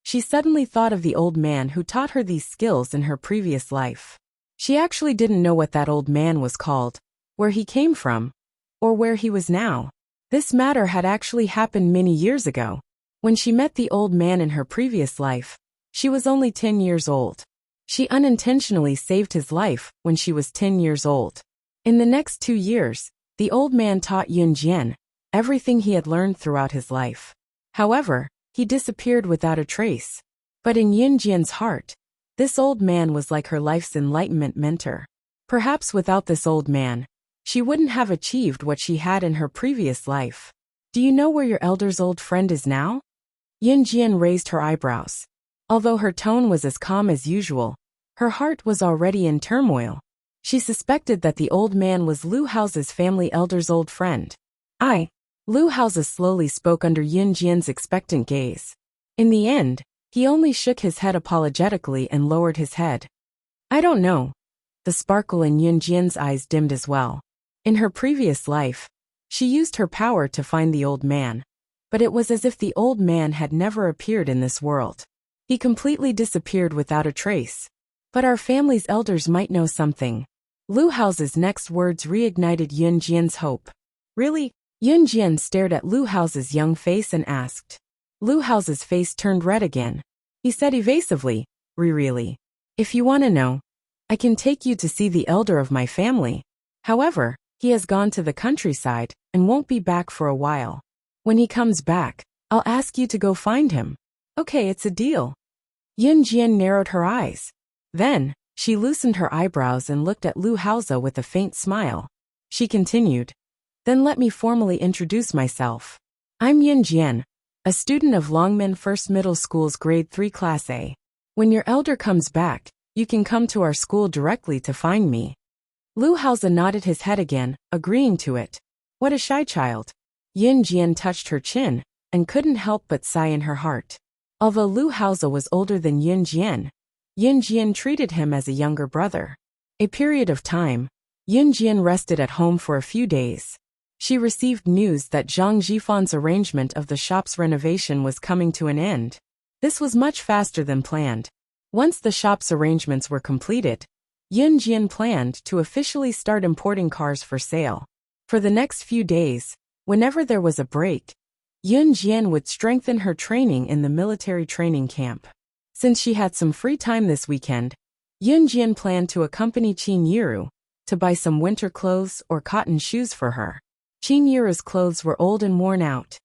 Speaker 1: she suddenly thought of the old man who taught her these skills in her previous life. She actually didn't know what that old man was called, where he came from, or where he was now. This matter had actually happened many years ago. When she met the old man in her previous life, she was only 10 years old. She unintentionally saved his life when she was 10 years old. In the next 2 years, the old man taught Yun Jian everything he had learned throughout his life. However, he disappeared without a trace. But in Yun Jian's heart, this old man was like her life's enlightenment mentor. Perhaps without this old man, she wouldn't have achieved what she had in her previous life. "Do you know where your elder's old friend is now?" Yun Jian raised her eyebrows. Although her tone was as calm as usual, her heart was already in turmoil. She suspected that the old man was Lu Haozi's family elder's old friend. Lu Haozi slowly spoke under Yun Jian's expectant gaze. In the end, he only shook his head apologetically and lowered his head. "I don't know." The sparkle in Yun Jian's eyes dimmed as well. In her previous life, she used her power to find the old man, but it was as if the old man had never appeared in this world. He completely disappeared without a trace. But our family's elders might know something. Lu Haozi's next words reignited Yun Jian's hope. "Really?" Yun Jian stared at Lu Haozi's young face and asked. Lu Haozi's face turned red again. He said evasively, Really? If you want to know, I can take you to see the elder of my family. However, he has gone to the countryside and won't be back for a while. When he comes back, I'll ask you to go find him." "Okay, it's a deal." Yun Jian narrowed her eyes. Then, she loosened her eyebrows and looked at Lu Haozi with a faint smile. She continued, "Then let me formally introduce myself. I'm Yun Jian, a student of Longmen First Middle School's Grade 3 Class A. When your elder comes back, you can come to our school directly to find me." Lu Haozi nodded his head again, agreeing to it. What a shy child. Yun Jian touched her chin, and couldn't help but sigh in her heart. Although Lu Haozi was older than Yun Jian treated him as a younger brother. A period of time, Yun Jian rested at home for a few days. She received news that Zhang Jifan's arrangement of the shop's renovation was coming to an end. This was much faster than planned. Once the shop's arrangements were completed, Yun Jian planned to officially start importing cars for sale. For the next few days, whenever there was a break, Yun Jian would strengthen her training in the military training camp. Since she had some free time this weekend, Yun Jian planned to accompany Qin Yiru to buy some winter clothes or cotton shoes for her. Qin Yiru's clothes were old and worn out.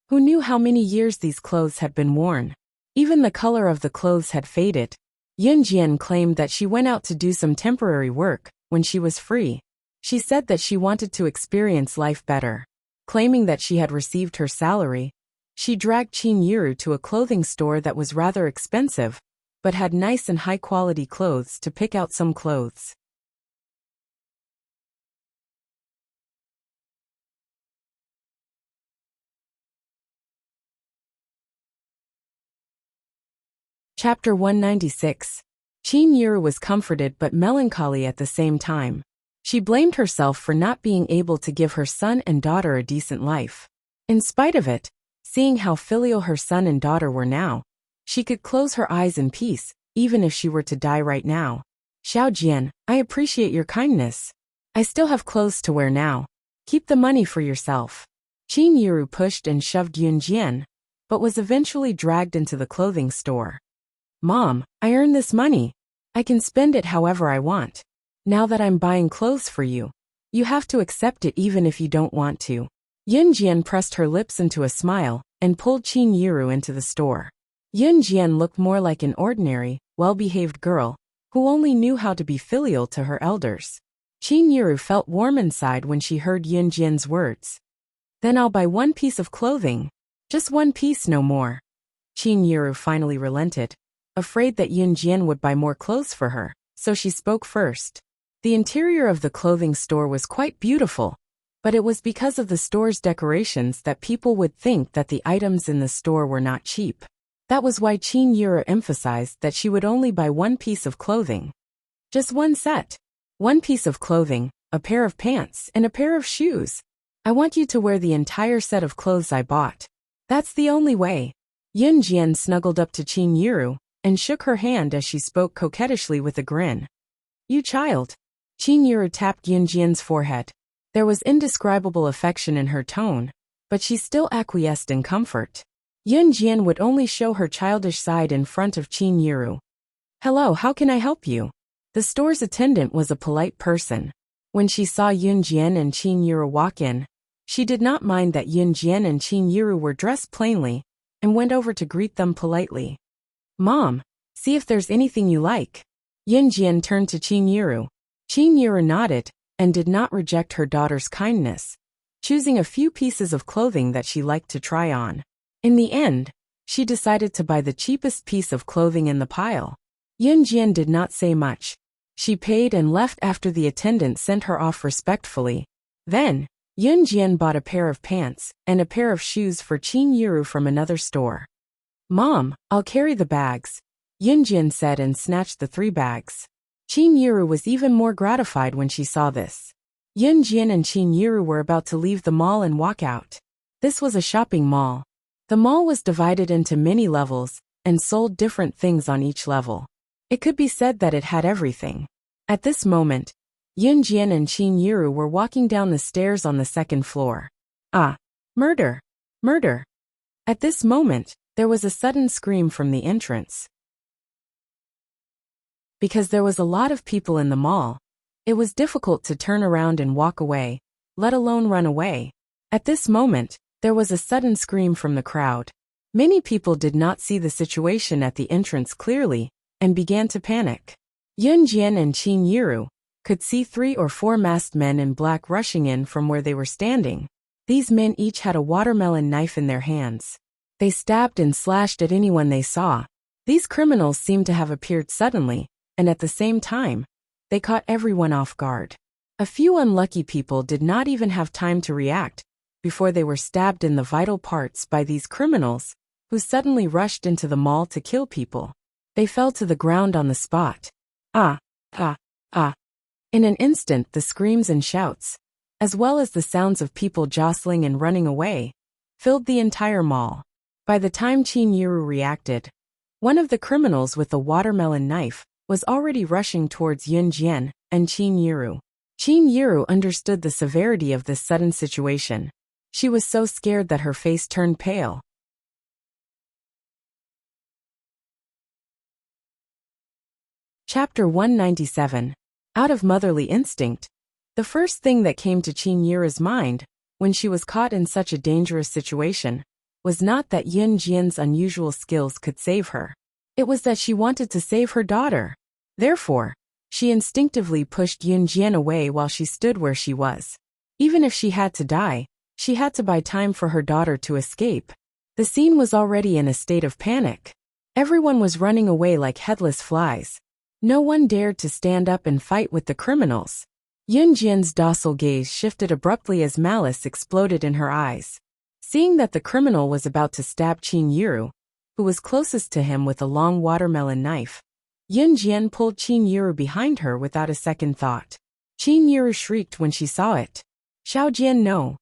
Speaker 1: Who knew how many years these clothes had been worn? Even the color of the clothes had faded. Yun Jian claimed that she went out to do some temporary work when she was free. She said that she wanted to experience life better. Claiming that she had received her salary, she dragged Qin Yiru to a clothing store that was rather expensive, but had nice and high-quality clothes to pick out some clothes. Chapter 196. Qin Yuru was comforted but melancholy at the same time. She blamed herself for not being able to give her son and daughter a decent life. In spite of it, seeing how filial her son and daughter were now, she could close her eyes in peace, even if she were to die right now. Xiao Jian, I appreciate your kindness. I still have clothes to wear now. Keep the money for yourself. Qin Yuru pushed and shoved Yun Jian, but was eventually dragged into the clothing store. Mom, I earned this money. I can spend it however I want. Now that I'm buying clothes for you, you have to accept it even if you don't want to. Yun Jian pressed her lips into a smile and pulled Qin Yuru into the store. Yun Jian looked more like an ordinary, well-behaved girl who only knew how to be filial to her elders. Qin Yuru felt warm inside when she heard Yun Jian's words. Then I'll buy one piece of clothing. Just one piece, no more. Qin Yuru finally relented, afraid that Yun Jian would buy more clothes for her, so she spoke first. The interior of the clothing store was quite beautiful, but it was because of the store's decorations that people would think that the items in the store were not cheap. That was why Qin Yuru emphasized that she would only buy one piece of clothing. Just one set. One piece of clothing, a pair of pants, and a pair of shoes. I want you to wear the entire set of clothes I bought. That's the only way. Yun Jian snuggled up to Qin Yuru and shook her hand as she spoke coquettishly with a grin. You child. Qin Yuru tapped Yun Jian's forehead. There was indescribable affection in her tone, but she still acquiesced in comfort. Yun Jian would only show her childish side in front of Qin Yuru. Hello, how can I help you? The store's attendant was a polite person. When she saw Yun Jian and Qin Yuru walk in, she did not mind that Yun Jian and Qin Yuru were dressed plainly, and went over to greet them politely. Mom, see if there's anything you like. Yun Jian turned to Qin Yuru. Qin Yuru nodded, and did not reject her daughter's kindness, choosing a few pieces of clothing that she liked to try on. In the end, she decided to buy the cheapest piece of clothing in the pile. Yun Jian did not say much. She paid and left after the attendant sent her off respectfully. Then, Yun Jian bought a pair of pants and a pair of shoes for Qin Yuru from another store. Mom, I'll carry the bags, Yun Jian said and snatched the 3 bags. Qin Yuru was even more gratified when she saw this. Yun Jian and Qin Yuru were about to leave the mall and walk out. This was a shopping mall. The mall was divided into many levels and sold different things on each level. It could be said that it had everything. At this moment, Yun Jian and Qin Yuru were walking down the stairs on the 2nd floor. Ah! Murder! Murder! At this moment, there was a sudden scream from the entrance. Because there was a lot of people in the mall, it was difficult to turn around and walk away, let alone run away. At this moment, there was a sudden scream from the crowd. Many people did not see the situation at the entrance clearly, and began to panic. Yun Jian and Qin Yuru could see 3 or 4 masked men in black rushing in from where they were standing. These men each had a watermelon knife in their hands. They stabbed and slashed at anyone they saw. These criminals seemed to have appeared suddenly, and at the same time, they caught everyone off guard. A few unlucky people did not even have time to react before they were stabbed in the vital parts by these criminals, who suddenly rushed into the mall to kill people. They fell to the ground on the spot. Ah! Ah! Ah! In an instant, the screams and shouts, as well as the sounds of people jostling and running away, filled the entire mall. By the time Qin Yuru reacted, one of the criminals with the watermelon knife was already rushing towards Yun Jian and Qin Yuru. Qin Yuru understood the severity of this sudden situation. She was so scared that her face turned pale. Chapter 197. Out of motherly instinct, the first thing that came to Qin Yuru's mind, when she was caught in such a dangerous situation, was not that Yun Jian's unusual skills could save her. It was that she wanted to save her daughter. Therefore, she instinctively pushed Yun Jian away while she stood where she was. Even if she had to die, she had to buy time for her daughter to escape. The scene was already in a state of panic. Everyone was running away like headless flies. No one dared to stand up and fight with the criminals. Yun Jian's docile gaze shifted abruptly as malice exploded in her eyes. Seeing that the criminal was about to stab Qin Yuru, who was closest to him with a long watermelon knife. Yunjian pulled Qin Yiru behind her without a second thought. Qin Yiru shrieked when she saw it. Xiaojian no.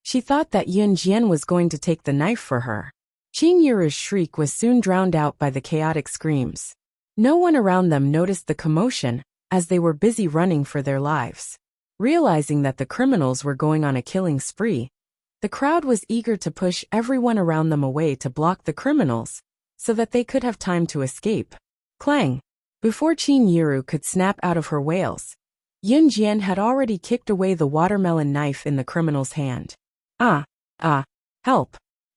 Speaker 1: She thought that Yunjian was going to take the knife for her. Qin Yiru's shriek was soon drowned out by the chaotic screams. No one around them noticed the commotion, as they were busy running for their lives. Realizing that the criminals were going on a killing spree, the crowd was eager to push everyone around them away to block the criminals, so that they could have time to escape. Clang! Before Qin Yiru could snap out of her wails, Yunjian had already kicked away the watermelon knife in the criminal's hand. Help!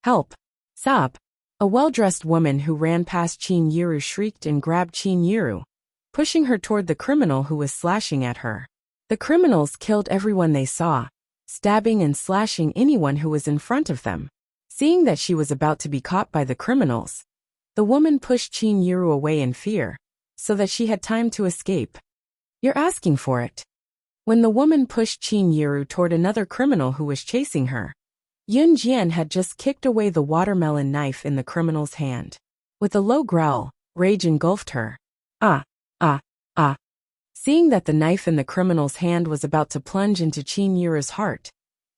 Speaker 1: Help! Sob! A well-dressed woman who ran past Qin Yiru shrieked and grabbed Qin Yiru, pushing her toward the criminal who was slashing at her. The criminals killed everyone they saw, stabbing and slashing anyone who was in front of them. Seeing that she was about to be caught by the criminals, the woman pushed Qin Yiru away in fear, so that she had time to escape. You're asking for it. When the woman pushed Qin Yiru toward another criminal who was chasing her, Yunjian had just kicked away the watermelon knife in the criminal's hand. With a low growl, rage engulfed her. Seeing that the knife in the criminal's hand was about to plunge into Qin Yiru's heart,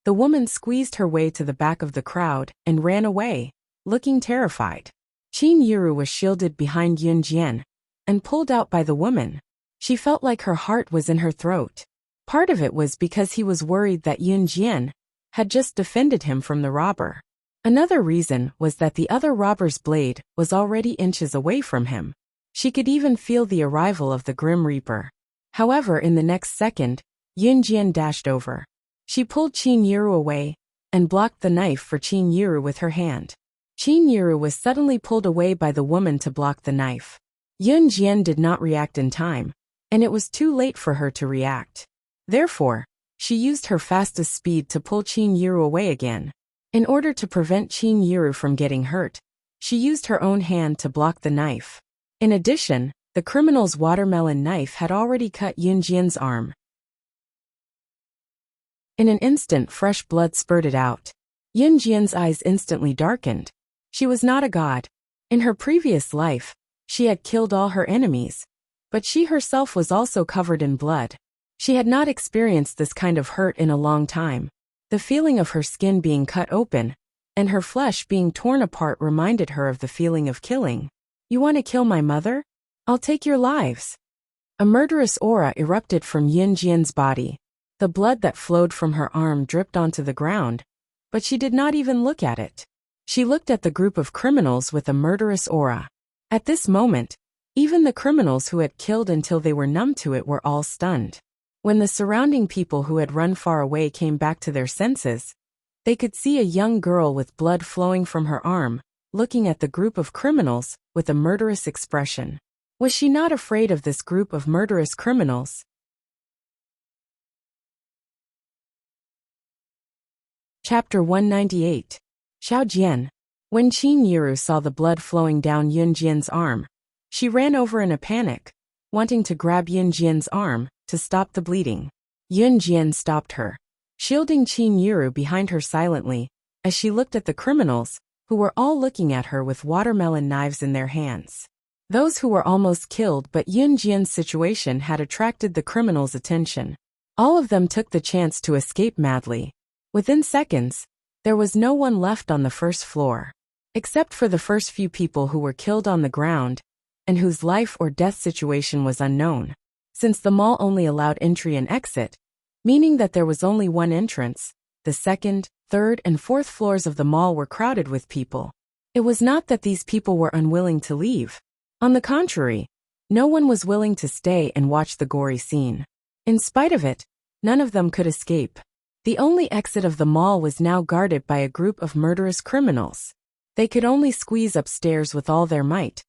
Speaker 1: the woman squeezed her way to the back of the crowd and ran away, looking terrified. Qin Yiru was shielded behind Yunjian and pulled out by the woman. She felt like her heart was in her throat. Part of it was because he was worried that Yunjian had just defended him from the robber. Another reason was that the other robber's blade was already inches away from him. She could even feel the arrival of the Grim Reaper. However, in the next second, Yunjian dashed over. She pulled Qin Yiru away and blocked the knife for Qin Yiru with her hand. Qin Yiru was suddenly pulled away by the woman to block the knife. Yunjian did not react in time, and it was too late for her to react. Therefore, she used her fastest speed to pull Qin Yiru away again. In order to prevent Qin Yiru from getting hurt, she used her own hand to block the knife. In addition, the criminal's watermelon knife had already cut Yunjian's arm. In an instant, fresh blood spurted out. Yunjian's eyes instantly darkened. She was not a god. In her previous life, she had killed all her enemies, but she herself was also covered in blood. She had not experienced this kind of hurt in a long time. The feeling of her skin being cut open and her flesh being torn apart reminded her of the feeling of killing. You want to kill my mother? I'll take your lives. A murderous aura erupted from Yunjian's body. The blood that flowed from her arm dripped onto the ground, but she did not even look at it. She looked at the group of criminals with a murderous aura. At this moment, even the criminals who had killed until they were numb to it were all stunned. When the surrounding people who had run far away came back to their senses, they could see a young girl with blood flowing from her arm, looking at the group of criminals with a murderous expression. Was she not afraid of this group of murderous criminals? Chapter 198. Xiaojian. When Qin Yiru saw the blood flowing down Yunjian's arm, she ran over in a panic, wanting to grab Yunjian's arm to stop the bleeding. Yunjian stopped her, shielding Qin Yiru behind her silently, as she looked at the criminals, who were all looking at her with watermelon knives in their hands. Those who were almost killed, but Yunjian's situation had attracted the criminals' attention. All of them took the chance to escape madly. Within seconds, there was no one left on the first floor. Except for the first few people who were killed on the ground, and whose life or death situation was unknown. Since the mall only allowed entry and exit, meaning that there was only one entrance, the second, third, and fourth floors of the mall were crowded with people. It was not that these people were unwilling to leave. On the contrary, no one was willing to stay and watch the gory scene. In spite of it, none of them could escape. The only exit of the mall was now guarded by a group of murderous criminals. They could only squeeze upstairs with all their might,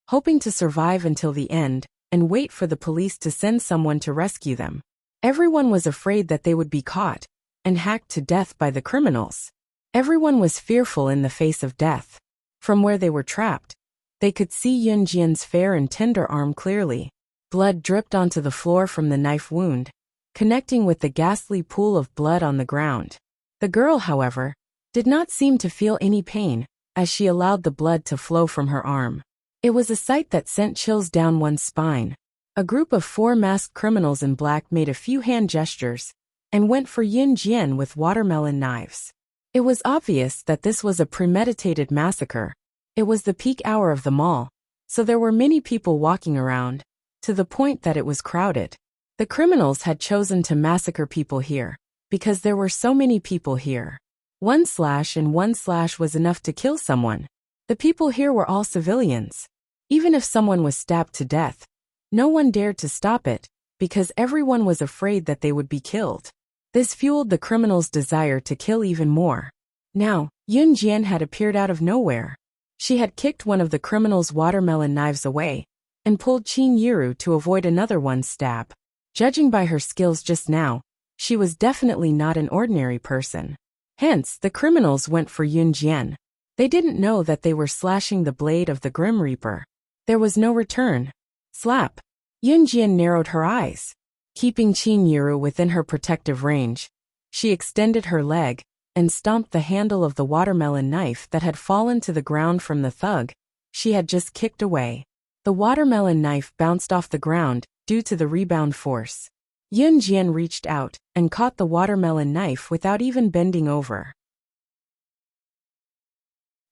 Speaker 1: hoping to survive until the end and wait for the police to send someone to rescue them. Everyone was afraid that they would be caught and hacked to death by the criminals. Everyone was fearful in the face of death. From where they were trapped, they could see Yunjian's fair and tender arm clearly. Blood dripped onto the floor from the knife wound, connecting with the ghastly pool of blood on the ground. The girl, however, did not seem to feel any pain, as she allowed the blood to flow from her arm. It was a sight that sent chills down one's spine. A group of 4 masked criminals in black made a few hand gestures and went for Yun Jian with watermelon knives. It was obvious that this was a premeditated massacre. It was the peak hour of the mall, so there were many people walking around, to the point that it was crowded. The criminals had chosen to massacre people here, because there were so many people here. One slash was enough to kill someone. The people here were all civilians. Even if someone was stabbed to death, no one dared to stop it, because everyone was afraid that they would be killed. This fueled the criminals' desire to kill even more. Now, Yun Jian had appeared out of nowhere. She had kicked one of the criminals' watermelon knives away, and pulled Qin Yiru to avoid another one's stab. Judging by her skills just now, she was definitely not an ordinary person. Hence, the criminals went for Yun Jian. They didn't know that they were slashing the blade of the Grim Reaper. There was no return. Slap. Yun Jian narrowed her eyes. Keeping Qin Yiru within her protective range, she extended her leg and stomped the handle of the watermelon knife that had fallen to the ground from the thug she had just kicked away. The watermelon knife bounced off the ground due to the rebound force. Yun Jian reached out and caught the watermelon knife without even bending over.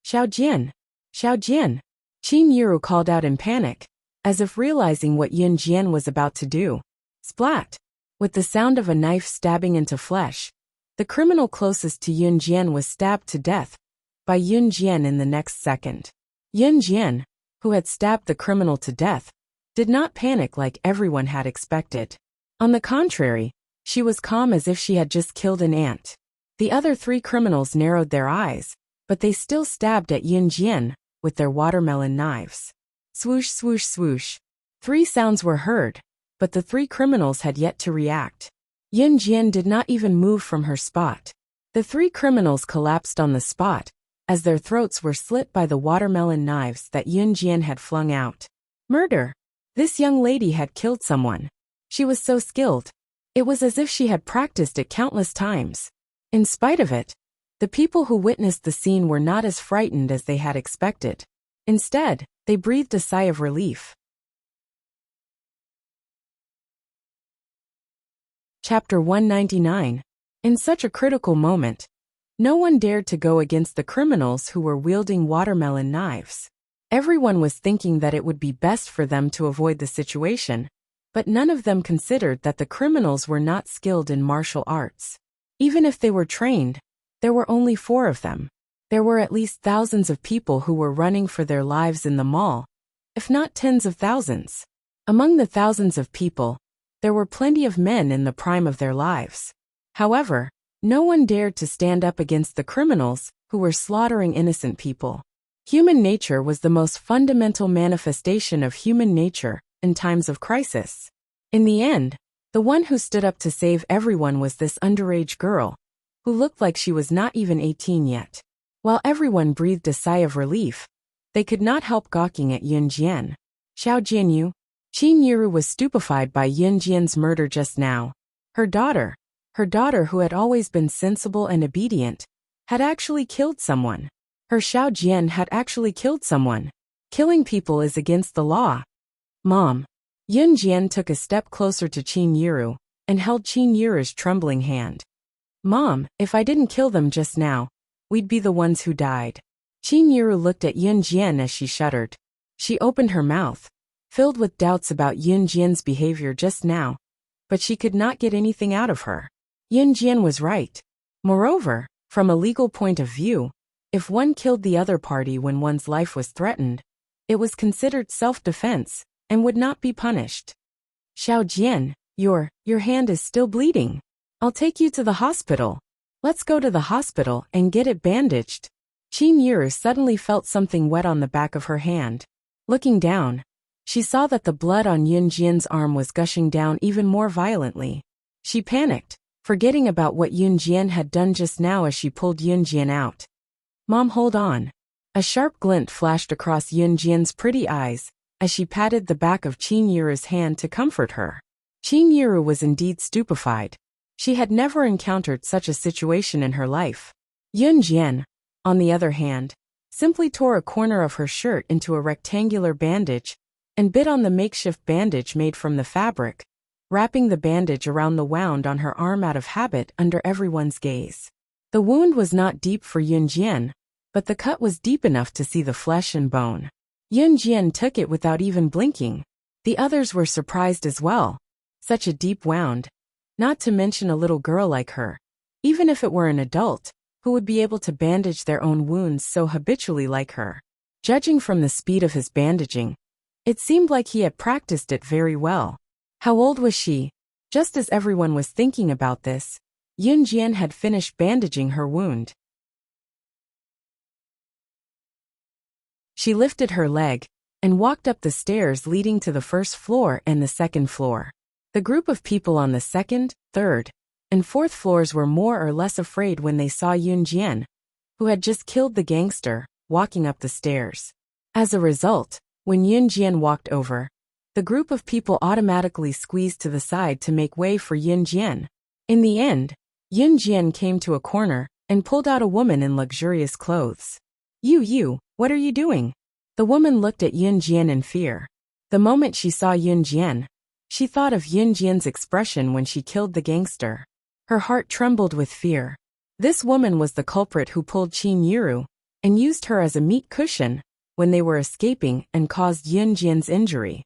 Speaker 1: Xiaojian! Xiaojian! Qin Yiru called out in panic, as if realizing what Yun Jian was about to do. Splat! With the sound of a knife stabbing into flesh, the criminal closest to Yun Jian was stabbed to death by Yun Jian in the next second. Yun Jian, who had stabbed the criminal to death, did not panic like everyone had expected. On the contrary, she was calm as if she had just killed an ant. The other 3 criminals narrowed their eyes, but they still stabbed at Yun Jian with their watermelon knives. Swoosh, swoosh, swoosh. 3 sounds were heard, but the 3 criminals had yet to react. Yun Jian did not even move from her spot. The 3 criminals collapsed on the spot, as their throats were slit by the watermelon knives that Yun Jian had flung out. Murder! This young lady had killed someone. She was so skilled. It was as if she had practiced it countless times. In spite of it, the people who witnessed the scene were not as frightened as they had expected. Instead, they breathed a sigh of relief. Chapter 199. In such a critical moment, no one dared to go against the criminals who were wielding watermelon knives. Everyone was thinking that it would be best for them to avoid the situation, but none of them considered that the criminals were not skilled in martial arts. Even if they were trained, there were only 4 of them. There were at least thousands of people who were running for their lives in the mall, if not tens of thousands. Among the thousands of people, there were plenty of men in the prime of their lives. However, no one dared to stand up against the criminals who were slaughtering innocent people. Human nature was the most fundamental manifestation of human nature in times of crisis. In the end, the one who stood up to save everyone was this underage girl, who looked like she was not even 18 yet. While everyone breathed a sigh of relief, they could not help gawking at Yun Jian. Xiao Jianyu. Qin Yiru was stupefied by Yun Jian's murder just now. Her daughter who had always been sensible and obedient, had actually killed someone. Her Xiao Jian had actually killed someone. Killing people is against the law. Mom. Yun Jian took a step closer to Qin Yiru and held Qin Yiru's trembling hand. Mom, if I didn't kill them just now, we'd be the ones who died. Qin Yiru looked at Yun Jian as she shuddered. She opened her mouth, filled with doubts about Yun Jian's behavior just now, but she could not get anything out of her. Yun Jian was right. Moreover, from a legal point of view, if one killed the other party when one's life was threatened, it was considered self-defense and would not be punished. Xiao Jian, your hand is still bleeding. I'll take you to the hospital. Let's go to the hospital and get it bandaged. Qin Yiru suddenly felt something wet on the back of her hand. Looking down, she saw that the blood on Yun Jian's arm was gushing down even more violently. She panicked, forgetting about what Yun Jian had done just now as she pulled Yun Jian out. Mom, hold on. A sharp glint flashed across Yun Jian's pretty eyes as she patted the back of Qin Yiru's hand to comfort her. Qin Yiru was indeed stupefied. She had never encountered such a situation in her life. Yun Jian, on the other hand, simply tore a corner of her shirt into a rectangular bandage and bit on the makeshift bandage made from the fabric, wrapping the bandage around the wound on her arm out of habit under everyone's gaze. The wound was not deep for Yunjian, but the cut was deep enough to see the flesh and bone. Yunjian took it without even blinking. The others were surprised as well. Such a deep wound. Not to mention a little girl like her. Even if it were an adult, who would be able to bandage their own wounds so habitually like her. Judging from the speed of his bandaging, it seemed like he had practiced it very well. How old was she? Just as everyone was thinking about this, Yunjian had finished bandaging her wound. She lifted her leg and walked up the stairs leading to the first floor and the second floor. The group of people on the second, third, and fourth floors were more or less afraid when they saw Yunjian, who had just killed the gangster, walking up the stairs. As a result, when Yunjian walked over, the group of people automatically squeezed to the side to make way for Yunjian. In the end, Yunjian came to a corner and pulled out a woman in luxurious clothes. You, what are you doing? The woman looked at Yunjian in fear. The moment she saw Yunjian, she thought of Yunjian's expression when she killed the gangster. Her heart trembled with fear. This woman was the culprit who pulled Qin Yuru and used her as a meat cushion when they were escaping and caused Yunjian's injury.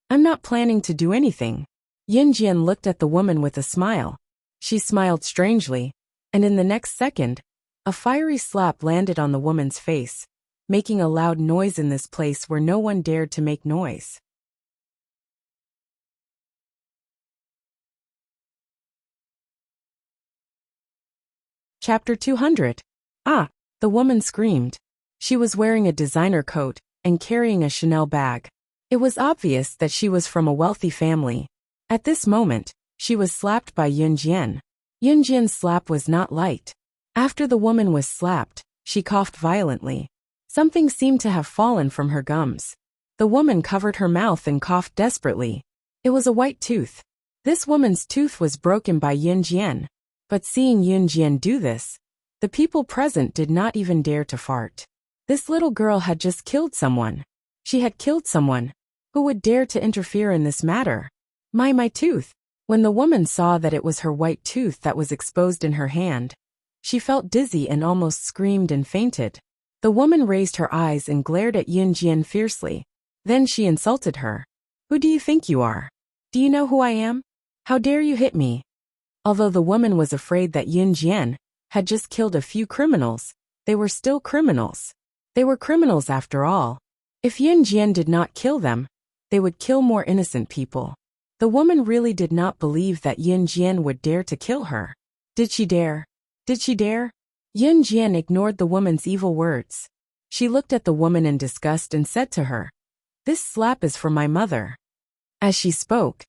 Speaker 1: I'm not planning to do anything. Yunjian looked at the woman with a smile. She smiled strangely, and in the next second, a fiery slap landed on the woman's face, making a loud noise in this place where no one dared to make noise. Chapter 200. Ah! The woman screamed. She was wearing a designer coat and carrying a Chanel bag. It was obvious that she was from a wealthy family. At this moment, she was slapped by Yunjian. Yunjian's slap was not light. After the woman was slapped, she coughed violently. Something seemed to have fallen from her gums. The woman covered her mouth and coughed desperately. It was a white tooth. This woman's tooth was broken by Yunjian. But seeing Yunjian do this, the people present did not even dare to fart. This little girl had just killed someone. She had killed someone. Who would dare to interfere in this matter? My tooth. When the woman saw that it was her white tooth that was exposed in her hand, she felt dizzy and almost screamed and fainted. The woman raised her eyes and glared at Yunjian fiercely. Then she insulted her. Who do you think you are? Do you know who I am? How dare you hit me? Although the woman was afraid that Yunjian had just killed a few criminals, they were still criminals. They were criminals after all. If Yunjian did not kill them, they would kill more innocent people. The woman really did not believe that Yunjian would dare to kill her. Did she dare? Did she dare? Yunjian ignored the woman's evil words. She looked at the woman in disgust and said to her, "This slap is for my mother." As she spoke,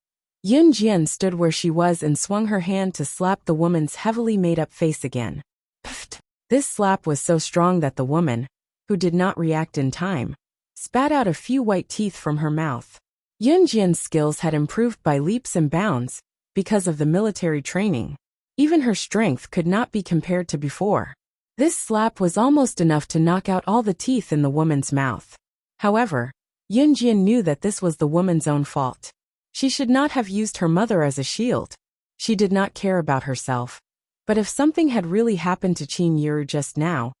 Speaker 1: Yunjian stood where she was and swung her hand to slap the woman's heavily made-up face again. Pfft! This slap was so strong that the woman, who did not react in time, spat out a few white teeth from her mouth. Yunjian's skills had improved by leaps and bounds because of the military training. Even her strength could not be compared to before. This slap was almost enough to knock out all the teeth in the woman's mouth. However, Yunjian knew that this was the woman's own fault. She should not have used her mother as a shield. She did not care about herself. But if something had really happened to Qin Yuru just now,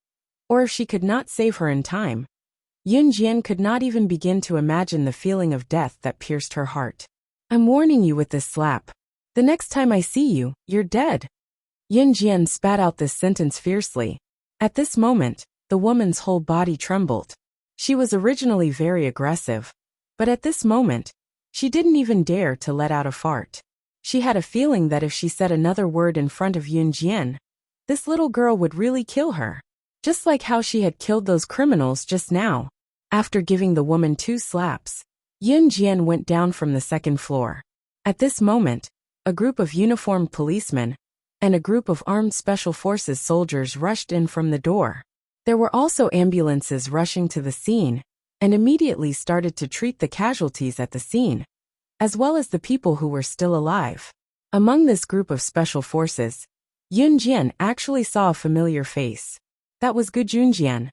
Speaker 1: or if she could not save her in time, Yunjian could not even begin to imagine the feeling of death that pierced her heart. I'm warning you with this slap. The next time I see you, you're dead. Yunjian spat out this sentence fiercely. At this moment, the woman's whole body trembled. She was originally very aggressive, but at this moment, she didn't even dare to let out a fart. She had a feeling that if she said another word in front of Yunjian, this little girl would really kill her. Just like how she had killed those criminals just now. After giving the woman 2 slaps, Yunjian went down from the second floor. At this moment, a group of uniformed policemen and a group of armed special forces soldiers rushed in from the door. There were also ambulances rushing to the scene and immediately started to treat the casualties at the scene, as well as the people who were still alive. Among this group of special forces, Yunjian actually saw a familiar face. That was Gu Junjian.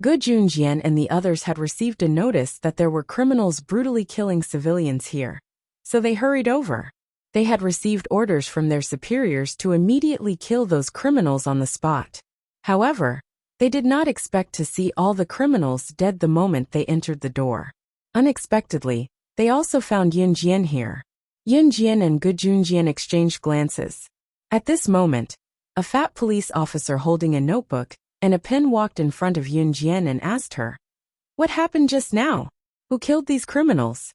Speaker 1: Gu Junjian and the others had received a notice that there were criminals brutally killing civilians here. So they hurried over. They had received orders from their superiors to immediately kill those criminals on the spot. However, they did not expect to see all the criminals dead the moment they entered the door. Unexpectedly, they also found Yun Jian here. Yun Jian and Gu Junjian exchanged glances. At this moment, a fat police officer holding a notebook and a pen walked in front of Yun Jian and asked her, "What happened just now? Who killed these criminals?"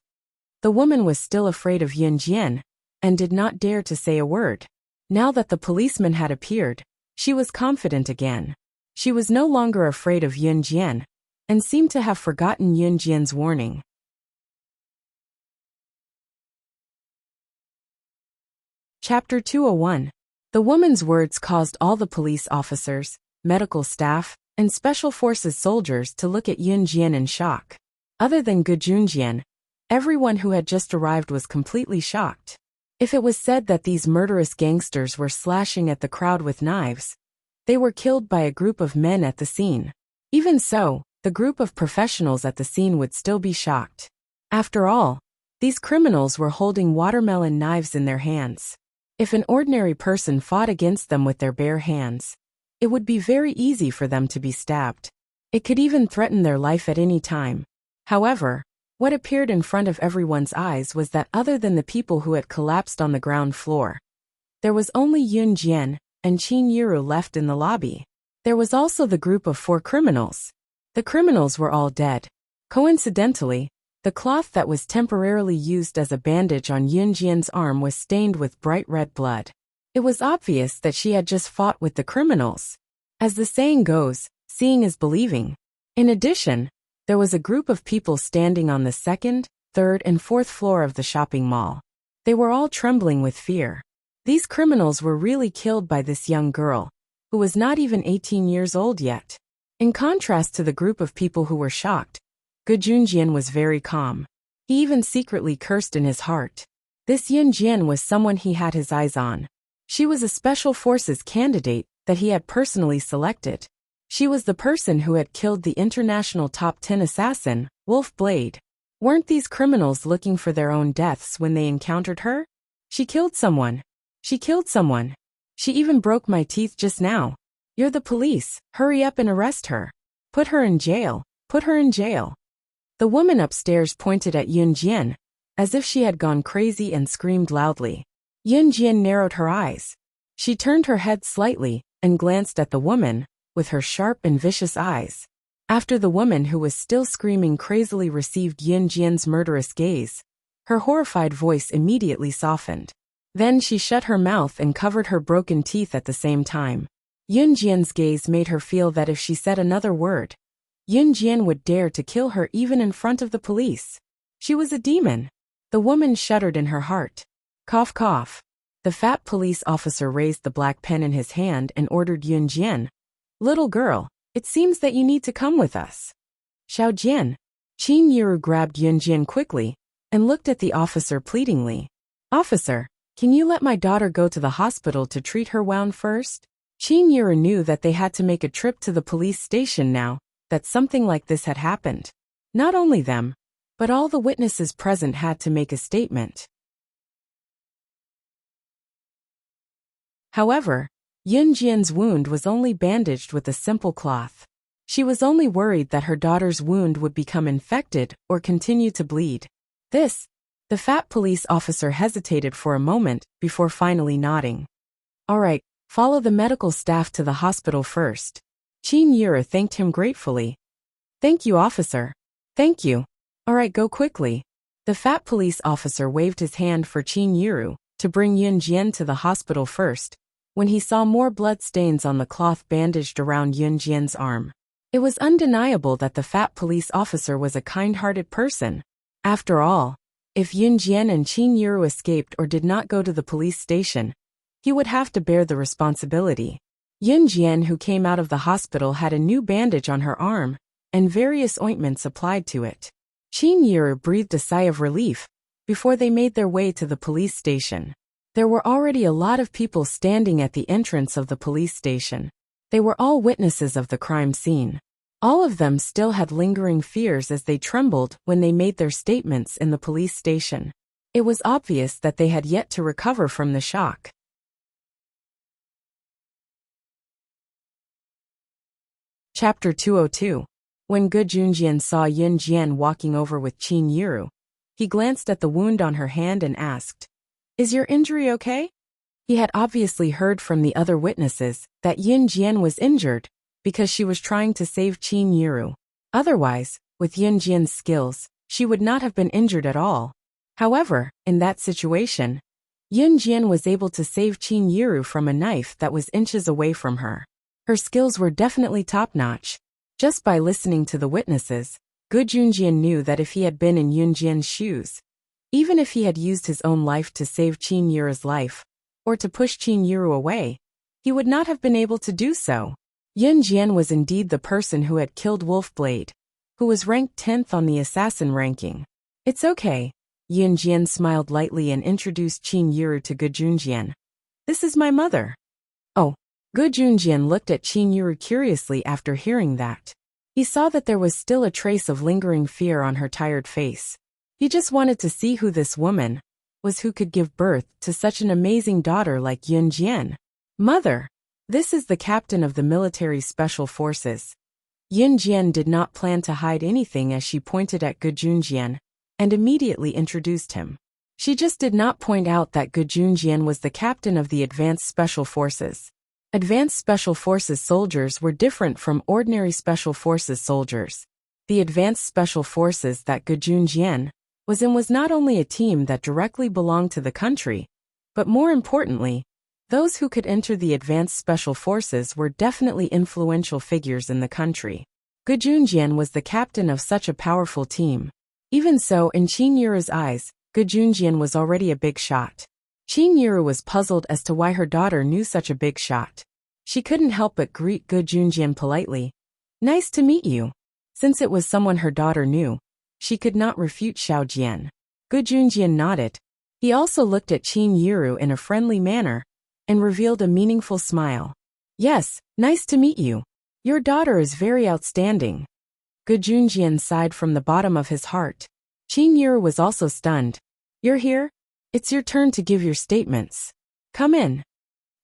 Speaker 1: The woman was still afraid of Yun Jian and did not dare to say a word. Now that the policeman had appeared, she was confident again. She was no longer afraid of Yun Jian and seemed to have forgotten Yun Jian's warning. Chapter 201. The woman's words caused all the police officers, medical staff, and special forces soldiers to look at Yun Jian in shock. Other than Gu Junjian, everyone who had just arrived was completely shocked. If it was said that these murderous gangsters were slashing at the crowd with knives, they were killed by a group of men at the scene. Even so, the group of professionals at the scene would still be shocked. After all, these criminals were holding watermelon knives in their hands. If an ordinary person fought against them with their bare hands, it would be very easy for them to be stabbed. It could even threaten their life at any time. However, what appeared in front of everyone's eyes was that other than the people who had collapsed on the ground floor, there was only Yun Jian and Qin Yiru left in the lobby. There was also the group of 4 criminals. The criminals were all dead. Coincidentally, the cloth that was temporarily used as a bandage on Yun Jian's arm was stained with bright red blood. It was obvious that she had just fought with the criminals. As the saying goes, seeing is believing. In addition, there was a group of people standing on the 2nd, 3rd, and 4th floor of the shopping mall. They were all trembling with fear. These criminals were really killed by this young girl, who was not even 18 years old yet. In contrast to the group of people who were shocked, Gu Junjian was very calm. He even secretly cursed in his heart. This Yun Jian was someone he had his eyes on. She was a special forces candidate that he had personally selected. She was the person who had killed the international top 10 assassin, Wolf Blade. Weren't these criminals looking for their own deaths when they encountered her? She killed someone. She killed someone. She even broke my teeth just now. You're the police. Hurry up and arrest her. Put her in jail. Put her in jail. The woman upstairs pointed at Yun Jian, as if she had gone crazy, and screamed loudly. Yun Jian narrowed her eyes. She turned her head slightly and glanced at the woman, with her sharp and vicious eyes. After the woman who was still screaming crazily received Yun Jian's murderous gaze, her horrified voice immediately softened. Then she shut her mouth and covered her broken teeth at the same time. Yun Jian's gaze made her feel that if she said another word, Yun Jian would dare to kill her even in front of the police. She was a demon. The woman shuddered in her heart. Cough, cough. The fat police officer raised the black pen in his hand and ordered Yun Jian, "Little girl, it seems that you need to come with us." Xiao Jian. Qin Yiru grabbed Yun Jian quickly and looked at the officer pleadingly. "Officer, can you let my daughter go to the hospital to treat her wound first?" Qin Yiru knew that they had to make a trip to the police station now that something like this had happened. Not only them, but all the witnesses present had to make a statement. However, Yun Jian's wound was only bandaged with a simple cloth. She was only worried that her daughter's wound would become infected or continue to bleed. The fat police officer hesitated for a moment before finally nodding. "All right, follow the medical staff to the hospital first." Qin Yiru thanked him gratefully. "Thank you, officer. Thank you. All right, go quickly." The fat police officer waved his hand for Qin Yiru to bring Yun Jian to the hospital first, when he saw more blood stains on the cloth bandaged around Yun Jian's arm. It was undeniable that the fat police officer was a kind-hearted person. After all, if Yun Jian and Qin Yiru escaped or did not go to the police station, he would have to bear the responsibility. Yun Jian, who came out of the hospital, had a new bandage on her arm and various ointments applied to it. Qin Yiru breathed a sigh of relief before they made their way to the police station. There were already a lot of people standing at the entrance of the police station. They were all witnesses of the crime scene. All of them still had lingering fears as they trembled when they made their statements in the police station. It was obvious that they had yet to recover from the shock. Chapter 202. When Gu Junjian saw Yun Jian walking over with Qin Yiru, he glanced at the wound on her hand and asked, "Is your injury okay?" He had obviously heard from the other witnesses that Yun Jian was injured because she was trying to save Qin Yiru. Otherwise, with Yun Jian's skills, she would not have been injured at all. However, in that situation, Yun Jian was able to save Qin Yiru from a knife that was inches away from her. Her skills were definitely top-notch. Just by listening to the witnesses, Gu Junjian knew that if he had been in Yun Jian's shoes, even if he had used his own life to save Qin Yiru's life, or to push Qin Yiru away, he would not have been able to do so. Yun Jian was indeed the person who had killed Wolfblade, who was ranked 10th on the assassin ranking. "It's okay." Yun Jian smiled lightly and introduced Qin Yiru to Gu Junjian. "This is my mother." Oh. Gu Junjian looked at Qin Yiru curiously after hearing that. He saw that there was still a trace of lingering fear on her tired face. He just wanted to see who this woman was who could give birth to such an amazing daughter like Yun Jian. "Mother, this is the captain of the military special forces." Yun Jian did not plan to hide anything as she pointed at Gu Junjian and immediately introduced him. She just did not point out that Gu Junjian was the captain of the advanced special forces. Advanced Special Forces soldiers were different from ordinary Special Forces soldiers. The Advanced Special Forces that Gu Junjian was in was not only a team that directly belonged to the country, but more importantly, those who could enter the Advanced Special Forces were definitely influential figures in the country. Gu Junjian was the captain of such a powerful team. Even so, in Qin Yiru's eyes, Gu Junjian was already a big shot. Qin Yiru was puzzled as to why her daughter knew such a big shot. She couldn't help but greet Gu Junjian politely. "Nice to meet you." Since it was someone her daughter knew, she could not refute Xiao Jian. Gu Junjian nodded. He also looked at Qin Yiru in a friendly manner and revealed a meaningful smile. "Yes, nice to meet you. Your daughter is very outstanding." Gu Junjian sighed from the bottom of his heart. Qin Yiru was also stunned. "You're here? It's your turn to give your statements. Come in."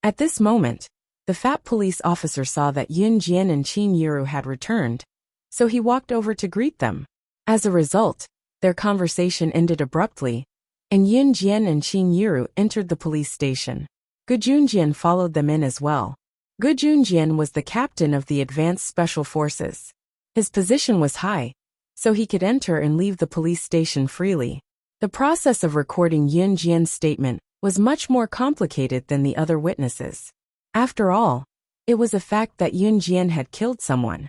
Speaker 1: At this moment, the fat police officer saw that Yun Jian and Qin Yiru had returned, so he walked over to greet them. As a result, their conversation ended abruptly, and Yun Jian and Qin Yiru entered the police station. Gu Junjian followed them in as well. Gu Junjian was the captain of the Advanced Special Forces. His position was high, so he could enter and leave the police station freely. The process of recording Yun Jian's statement was much more complicated than the other witnesses. After all, it was a fact that Yun Jian had killed someone.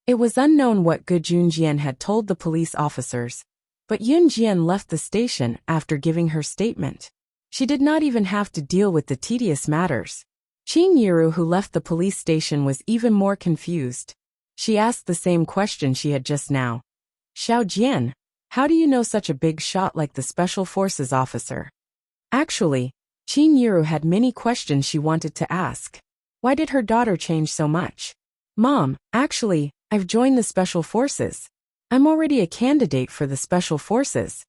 Speaker 1: It was unknown what Gu Junjian had told the police officers, but Yun Jian left the station after giving her statement. She did not even have to deal with the tedious matters. Qin Yiru, who left the police station, was even more confused. She asked the same question she had just now. "Xiao Jian, how do you know such a big shot like the Special Forces officer?" Actually, Qin Yiru had many questions she wanted to ask. Why did her daughter change so much? "Mom, actually, I've joined the Special Forces. I'm already a candidate for the Special Forces."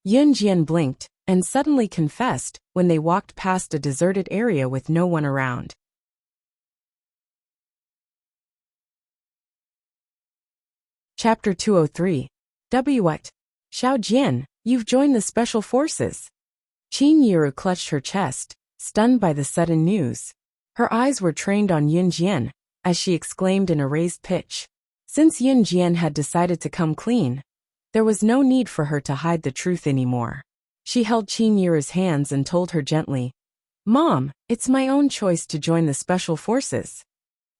Speaker 1: Yun Jian blinked and suddenly confessed when they walked past a deserted area with no one around. Chapter 203. What? Xiao Jian, you've joined the Special Forces. Qin Yiru clutched her chest, stunned by the sudden news. Her eyes were trained on Yun Jian, as she exclaimed in a raised pitch. Since Yun Jian had decided to come clean, there was no need for her to hide the truth anymore. She held Qin Yiru's hands and told her gently, "Mom, it's my own choice to join the Special Forces."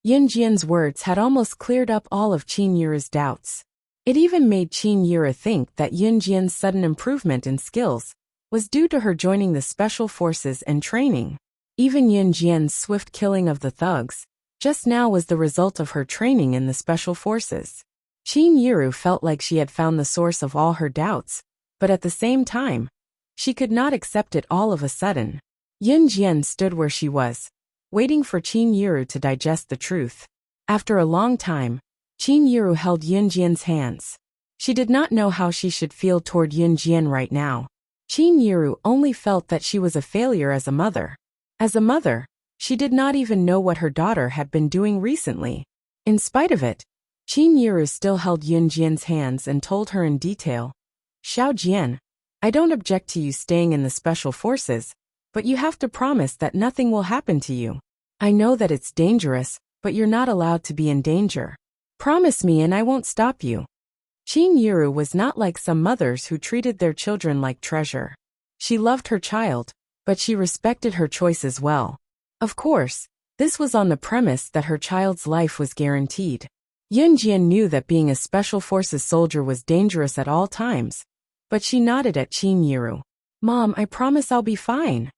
Speaker 1: Yun Jian's words had almost cleared up all of Qin Yiru's doubts. It even made Qin Yiru think that Yun Jian's sudden improvement in skills was due to her joining the Special Forces and training. Even Yun Jian's swift killing of the thugs just now was the result of her training in the Special Forces. Qin Yiru felt like she had found the source of all her doubts, but at the same time, she could not accept it all of a sudden. Yun Jian stood where she was, waiting for Qin Yiru to digest the truth. After a long time, Qin Yiru held Yunjian's hands. She did not know how she should feel toward Yunjian right now. Qin Yiru only felt that she was a failure as a mother. As a mother, she did not even know what her daughter had been doing recently. In spite of it, Qin Yiru still held Yunjian's hands and told her in detail, "Xiao Jian, I don't object to you staying in the special forces, but you have to promise that nothing will happen to you. I know that it's dangerous, but you're not allowed to be in danger. Promise me and I won't stop you." Qin Yiru was not like some mothers who treated their children like treasure. She loved her child, but she respected her choice as well. Of course, this was on the premise that her child's life was guaranteed. Yunjian knew that being a special forces soldier was dangerous at all times, but she nodded at Qin Yiru. "Mom, I promise I'll be fine."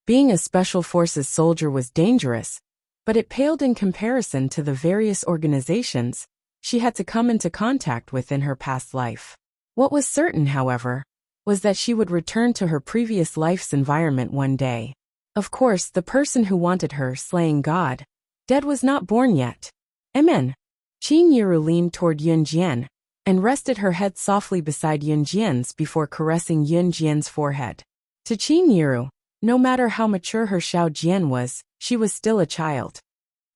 Speaker 1: Being a special forces soldier was dangerous, but it paled in comparison to the various organizations she had to come into contact with in her past life. What was certain, however, was that she would return to her previous life's environment one day. Of course, the person who wanted her, slaying God, dead, was not born yet. Amen. Qin Yiru leaned toward Yunjian and rested her head softly beside Yunjian's before caressing Yunjian's forehead. To Qin Yiru, no matter how mature her Xiao Jian was, she was still a child.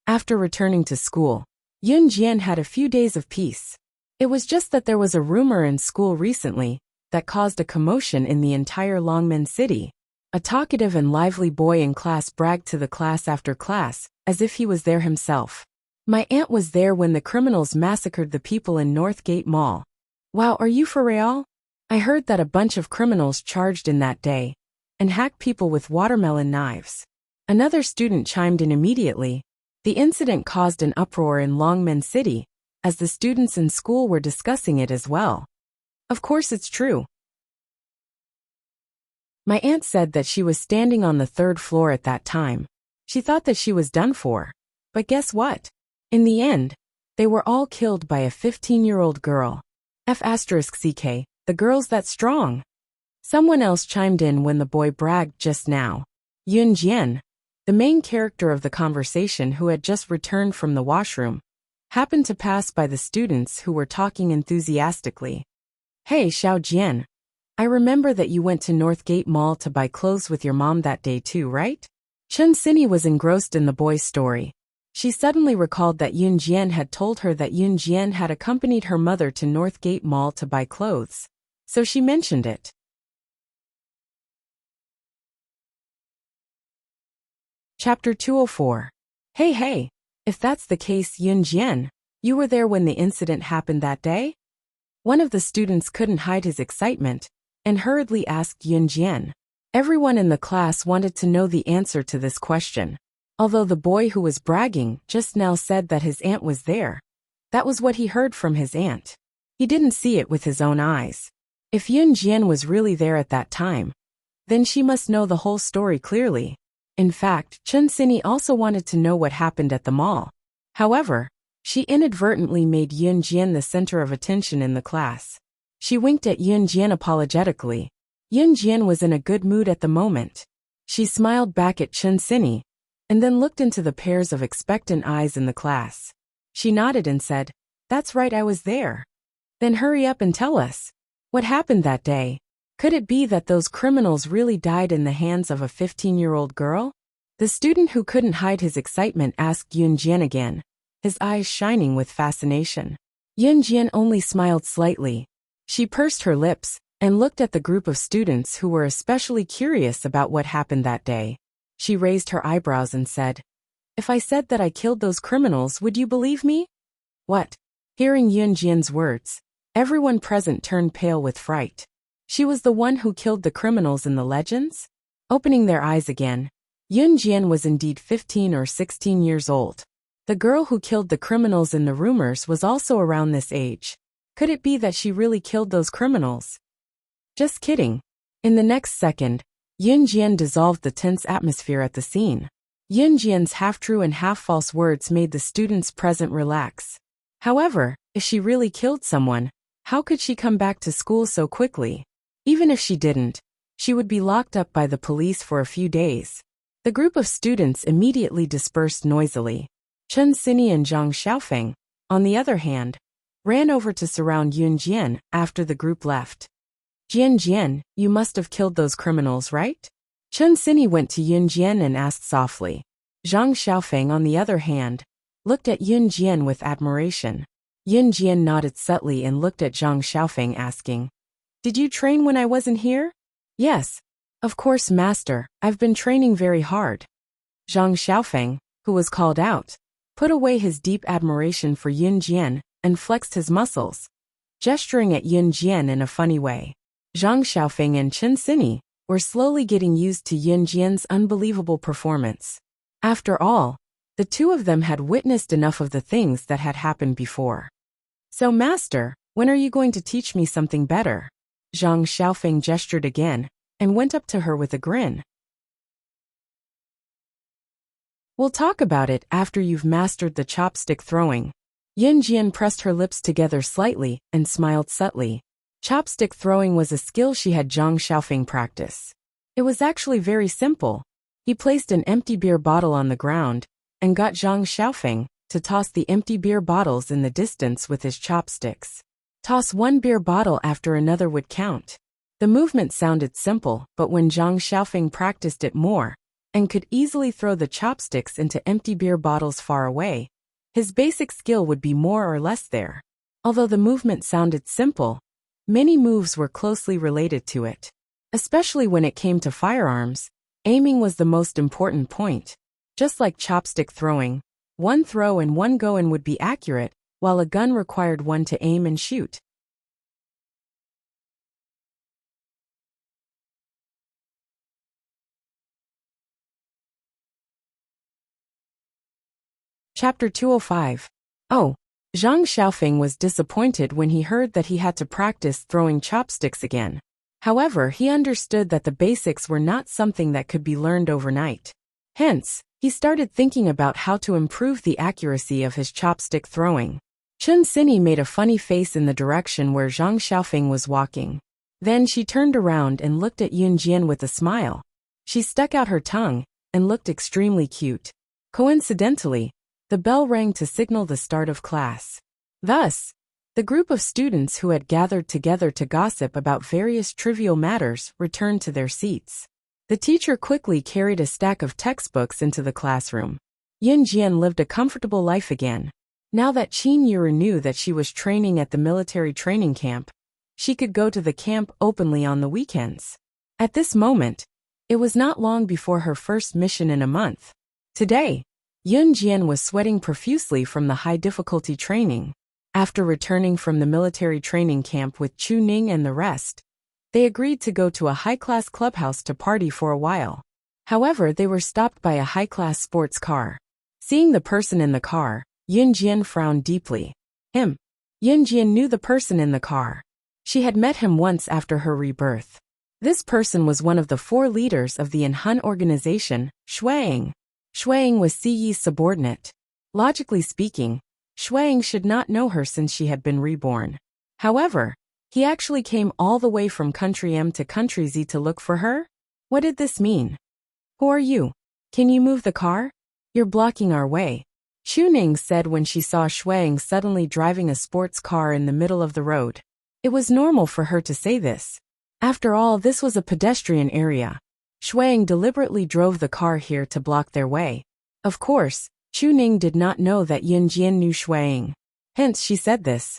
Speaker 1: After returning to school, Yunjian had a few days of peace. It was just that there was a rumor in school recently that caused a commotion in the entire Longmen city. A talkative and lively boy in class bragged to the class after class, as if he was there himself. "My aunt was there when the criminals massacred the people in Northgate Mall." "Wow, are you for real? I heard that a bunch of criminals charged in that day and hacked people with watermelon knives." Another student chimed in immediately. The incident caused an uproar in Longmen City, as the students in school were discussing it as well. "Of course it's true. My aunt said that she was standing on the 3rd floor at that time. She thought that she was done for. But guess what? In the end, they were all killed by a 15-year-old girl. F*ck, the girl's that strong." Someone else chimed in when the boy bragged just now. Yunjian, the main character of the conversation who had just returned from the washroom, happened to pass by the students who were talking enthusiastically. "Hey, Xiao Jian, I remember that you went to Northgate Mall to buy clothes with your mom that day too, right?" Chen Xinyi was engrossed in the boy's story. She suddenly recalled that Yunjian had told her that Yunjian had accompanied her mother to Northgate Mall to buy clothes, so she mentioned it. Chapter 204. Hey, if that's the case, Yunjian, you were there when the incident happened that day? One of the students couldn't hide his excitement and hurriedly asked Yunjian. Everyone in the class wanted to know the answer to this question. Although the boy who was bragging just now said that his aunt was there, that was what he heard from his aunt. He didn't see it with his own eyes. If Yunjian was really there at that time, then she must know the whole story clearly. In fact, Chen Xinyi also wanted to know what happened at the mall. However, she inadvertently made Yunjian the center of attention in the class. She winked at Yunjian apologetically. Yunjian was in a good mood at the moment. She smiled back at Chen Xinyi, and then looked into the pairs of expectant eyes in the class. She nodded and said, "That's right, I was there." "Then hurry up and tell us. What happened that day? Could it be that those criminals really died in the hands of a 15-year-old girl?" The student who couldn't hide his excitement asked Yunjian again, his eyes shining with fascination. Yunjian only smiled slightly. She pursed her lips and looked at the group of students who were especially curious about what happened that day. She raised her eyebrows and said, "If I said that I killed those criminals, would you believe me?" "What?" Hearing Yunjian's words, everyone present turned pale with fright. She was the one who killed the criminals in the legends? Opening their eyes again, Yunjian was indeed 15 or 16 years old. The girl who killed the criminals in the rumors was also around this age. Could it be that she really killed those criminals? Just kidding. In the next second, Yunjian dissolved the tense atmosphere at the scene. Yunjian's half-true and half-false words made the students present relax. However, if she really killed someone, how could she come back to school so quickly? Even if she didn't, she would be locked up by the police for a few days. The group of students immediately dispersed noisily. Chen Sini and Zhang Xiaofeng, on the other hand, ran over to surround Yun Jian after the group left. Jian Jian, you must have killed those criminals, right? Chen Sini went to Yun Jian and asked softly. Zhang Xiaofeng, on the other hand, looked at Yun Jian with admiration. Yun Jian nodded subtly and looked at Zhang Xiaofeng, asking, Did you train when I wasn't here? Yes. Of course, master, I've been training very hard. Zhang Xiaofeng, who was called out, put away his deep admiration for Yun Jian and flexed his muscles, gesturing at Yun Jian in a funny way. Zhang Xiaofeng and Chen Sini were slowly getting used to Yun Jian's unbelievable performance. After all, the two of them had witnessed enough of the things that had happened before. So, master, when are you going to teach me something better? Zhang Xiaofeng gestured again and went up to her with a grin. We'll talk about it after you've mastered the chopstick throwing. Yun Jian pressed her lips together slightly and smiled subtly. Chopstick throwing was a skill she had Zhang Xiaofeng practice. It was actually very simple. He placed an empty beer bottle on the ground and got Zhang Xiaofeng to toss the empty beer bottles in the distance with his chopsticks. Toss one beer bottle after another would count. The movement sounded simple, but when Zhang Xiaofeng practiced it more and could easily throw the chopsticks into empty beer bottles far away, his basic skill would be more or less there. Although the movement sounded simple, many moves were closely related to it. Especially when it came to firearms, aiming was the most important point. Just like chopstick throwing, one throw and one go-in would be accurate, while a gun required one to aim and shoot. Chapter 205. Oh, Zhang Xiaofeng was disappointed when he heard that he had to practice throwing chopsticks again. However, he understood that the basics were not something that could be learned overnight. Hence, he started thinking about how to improve the accuracy of his chopstick throwing. Chen Sini made a funny face in the direction where Zhang Xiaofeng was walking. Then she turned around and looked at Yun Jian with a smile. She stuck out her tongue and looked extremely cute. Coincidentally, the bell rang to signal the start of class. Thus, the group of students who had gathered together to gossip about various trivial matters returned to their seats. The teacher quickly carried a stack of textbooks into the classroom. Yun Jian lived a comfortable life again. Now that Qin Yuru knew that she was training at the military training camp, she could go to the camp openly on the weekends. At this moment, it was not long before her first mission in a month. Today, Yun Jian was sweating profusely from the high-difficulty training. After returning from the military training camp with Chu Ning and the rest, they agreed to go to a high-class clubhouse to party for a while. However, they were stopped by a high-class sports car. Seeing the person in the car, Yun Jian frowned deeply. Him. Yun Jian knew the person in the car. She had met him once after her rebirth. This person was one of the 4 leaders of the Yanhan organization, Shuang. Shuang was Siyi's subordinate. Logically speaking, Shuang should not know her since she had been reborn. However, he actually came all the way from country M to country Z to look for her? What did this mean? Who are you? Can you move the car? You're blocking our way. Chu Ning said when she saw Shuang suddenly driving a sports car in the middle of the road. It was normal for her to say this. After all, this was a pedestrian area. Shuang deliberately drove the car here to block their way. Of course, Chu Ning did not know that Yun Jian knew Shuang. Hence she said this.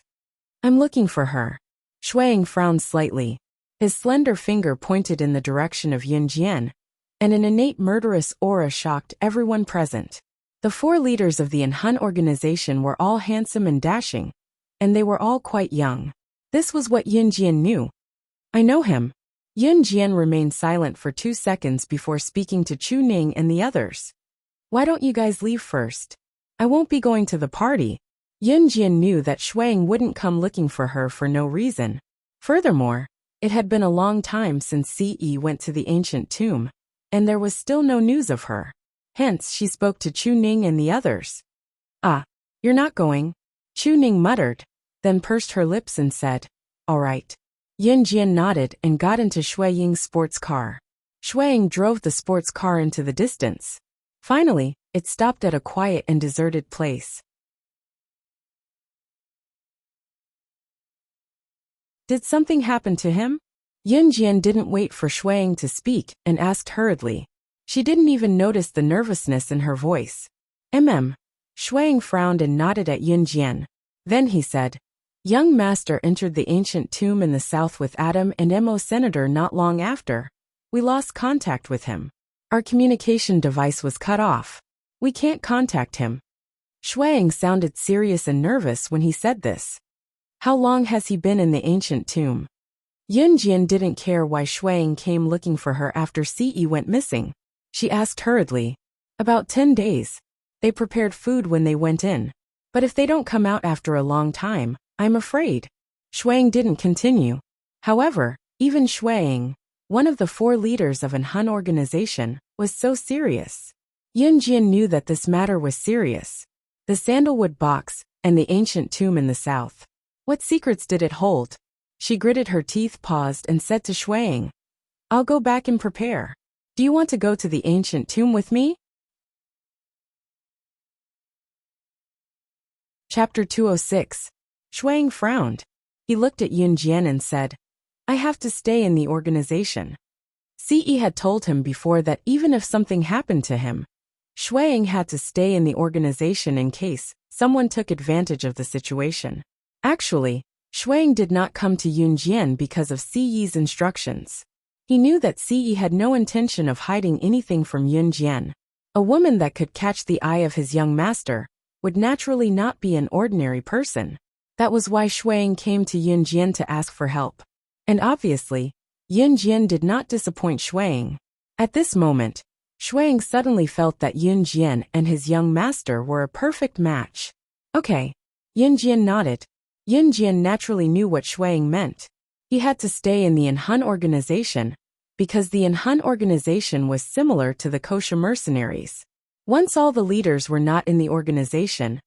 Speaker 1: I'm looking for her. Shuang frowned slightly. His slender finger pointed in the direction of Yun Jian, and an innate murderous aura shocked everyone present. The 4 leaders of the Yanhan organization were all handsome and dashing, and they were all quite young. This was what Yun Jian knew. I know him. Yun Jian remained silent for 2 seconds before speaking to Chu Ning and the others. Why don't you guys leave first? I won't be going to the party. Yun Jian knew that Shuang wouldn't come looking for her for no reason. Furthermore, it had been a long time since Ce went to the ancient tomb, and there was still no news of her. Hence she spoke to Chu Ning and the others. Ah, you're not going? Chu Ning muttered, then pursed her lips and said, all right. Yun Jian nodded and got into Shuang's sports car. Shuang drove the sports car into the distance. Finally, it stopped at a quiet and deserted place. Did something happen to him? Yunjian didn't wait for Shuang to speak and asked hurriedly. She didn't even notice the nervousness in her voice. Shuang frowned and nodded at Yunjian. Then he said, Young master entered the ancient tomb in the south with Adam and Mo Senator not long after. We lost contact with him. Our communication device was cut off. We can't contact him. Shuang sounded serious and nervous when he said this. How long has he been in the ancient tomb? Yunjian didn't care why Shuang came looking for her after Ce went missing. She asked hurriedly. About 10 days. They prepared food when they went in. But if they don't come out after a long time, I'm afraid. Shuang didn't continue. However, even Shuang, one of the 4 leaders of an Hun organization, was so serious. Yunjian knew that this matter was serious. The sandalwood box and the ancient tomb in the south. What secrets did it hold? She gritted her teeth, paused, and said to Shuang, I'll go back and prepare. Do you want to go to the ancient tomb with me? Chapter 206. Shuang frowned. He looked at Yunjian and said, I have to stay in the organization. Ce had told him before that even if something happened to him, Shuang had to stay in the organization in case someone took advantage of the situation. Actually, Shuang did not come to Yunjian because of Ce's instructions. He knew that Ce had no intention of hiding anything from Yunjian. A woman that could catch the eye of his young master would naturally not be an ordinary person. That was why Shuang came to Yunjian to ask for help. And obviously, Yunjian did not disappoint Shuang. At this moment, Shuang suddenly felt that Yunjian and his young master were a perfect match. Okay. Yunjian nodded. Yunjian naturally knew what Shuang meant. He had to stay in the Hun organization, because the Hun organization was similar to the kosher mercenaries. Once all the leaders were not in the organization,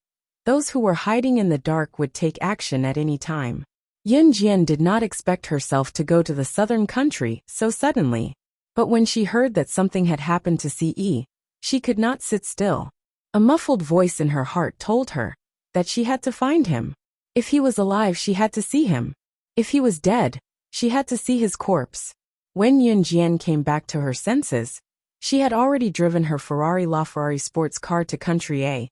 Speaker 1: those who were hiding in the dark would take action at any time. Yunjian did not expect herself to go to the southern country so suddenly. But when she heard that something had happened to Ce, she could not sit still. A muffled voice in her heart told her that she had to find him. If he was alive, she had to see him. If he was dead, she had to see his corpse. When Yunjian came back to her senses, she had already driven her LaFerrari sports car to Country A.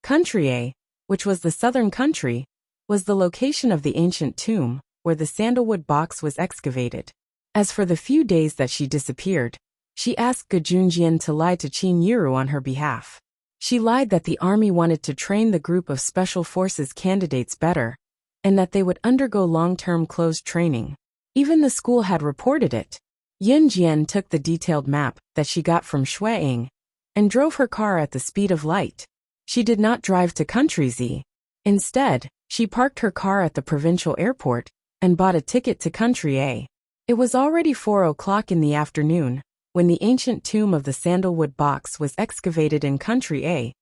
Speaker 1: Country A, which was the southern country, was the location of the ancient tomb, where the sandalwood box was excavated. As for the few days that she disappeared, she asked Gejunjian to lie to Qin Yiru on her behalf. She lied that the army wanted to train the group of special forces candidates better, and that they would undergo long-term closed training. Even the school had reported it. Yunjian took the detailed map that she got from Shuang and drove her car at the speed of light. She did not drive to Country Z. Instead, she parked her car at the provincial airport and bought a ticket to Country A. It was already 4 o'clock in the afternoon when the ancient tomb of the sandalwood box was excavated in Country A,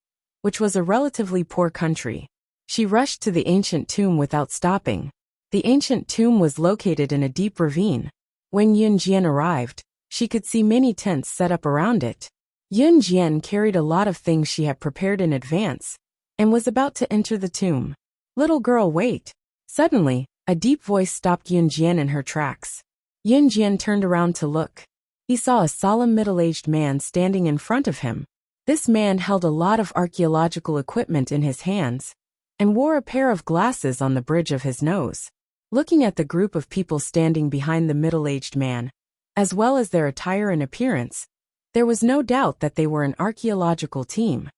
Speaker 1: which was a relatively poor country. She rushed to the ancient tomb without stopping. The ancient tomb was located in a deep ravine. When Yunjian arrived, she could see many tents set up around it. Yunjian carried a lot of things she had prepared in advance and was about to enter the tomb. Little girl, wait. Suddenly, a deep voice stopped Yunjian in her tracks. Yunjian turned around to look. He saw a solemn middle-aged man standing in front of him. This man held a lot of archaeological equipment in his hands and wore a pair of glasses on the bridge of his nose. Looking at the group of people standing behind the middle-aged man, as well as their attire and appearance, there was no doubt that they were an archaeological team.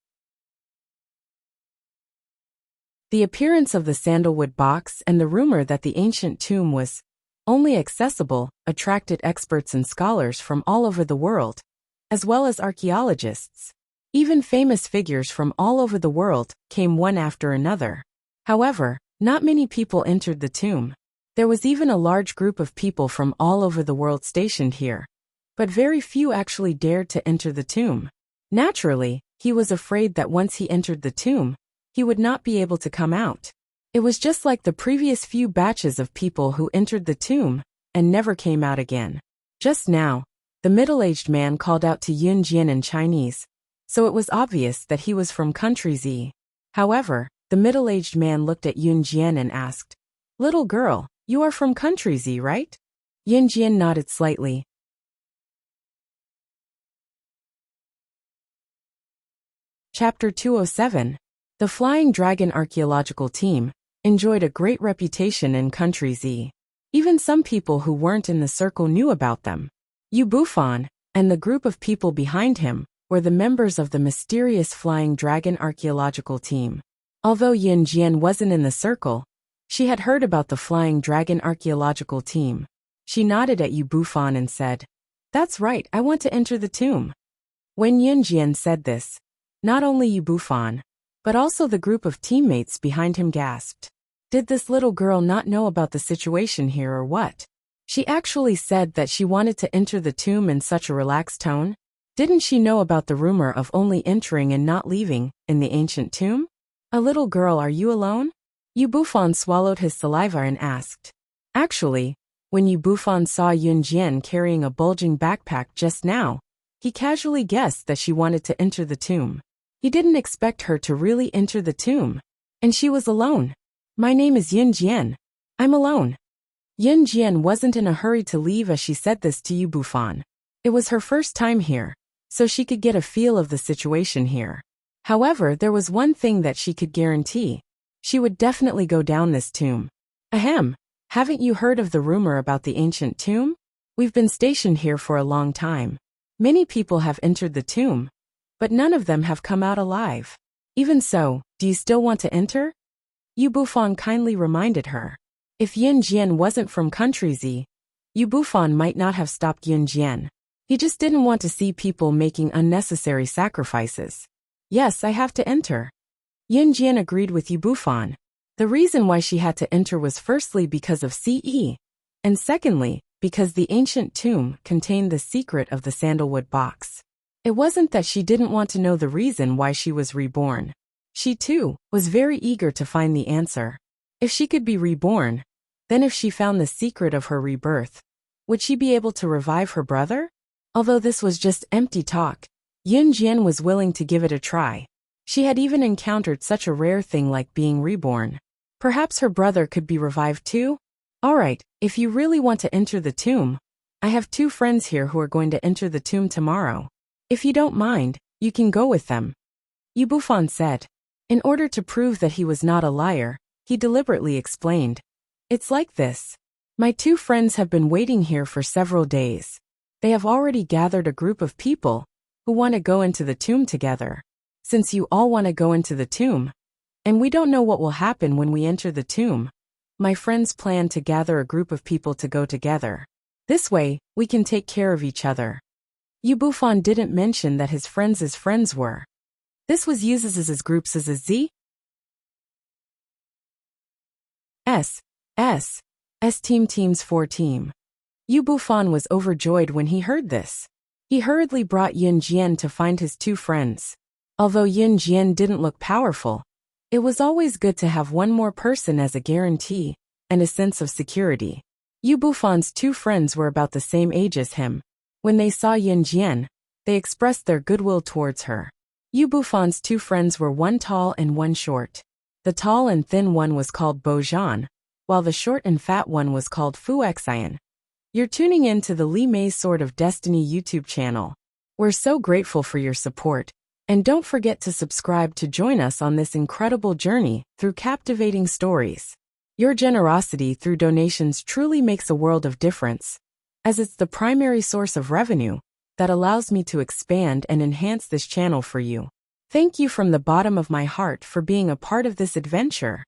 Speaker 1: The appearance of the sandalwood box and the rumor that the ancient tomb was only accessible attracted experts and scholars from all over the world, as well as archaeologists. Even famous figures from all over the world came one after another. However, not many people entered the tomb. There was even a large group of people from all over the world stationed here, but very few actually dared to enter the tomb. Naturally, he was afraid that once he entered the tomb, he would not be able to come out. It was just like the previous few batches of people who entered the tomb and never came out again. Just now, the middle-aged man called out to Yunjian in Chinese, so it was obvious that he was from country Z. However, the middle-aged man looked at Yunjian and asked, "Little girl, you are from country Z, right?" Yunjian nodded slightly. Chapter 207. The Flying Dragon Archaeological Team enjoyed a great reputation in country Z. Even some people who weren't in the circle knew about them. Yu Bufan, and the group of people behind him, were the members of the mysterious Flying Dragon Archaeological Team. Although Yunjian wasn't in the circle, she had heard about the Flying Dragon Archaeological Team. She nodded at Yu Bufan and said, "That's right, I want to enter the tomb." When Yunjian said this, not only Yu Bufan, but also the group of teammates behind him gasped. Did this little girl not know about the situation here or what? She actually said that she wanted to enter the tomb in such a relaxed tone. Didn't she know about the rumor of only entering and not leaving in the ancient tomb? "A little girl, are you alone?" Yu Bufan swallowed his saliva and asked. Actually, when Yu Bufan saw Yunjian carrying a bulging backpack just now, he casually guessed that she wanted to enter the tomb. He didn't expect her to really enter the tomb. And she was alone. "My name is Yunjian. I'm alone." Yunjian wasn't in a hurry to leave as she said this to Yu Bufan. It was her first time here, so she could get a feel of the situation here. However, there was one thing that she could guarantee. She would definitely go down this tomb. Ahem, haven't you heard of the rumor about the ancient tomb? We've been stationed here for a long time. Many people have entered the tomb, but none of them have come out alive. Even so, do you still want to enter? Yu Bufan kindly reminded her. If Yunjian wasn't from country Z, Yu Bufan might not have stopped Yunjian. He just didn't want to see people making unnecessary sacrifices. "Yes, I have to enter." Yunjian agreed with Yu Bufan. The reason why she had to enter was firstly because of CE, and secondly, because the ancient tomb contained the secret of the sandalwood box. It wasn't that she didn't want to know the reason why she was reborn. She, too, was very eager to find the answer. If she could be reborn, then if she found the secret of her rebirth, would she be able to revive her brother? Although this was just empty talk, Yunjian was willing to give it a try. She had even encountered such a rare thing like being reborn. Perhaps her brother could be revived too? Alright, if you really want to enter the tomb, I have 2 friends here who are going to enter the tomb tomorrow. If you don't mind, you can go with them. Yu Bufan said. In order to prove that he was not a liar, he deliberately explained. It's like this. My 2 friends have been waiting here for several days. They have already gathered a group of people who want to go into the tomb together. Since you all want to go into the tomb, and we don't know what will happen when we enter the tomb, my friends plan to gather a group of people to go together. This way, we can take care of each other. Yu Bufan didn't mention that his friends' were. This was used as his groups as a Z? S teams 4 team. Yu Bufan was overjoyed when he heard this. He hurriedly brought Yunjian to find his 2 friends. Although Yunjian didn't look powerful, it was always good to have one more person as a guarantee and a sense of security. Yu Bufan's 2 friends were about the same age as him. When they saw Yunjian, they expressed their goodwill towards her. Yu Bufan's 2 friends were one tall and one short. The tall and thin one was called Bojan, while the short and fat one was called Fuexian. You're tuning in to the Li Mei's Sword of Destiny YouTube channel. We're so grateful for your support, and don't forget to subscribe to join us on this incredible journey through captivating stories. Your generosity through donations truly makes a world of difference, as it's the primary source of revenue that allows me to expand and enhance this channel for you. Thank you from the bottom of my heart for being a part of this adventure.